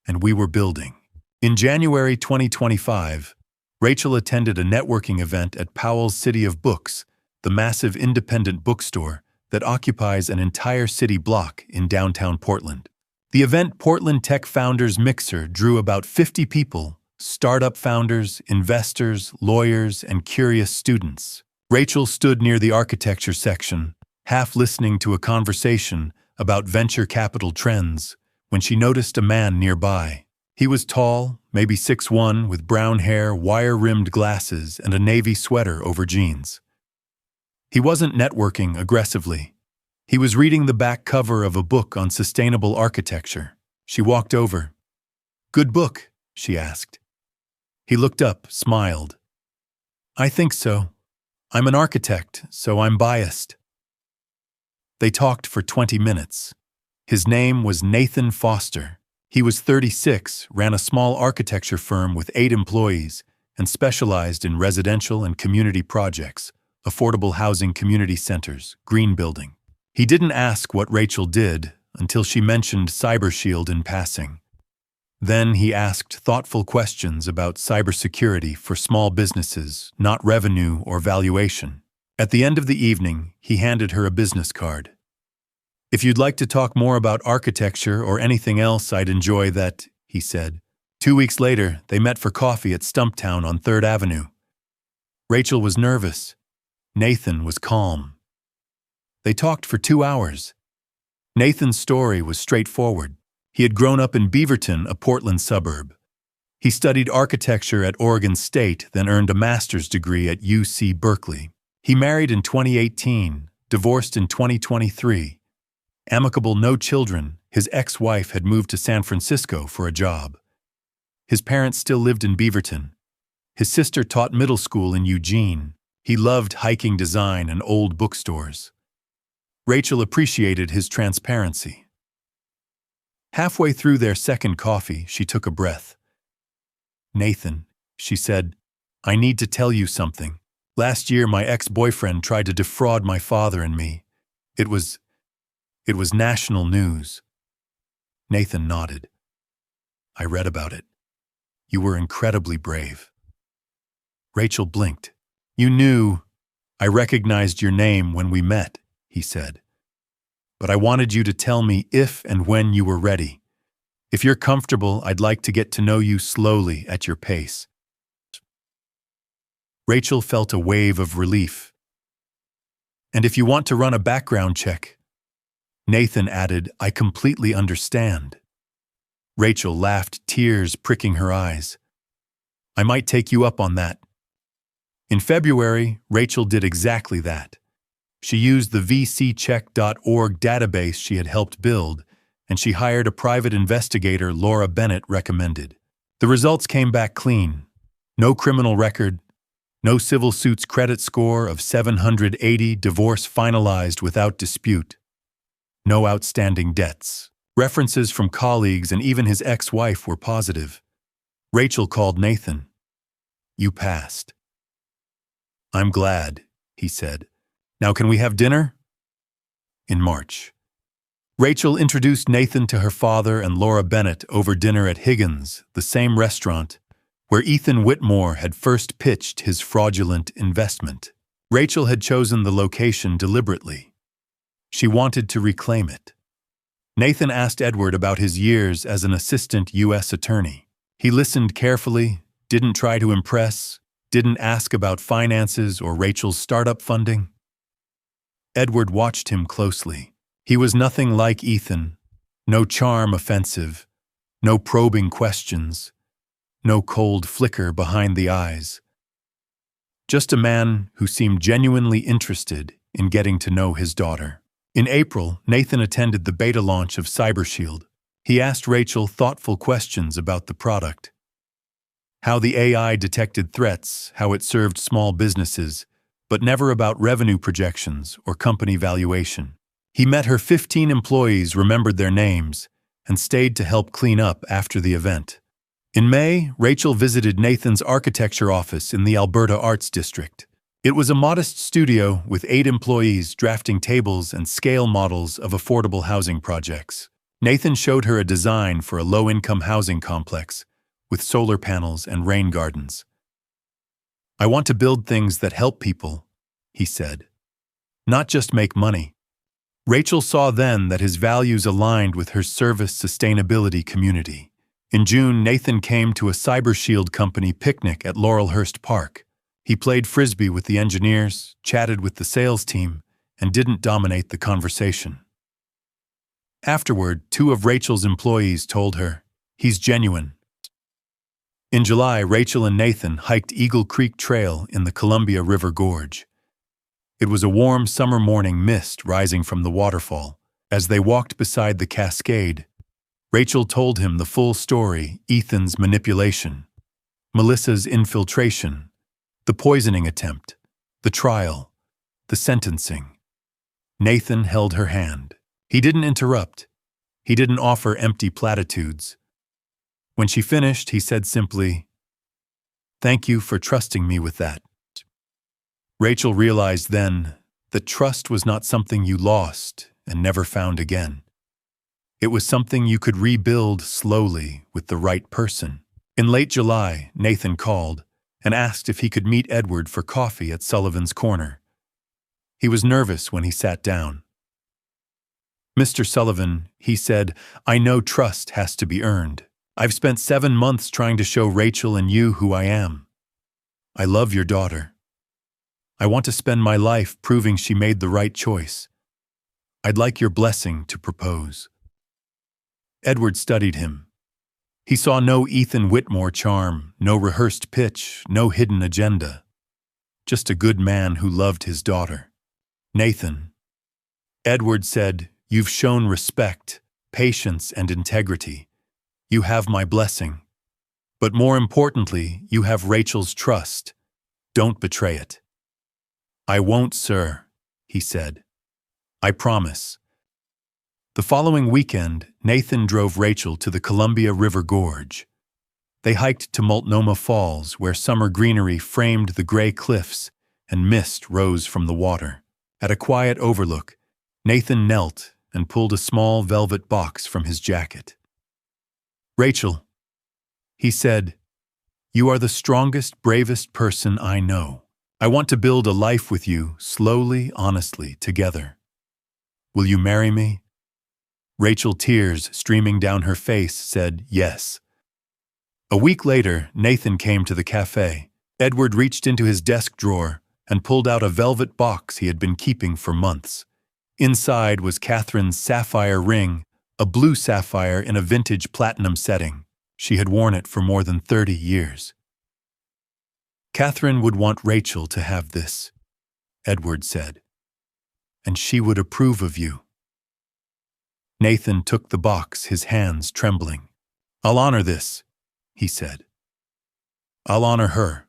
And we were building. In January 2025, Rachel attended a networking event at Powell's City of Books, the massive independent bookstore that occupies an entire city block in downtown Portland. The event Portland Tech Founders Mixer drew about 50 people, startup founders, investors, lawyers, and curious students. Rachel stood near the architecture section, half listening to a conversation about venture capital trends, when she noticed a man nearby. He was tall, maybe 6'1", with brown hair, wire-rimmed glasses, and a navy sweater over jeans. He wasn't networking aggressively. He was reading the back cover of a book on sustainable architecture. She walked over. "Good book?" she asked. He looked up, smiled. "I think so. I'm an architect, so I'm biased." They talked for 20 minutes. His name was Nathan Foster. He was 36, ran a small architecture firm with 8 employees, and specialized in residential and community projects, affordable housing community centers, green building. He didn't ask what Rachel did until she mentioned CyberShield in passing. Then he asked thoughtful questions about cybersecurity for small businesses, not revenue or valuation. At the end of the evening, he handed her a business card. "If you'd like to talk more about architecture or anything else, I'd enjoy that," he said. 2 weeks later, they met for coffee at Stumptown on 3rd Avenue. Rachel was nervous. Nathan was calm. They talked for 2 hours. Nathan's story was straightforward. He had grown up in Beaverton, a Portland suburb. He studied architecture at Oregon State, then earned a master's degree at UC Berkeley. He married in 2018, divorced in 2023. Amicable, no children, his ex-wife had moved to San Francisco for a job. His parents still lived in Beaverton. His sister taught middle school in Eugene. He loved hiking design and old bookstores. Rachel appreciated his transparency. Halfway through their second coffee, she took a breath. "Nathan," she said, "I need to tell you something. Last year, my ex-boyfriend tried to defraud my father and me. It was national news." Nathan nodded. "I read about it. You were incredibly brave." Rachel blinked. "You knew. I recognized your name when we met," he said. "But I wanted you to tell me if and when you were ready. If you're comfortable, I'd like to get to know you slowly at your pace." Rachel felt a wave of relief. "And if you want to run a background check," Nathan added, "I completely understand." Rachel laughed, tears pricking her eyes. "I might take you up on that." In February, Rachel did exactly that. She used the vccheck.org database she had helped build, and she hired a private investigator Laura Bennett recommended. The results came back clean. No criminal record, no civil suits credit score of 780, divorce finalized without dispute. No outstanding debts. References from colleagues and even his ex-wife were positive. Rachel called Nathan. "You passed." "I'm glad," he said. "Now can we have dinner?" In March. Rachel introduced Nathan to her father and Laura Bennett over dinner at Higgins, the same restaurant where Ethan Whitmore had first pitched his fraudulent investment. Rachel had chosen the location deliberately. She wanted to reclaim it. Nathan asked Edward about his years as an assistant U.S. attorney. He listened carefully, didn't try to impress, didn't ask about finances or Rachel's startup funding. Edward watched him closely. He was nothing like Ethan. No charm offensive, no probing questions, no cold flicker behind the eyes. Just a man who seemed genuinely interested in getting to know his daughter. In April, Nathan attended the beta launch of CyberShield. He asked Rachel thoughtful questions about the product. How the AI detected threats, how it served small businesses, but never about revenue projections or company valuation. He met her 15 employees, remembered their names, and stayed to help clean up after the event. In May, Rachel visited Nathan's architecture office in the Alberta Arts District. It was a modest studio with 8 employees drafting tables and scale models of affordable housing projects. Nathan showed her a design for a low-income housing complex with solar panels and rain gardens. "I want to build things that help people," he said, "not just make money." Rachel saw then that his values aligned with her service sustainability community. In June, Nathan came to a Cyber Shield company picnic at Laurelhurst Park. He played frisbee with the engineers, chatted with the sales team, and didn't dominate the conversation. Afterward, 2 of Rachel's employees told her, "He's genuine." In July, Rachel and Nathan hiked Eagle Creek Trail in the Columbia River Gorge. It was a warm summer morning, mist rising from the waterfall. As they walked beside the cascade, Rachel told him the full story: Ethan's manipulation, Melissa's infiltration, the poisoning attempt, the trial, the sentencing. Nathan held her hand. He didn't interrupt. He didn't offer empty platitudes. When she finished, he said simply, "Thank you for trusting me with that." Rachel realized then that trust was not something you lost and never found again. It was something you could rebuild slowly with the right person. In late July, Nathan called and asked if he could meet Edward for coffee at Sullivan's Corner. He was nervous when he sat down. "Mr. Sullivan," he said, "I know trust has to be earned. I've spent 7 months trying to show Rachel and you who I am. I love your daughter. I want to spend my life proving she made the right choice. I'd like your blessing to propose." Edward studied him. He saw no Ethan Whitmore charm, no rehearsed pitch, no hidden agenda. Just a good man who loved his daughter. "Nathan," Edward said, "you've shown respect, patience, and integrity. You have my blessing. But more importantly, you have Rachel's trust. Don't betray it." "I won't, sir," he said. "I promise." The following weekend, Nathan drove Rachel to the Columbia River Gorge. They hiked to Multnomah Falls, where summer greenery framed the gray cliffs and mist rose from the water. At a quiet overlook, Nathan knelt and pulled a small velvet box from his jacket. "Rachel," he said, "you are the strongest, bravest person I know. I want to build a life with you, slowly, honestly, together. Will you marry me?" Rachel, tears streaming down her face, said yes. A week later, Nathan came to the cafe. Edward reached into his desk drawer and pulled out a velvet box he had been keeping for months. Inside was Catherine's sapphire ring, a blue sapphire in a vintage platinum setting. She had worn it for more than 30 years. "Catherine would want Rachel to have this," Edward said, "and she would approve of you." Nathan took the box, his hands trembling. "I'll honor this," he said. "I'll honor her."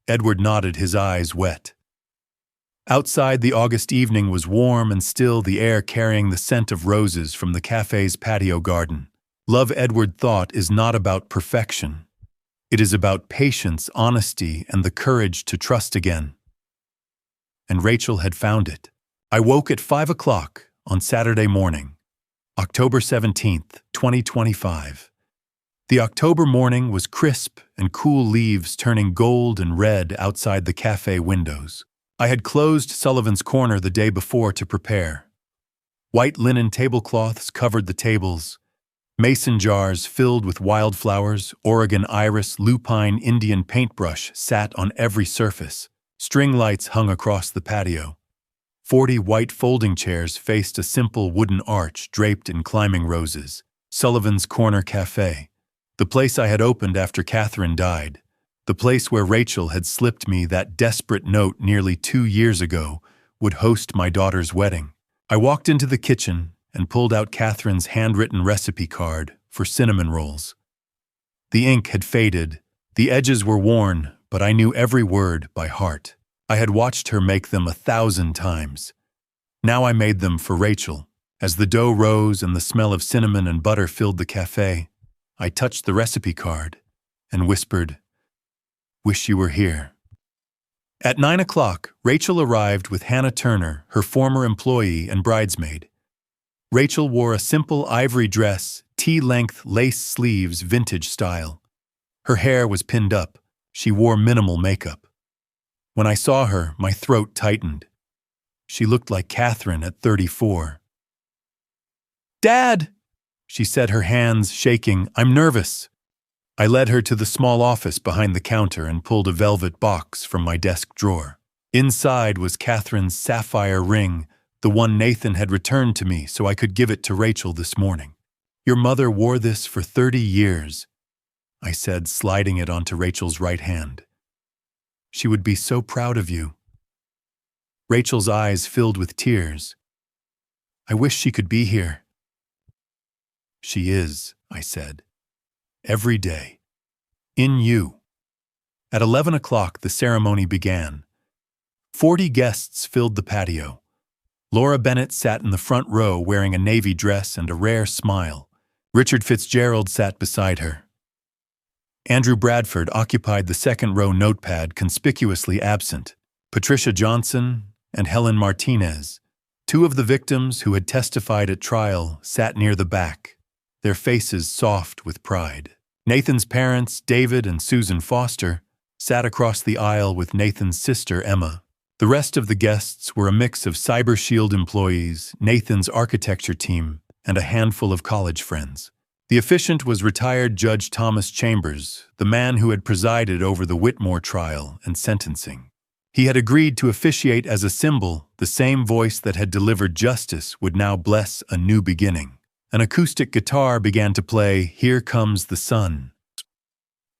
Edward nodded, his eyes wet. Outside, the August evening was warm and still, the air carrying the scent of roses from the cafe's patio garden. Love, Edward thought, is not about perfection. It is about patience, honesty, and the courage to trust again. And Rachel had found it. I woke at 5 o'clock on Saturday morning, October 17th, 2025. The October morning was crisp and cool, leaves turning gold and red outside the cafe windows. I had closed Sullivan's Corner the day before to prepare. White linen tablecloths covered the tables. Mason jars filled with wildflowers, Oregon iris, lupine, Indian paintbrush sat on every surface. String lights hung across the patio. 40 white folding chairs faced a simple wooden arch draped in climbing roses. Sullivan's Corner Cafe. The place I had opened after Catherine died. The place where Rachel had slipped me that desperate note nearly 2 years ago would host my daughter's wedding. I walked into the kitchen and pulled out Catherine's handwritten recipe card for cinnamon rolls. The ink had faded, the edges were worn, but I knew every word by heart. I had watched her make them 1,000 times. Now I made them for Rachel. As the dough rose and the smell of cinnamon and butter filled the cafe, I touched the recipe card and whispered, "Wish you were here." At 9 o'clock, Rachel arrived with Hannah Turner, her former employee and bridesmaid. Rachel wore a simple ivory dress, tea-length lace sleeves, vintage style. Her hair was pinned up. She wore minimal makeup. When I saw her, my throat tightened. She looked like Catherine at 34. "Dad!" she said, her hands shaking. "I'm nervous." I led her to the small office behind the counter and pulled a velvet box from my desk drawer. Inside was Catherine's sapphire ring, the one Nathan had returned to me so I could give it to Rachel this morning. "Your mother wore this for 30 years, I said, sliding it onto Rachel's right hand. "She would be so proud of you." Rachel's eyes filled with tears. "I wish she could be here." "She is," I said. "Every day. In you." At 11 o'clock, the ceremony began. 40 guests filled the patio. Laura Bennett sat in the front row wearing a navy dress and a rare smile. Richard Fitzgerald sat beside her. Andrew Bradford occupied the second row notepad, conspicuously absent. Patricia Johnson and Helen Martinez, two of the victims who had testified at trial, sat near the back, their faces soft with pride. Nathan's parents, David and Susan Foster, sat across the aisle with Nathan's sister, Emma. The rest of the guests were a mix of Cyber Shield employees, Nathan's architecture team, and a handful of college friends. The officiant was retired Judge Thomas Chambers, the man who had presided over the Whitmore trial and sentencing. He had agreed to officiate as a symbol. The same voice that had delivered justice would now bless a new beginning. An acoustic guitar began to play "Here Comes the Sun."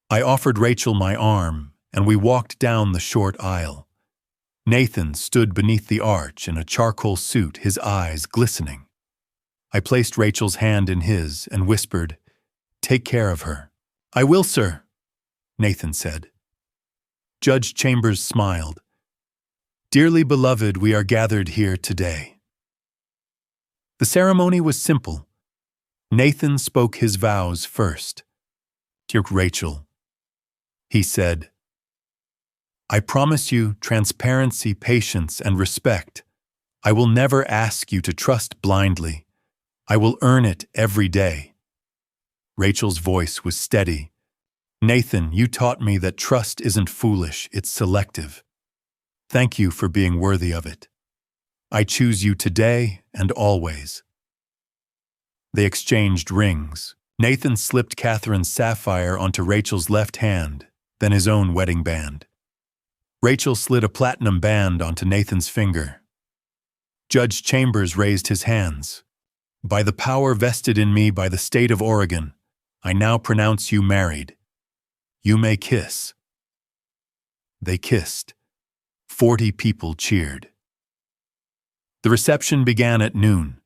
I offered Rachel my arm, and we walked down the short aisle. Nathan stood beneath the arch in a charcoal suit, his eyes glistening. I placed Rachel's hand in his and whispered, "Take care of her." "I will, sir," Nathan said. Judge Chambers smiled. "Dearly beloved, we are gathered here today." The ceremony was simple. Nathan spoke his vows first. "Dear Rachel," he said, "I promise you transparency, patience, and respect. I will never ask you to trust blindly. I will earn it every day." Rachel's voice was steady. "Nathan, you taught me that trust isn't foolish, it's selective. Thank you for being worthy of it. I choose you today and always." They exchanged rings. Nathan slipped Catherine's sapphire onto Rachel's left hand, then his own wedding band. Rachel slid a platinum band onto Nathan's finger. Judge Chambers raised his hands. "By the power vested in me by the state of Oregon, I now pronounce you married. You may kiss." They kissed. 40 people cheered. The reception began at noon.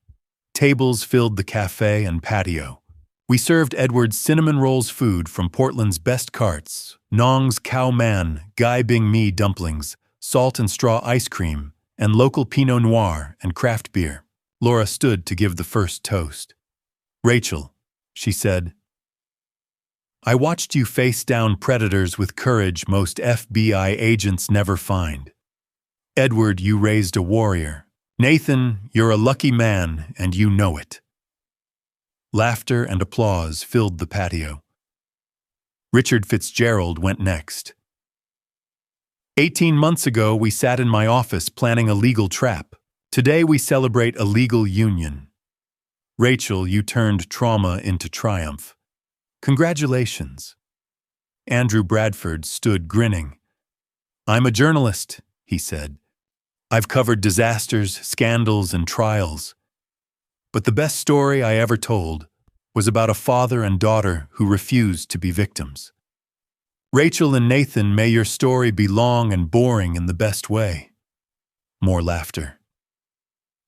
Tables filled the cafe and patio. We served Edward's cinnamon rolls, food from Portland's best carts, Nong's Cow Man, Gai Bing Mi dumplings, salt and straw ice cream, and local Pinot Noir and craft beer. Laura stood to give the first toast. "Rachel," she said, "I watched you face down predators with courage most FBI agents never find. Edward, you raised a warrior. Nathan, you're a lucky man, and you know it." Laughter and applause filled the patio. Richard Fitzgerald went next. 18 months ago, we sat in my office planning a legal trap. Today, we celebrate a legal union. Rachel, you turned trauma into triumph. Congratulations." Andrew Bradford stood grinning. "I'm a journalist," he said. "I've covered disasters, scandals, and trials. But the best story I ever told was about a father and daughter who refused to be victims. Rachel and Nathan, may your story be long and boring in the best way." More laughter.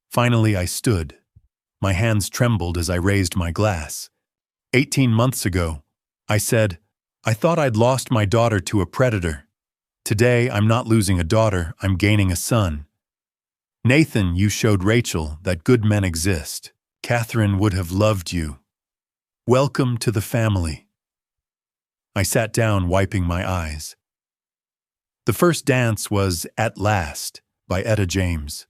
Finally, I stood. My hands trembled as I raised my glass. 18 months ago, I said, I thought I'd lost my daughter to a predator. Today, I'm not losing a daughter, I'm gaining a son. Nathan, you showed Rachel that good men exist. Catherine would have loved you. Welcome to the family." I sat down, wiping my eyes. The first dance was At Last by Etta James.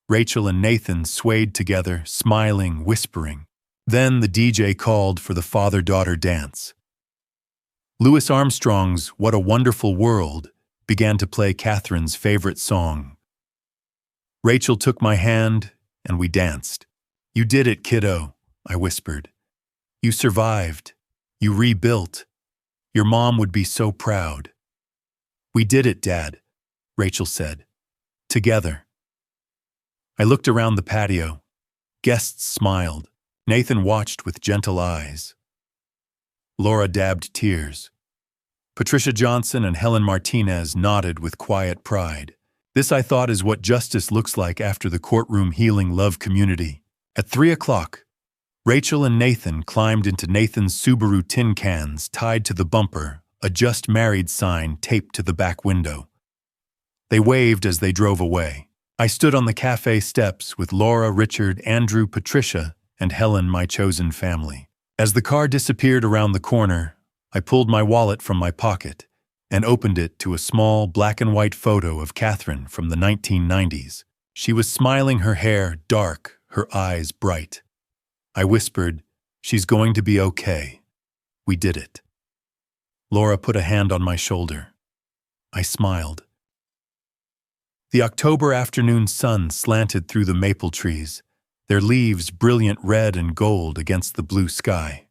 Rachel and Nathan swayed together, smiling, whispering. Then the DJ called for the father-daughter dance. Louis Armstrong's What a Wonderful World began to play Catherine's favorite song. Rachel took my hand, and we danced. "You did it, kiddo," I whispered. "You survived. You rebuilt. Your mom would be so proud." "We did it, Dad," Rachel said. "Together." I looked around the patio. Guests smiled. Nathan watched with gentle eyes. Laura dabbed tears. Patricia Johnson and Helen Martinez nodded with quiet pride. This, I thought, is what justice looks like after the courtroom healing love community. At 3 o'clock, Rachel and Nathan climbed into Nathan's Subaru tin cans tied to the bumper, a just married sign taped to the back window. They waved as they drove away. I stood on the cafe steps with Laura, Richard, Andrew, Patricia, and Helen, my chosen family. As the car disappeared around the corner, I pulled my wallet from my pocket and opened it to a small black and white photo of Catherine from the 1990s. She was smiling, her hair dark, her eyes bright. I whispered, "She's going to be okay. We did it." Laura put a hand on my shoulder. I smiled. The October afternoon sun slanted through the maple trees, their leaves brilliant red and gold against the blue sky.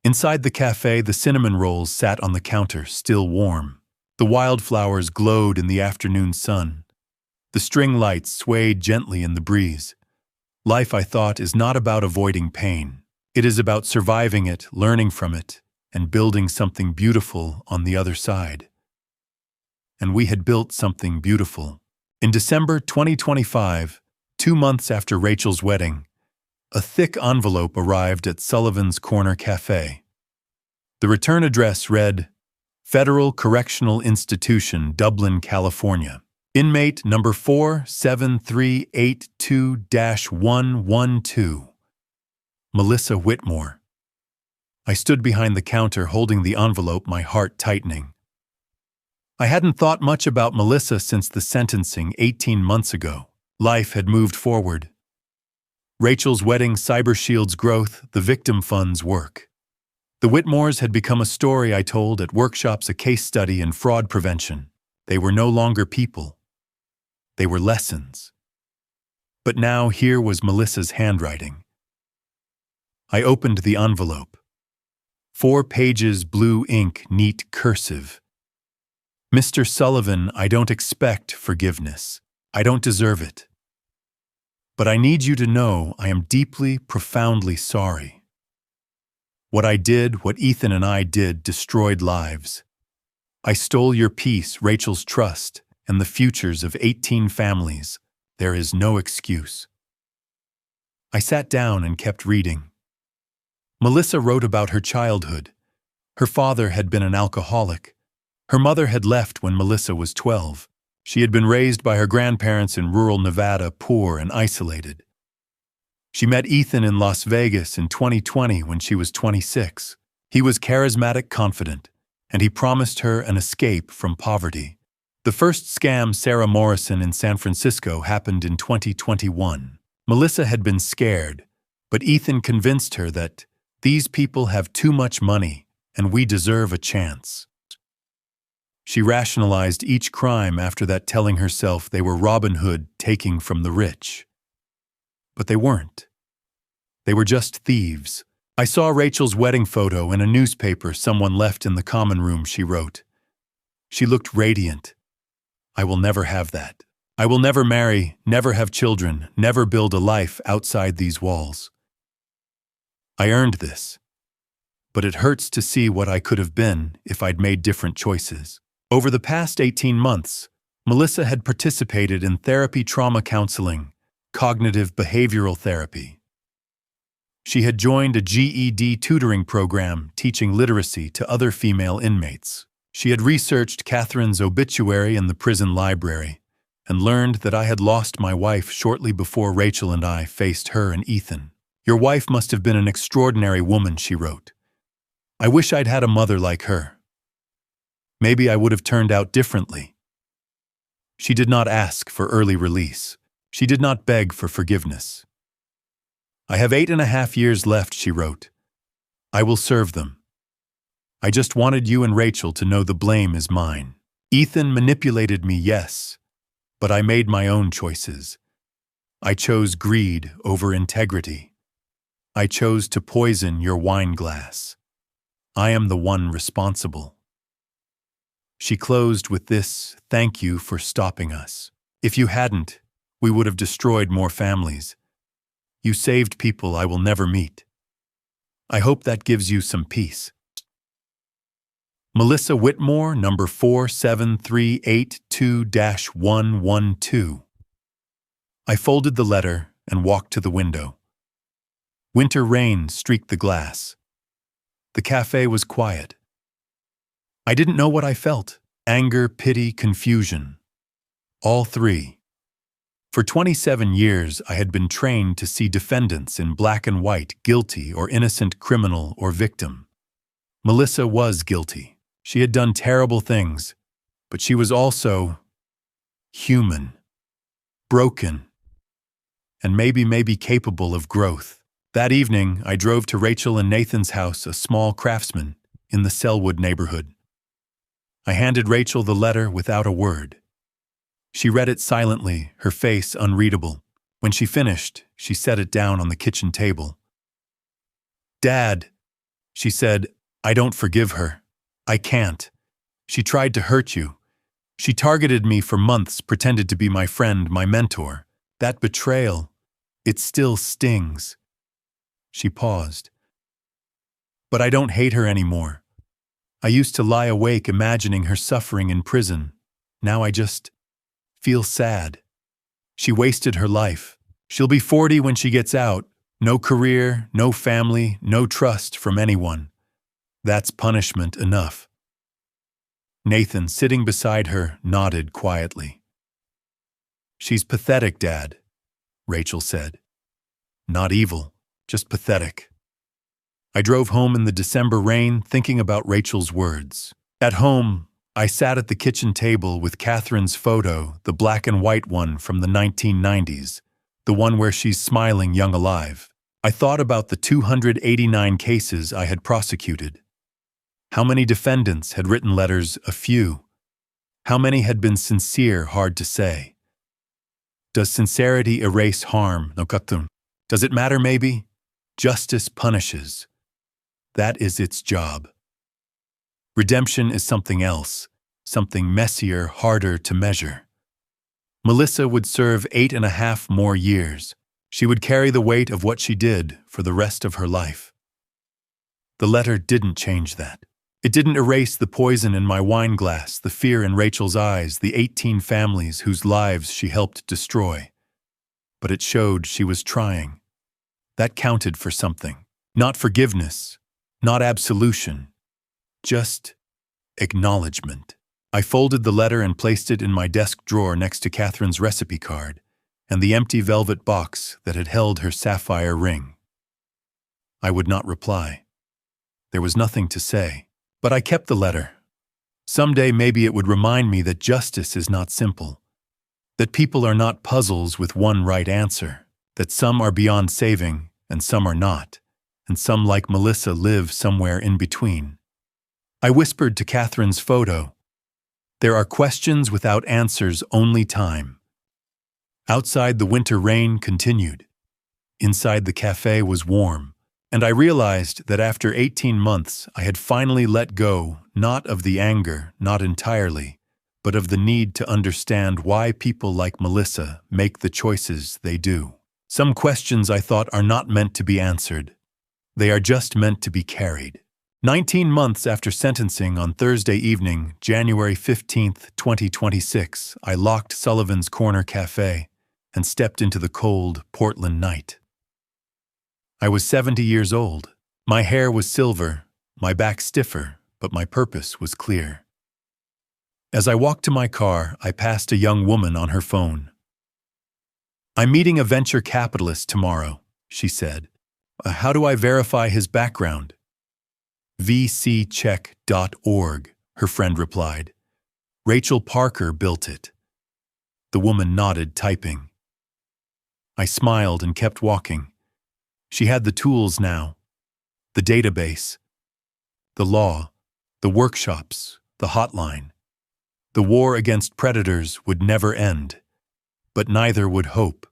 Inside the cafe, the cinnamon rolls sat on the counter, still warm. The wildflowers glowed in the afternoon sun. The string lights swayed gently in the breeze. Life, I thought, is not about avoiding pain. It is about surviving it, learning from it, and building something beautiful on the other side. And we had built something beautiful. In December 2025, 2 months after Rachel's wedding, a thick envelope arrived at Sullivan's Corner Cafe. The return address read, Federal Correctional Institution, Dublin, California. Inmate number 47382-112. Melissa Whitmore. I stood behind the counter holding the envelope, my heart tightening. I hadn't thought much about Melissa since the sentencing 18 months ago. Life had moved forward. Rachel's wedding, CyberShield's growth, the victim fund's work. The Whitmores had become a story I told at workshops, a case study in fraud prevention. They were no longer people. They were lessons. But now here was Melissa's handwriting. I opened the envelope. 4 pages, blue ink, neat cursive. Mr. Sullivan, I don't expect forgiveness. I don't deserve it. But I need you to know I am deeply, profoundly sorry. What I did, what Ethan and I did, destroyed lives. I stole your peace, Rachel's trust, and the futures of 18 families. There is no excuse. I sat down and kept reading. Melissa wrote about her childhood. Her father had been an alcoholic. Her mother had left when Melissa was 12. She had been raised by her grandparents in rural Nevada, poor and isolated. She met Ethan in Las Vegas in 2020 when she was 26. He was charismatic, confident, and he promised her an escape from poverty. The first scam, Sarah Morrison in San Francisco, happened in 2021. Melissa had been scared, but Ethan convinced her that these people have too much money and we deserve a chance. She rationalized each crime after that, telling herself they were Robin Hood taking from the rich. But they weren't. They were just thieves. I saw Rachel's wedding photo in a newspaper someone left in the common room, she wrote. She looked radiant. I will never have that. I will never marry, never have children, never build a life outside these walls. I earned this. But it hurts to see what I could have been if I'd made different choices. Over the past 18 months, Melissa had participated in therapy, trauma counseling, cognitive behavioral therapy. She had joined a GED tutoring program teaching literacy to other female inmates. She had researched Catherine's obituary in the prison library and learned that I had lost my wife shortly before Rachel and I faced her and Ethan. Your wife must have been an extraordinary woman, she wrote. I wish I'd had a mother like her. Maybe I would have turned out differently. She did not ask for early release. She did not beg for forgiveness. I have 8.5 years left, she wrote. I will serve them. I just wanted you and Rachel to know the blame is mine. Ethan manipulated me, yes, but I made my own choices. I chose greed over integrity. I chose to poison your wine glass. I am the one responsible. She closed with this, thank you for stopping us. If you hadn't, we would have destroyed more families. You saved people I will never meet. I hope that gives you some peace. Melissa Whitmore, number 47382-112. I folded the letter and walked to the window. Winter rain streaked the glass. The cafe was quiet. I didn't know what I felt. Anger, pity, confusion. All three. For 27 years, I had been trained to see defendants in black and white, guilty or innocent, criminal or victim. Melissa was guilty. She had done terrible things, but she was also human, broken, and maybe capable of growth. That evening, I drove to Rachel and Nathan's house, a small craftsman, in the Selwood neighborhood. I handed Rachel the letter without a word. She read it silently, her face unreadable. When she finished, she set it down on the kitchen table. Dad, she said, I don't forgive her. I can't. She tried to hurt you. She targeted me for months, pretended to be my friend, my mentor. That betrayal, it still stings. She paused. But I don't hate her anymore. I used to lie awake imagining her suffering in prison. Now I just feel sad. She wasted her life. She'll be 40 when she gets out. No career, no family, no trust from anyone. That's punishment enough. Nathan, sitting beside her, nodded quietly. She's pathetic, Dad, Rachel said. Not evil, just pathetic. I drove home in the December rain, thinking about Rachel's words. At home, I sat at the kitchen table with Catherine's photo, the black and white one from the 1990s, the one where she's smiling young alive. I thought about the 289 cases I had prosecuted. How many defendants had written letters? A few. How many had been sincere? Hard to say. Does sincerity erase harm? Does it matter maybe? Justice punishes. That is its job. Redemption is something else, something messier, harder to measure. Melissa would serve 8.5 more years. She would carry the weight of what she did for the rest of her life. The letter didn't change that. It didn't erase the poison in my wine glass, the fear in Rachel's eyes, the 18 families whose lives she helped destroy. But it showed she was trying. That counted for something. Not forgiveness, not absolution, just acknowledgement. I folded the letter and placed it in my desk drawer next to Catherine's recipe card and the empty velvet box that had held her sapphire ring. I would not reply. There was nothing to say. But I kept the letter. Someday maybe it would remind me that justice is not simple, that people are not puzzles with one right answer, that some are beyond saving and some are not, and some, like Melissa, live somewhere in between. I whispered to Catherine's photo, there are questions without answers, only time. Outside, the winter rain continued. Inside, the cafe was warm. And I realized that after 18 months, I had finally let go, not of the anger, not entirely, but of the need to understand why people like Melissa make the choices they do. Some questions I thought are not meant to be answered. They are just meant to be carried. 19 months after sentencing on Thursday evening, January 15, 2026, I locked Sullivan's Corner Cafe and stepped into the cold Portland night. I was 70 years old. My hair was silver, my back stiffer, but my purpose was clear. As I walked to my car, I passed a young woman on her phone. I'm meeting a venture capitalist tomorrow, she said. How do I verify his background? vccheck.org, her friend replied. Rachel Parker built it. The woman nodded, typing. I smiled and kept walking. She had the tools now. The database. The law. The workshops. The hotline. The war against predators would never end. But neither would hope.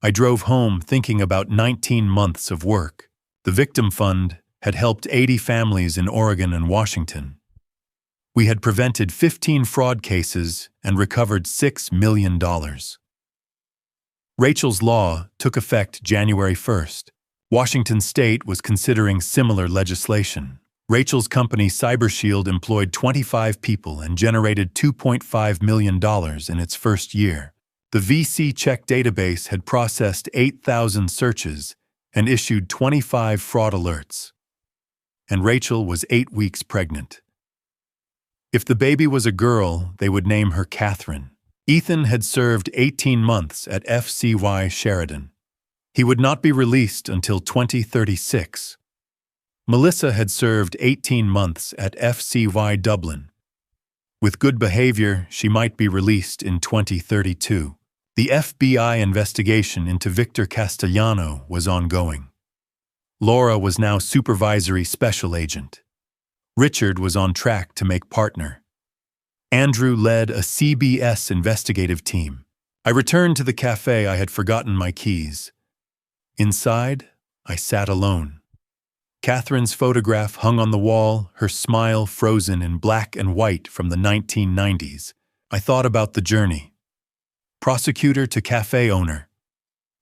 I drove home thinking about 19 months of work. The Victim Fund had helped 80 families in Oregon and Washington. We had prevented 15 fraud cases and recovered $6 million. Rachel's law took effect January 1st. Washington State was considering similar legislation. Rachel's company CyberShield employed 25 people and generated $2.5 million in its first year. The VC check database had processed 8,000 searches and issued 25 fraud alerts. And Rachel was 8 weeks pregnant. If the baby was a girl, they would name her Catherine. Ethan had served 18 months at FCY Sheridan. He would not be released until 2036. Melissa had served 18 months at FCY Dublin. With good behavior, she might be released in 2032. The FBI investigation into Victor Castellano was ongoing. Laura was now supervisory special agent. Richard was on track to make partner. Andrew led a CBS investigative team. I returned to the cafe. I had forgotten my keys. Inside, I sat alone. Catherine's photograph hung on the wall, her smile frozen in black and white from the 1990s. I thought about the journey. Prosecutor to cafe owner.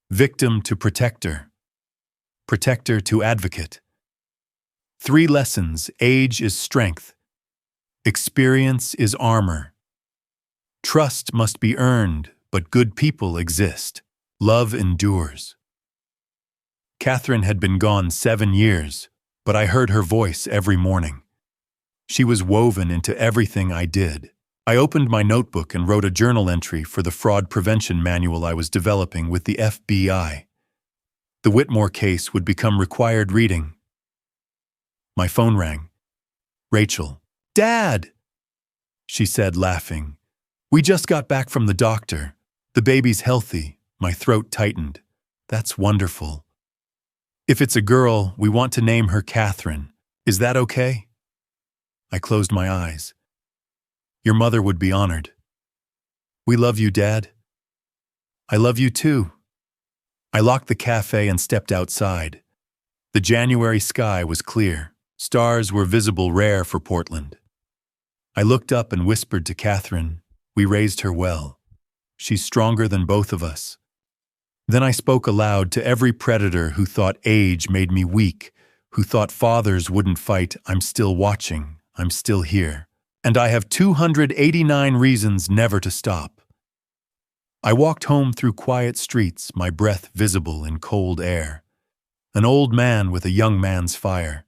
Victim to protector. Protector to advocate. 3 lessons: age is strength. Experience is armor. Trust must be earned, but good people exist. Love endures. Catherine had been gone 7 years, but I heard her voice every morning. She was woven into everything I did. I opened my notebook and wrote a journal entry for the fraud prevention manual I was developing with the FBI. The Whitmore case would become required reading. My phone rang. Rachel. Dad! She said, laughing. We just got back from the doctor. The baby's healthy. My throat tightened. That's wonderful. If it's a girl, we want to name her Catherine. Is that okay? I closed my eyes. Your mother would be honored. We love you, Dad. I love you too. I locked the cafe and stepped outside. The January sky was clear. Stars were visible, rare for Portland. I looked up and whispered to Catherine, we raised her well. She's stronger than both of us. Then I spoke aloud to every predator who thought age made me weak, who thought fathers wouldn't fight. I'm still watching. I'm still here. And I have 289 reasons never to stop. I walked home through quiet streets, my breath visible in cold air. An old man with a young man's fire.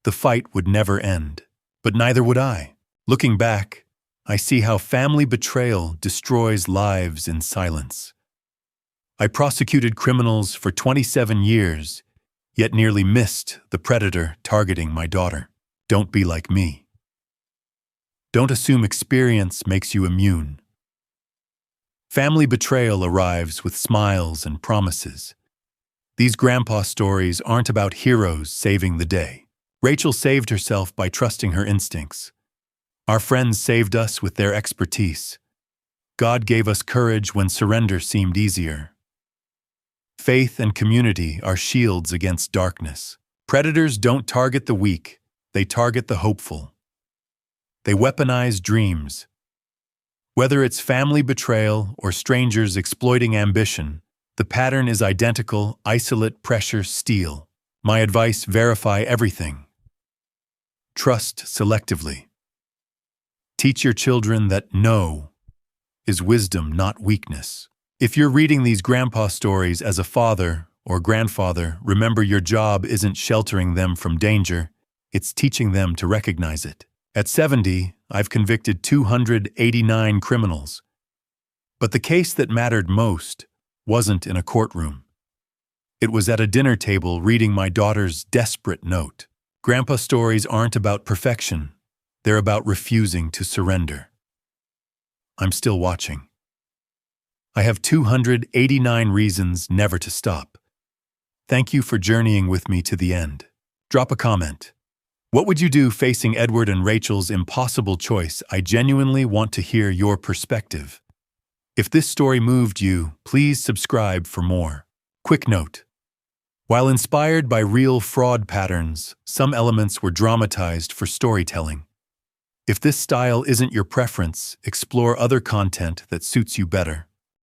The fight would never end, but neither would I. Looking back, I see how family betrayal destroys lives in silence. I prosecuted criminals for 27 years, yet nearly missed the predator targeting my daughter. Don't be like me. Don't assume experience makes you immune. Family betrayal arrives with smiles and promises. These grandpa stories aren't about heroes saving the day. Rachel saved herself by trusting her instincts. Our friends saved us with their expertise. God gave us courage when surrender seemed easier. Faith and community are shields against darkness. Predators don't target the weak, they target the hopeful. They weaponize dreams. Whether it's family betrayal or strangers exploiting ambition, the pattern is identical: isolate, pressure, steal. My advice: verify everything. Trust selectively. Teach your children that no is wisdom, not weakness. If you're reading these grandpa stories as a father or grandfather, remember your job isn't sheltering them from danger, it's teaching them to recognize it. At 70, I've convicted 289 criminals. But the case that mattered most wasn't in a courtroom. It was at a dinner table reading my daughter's desperate note. Grandpa stories aren't about perfection. They're about refusing to surrender. I'm still watching. I have 289 reasons never to stop. Thank you for journeying with me to the end. Drop a comment. What would you do facing Edward and Rachel's impossible choice? I genuinely want to hear your perspective. If this story moved you, please subscribe for more. Quick note. While inspired by real fraud patterns, some elements were dramatized for storytelling. If this style isn't your preference, explore other content that suits you better.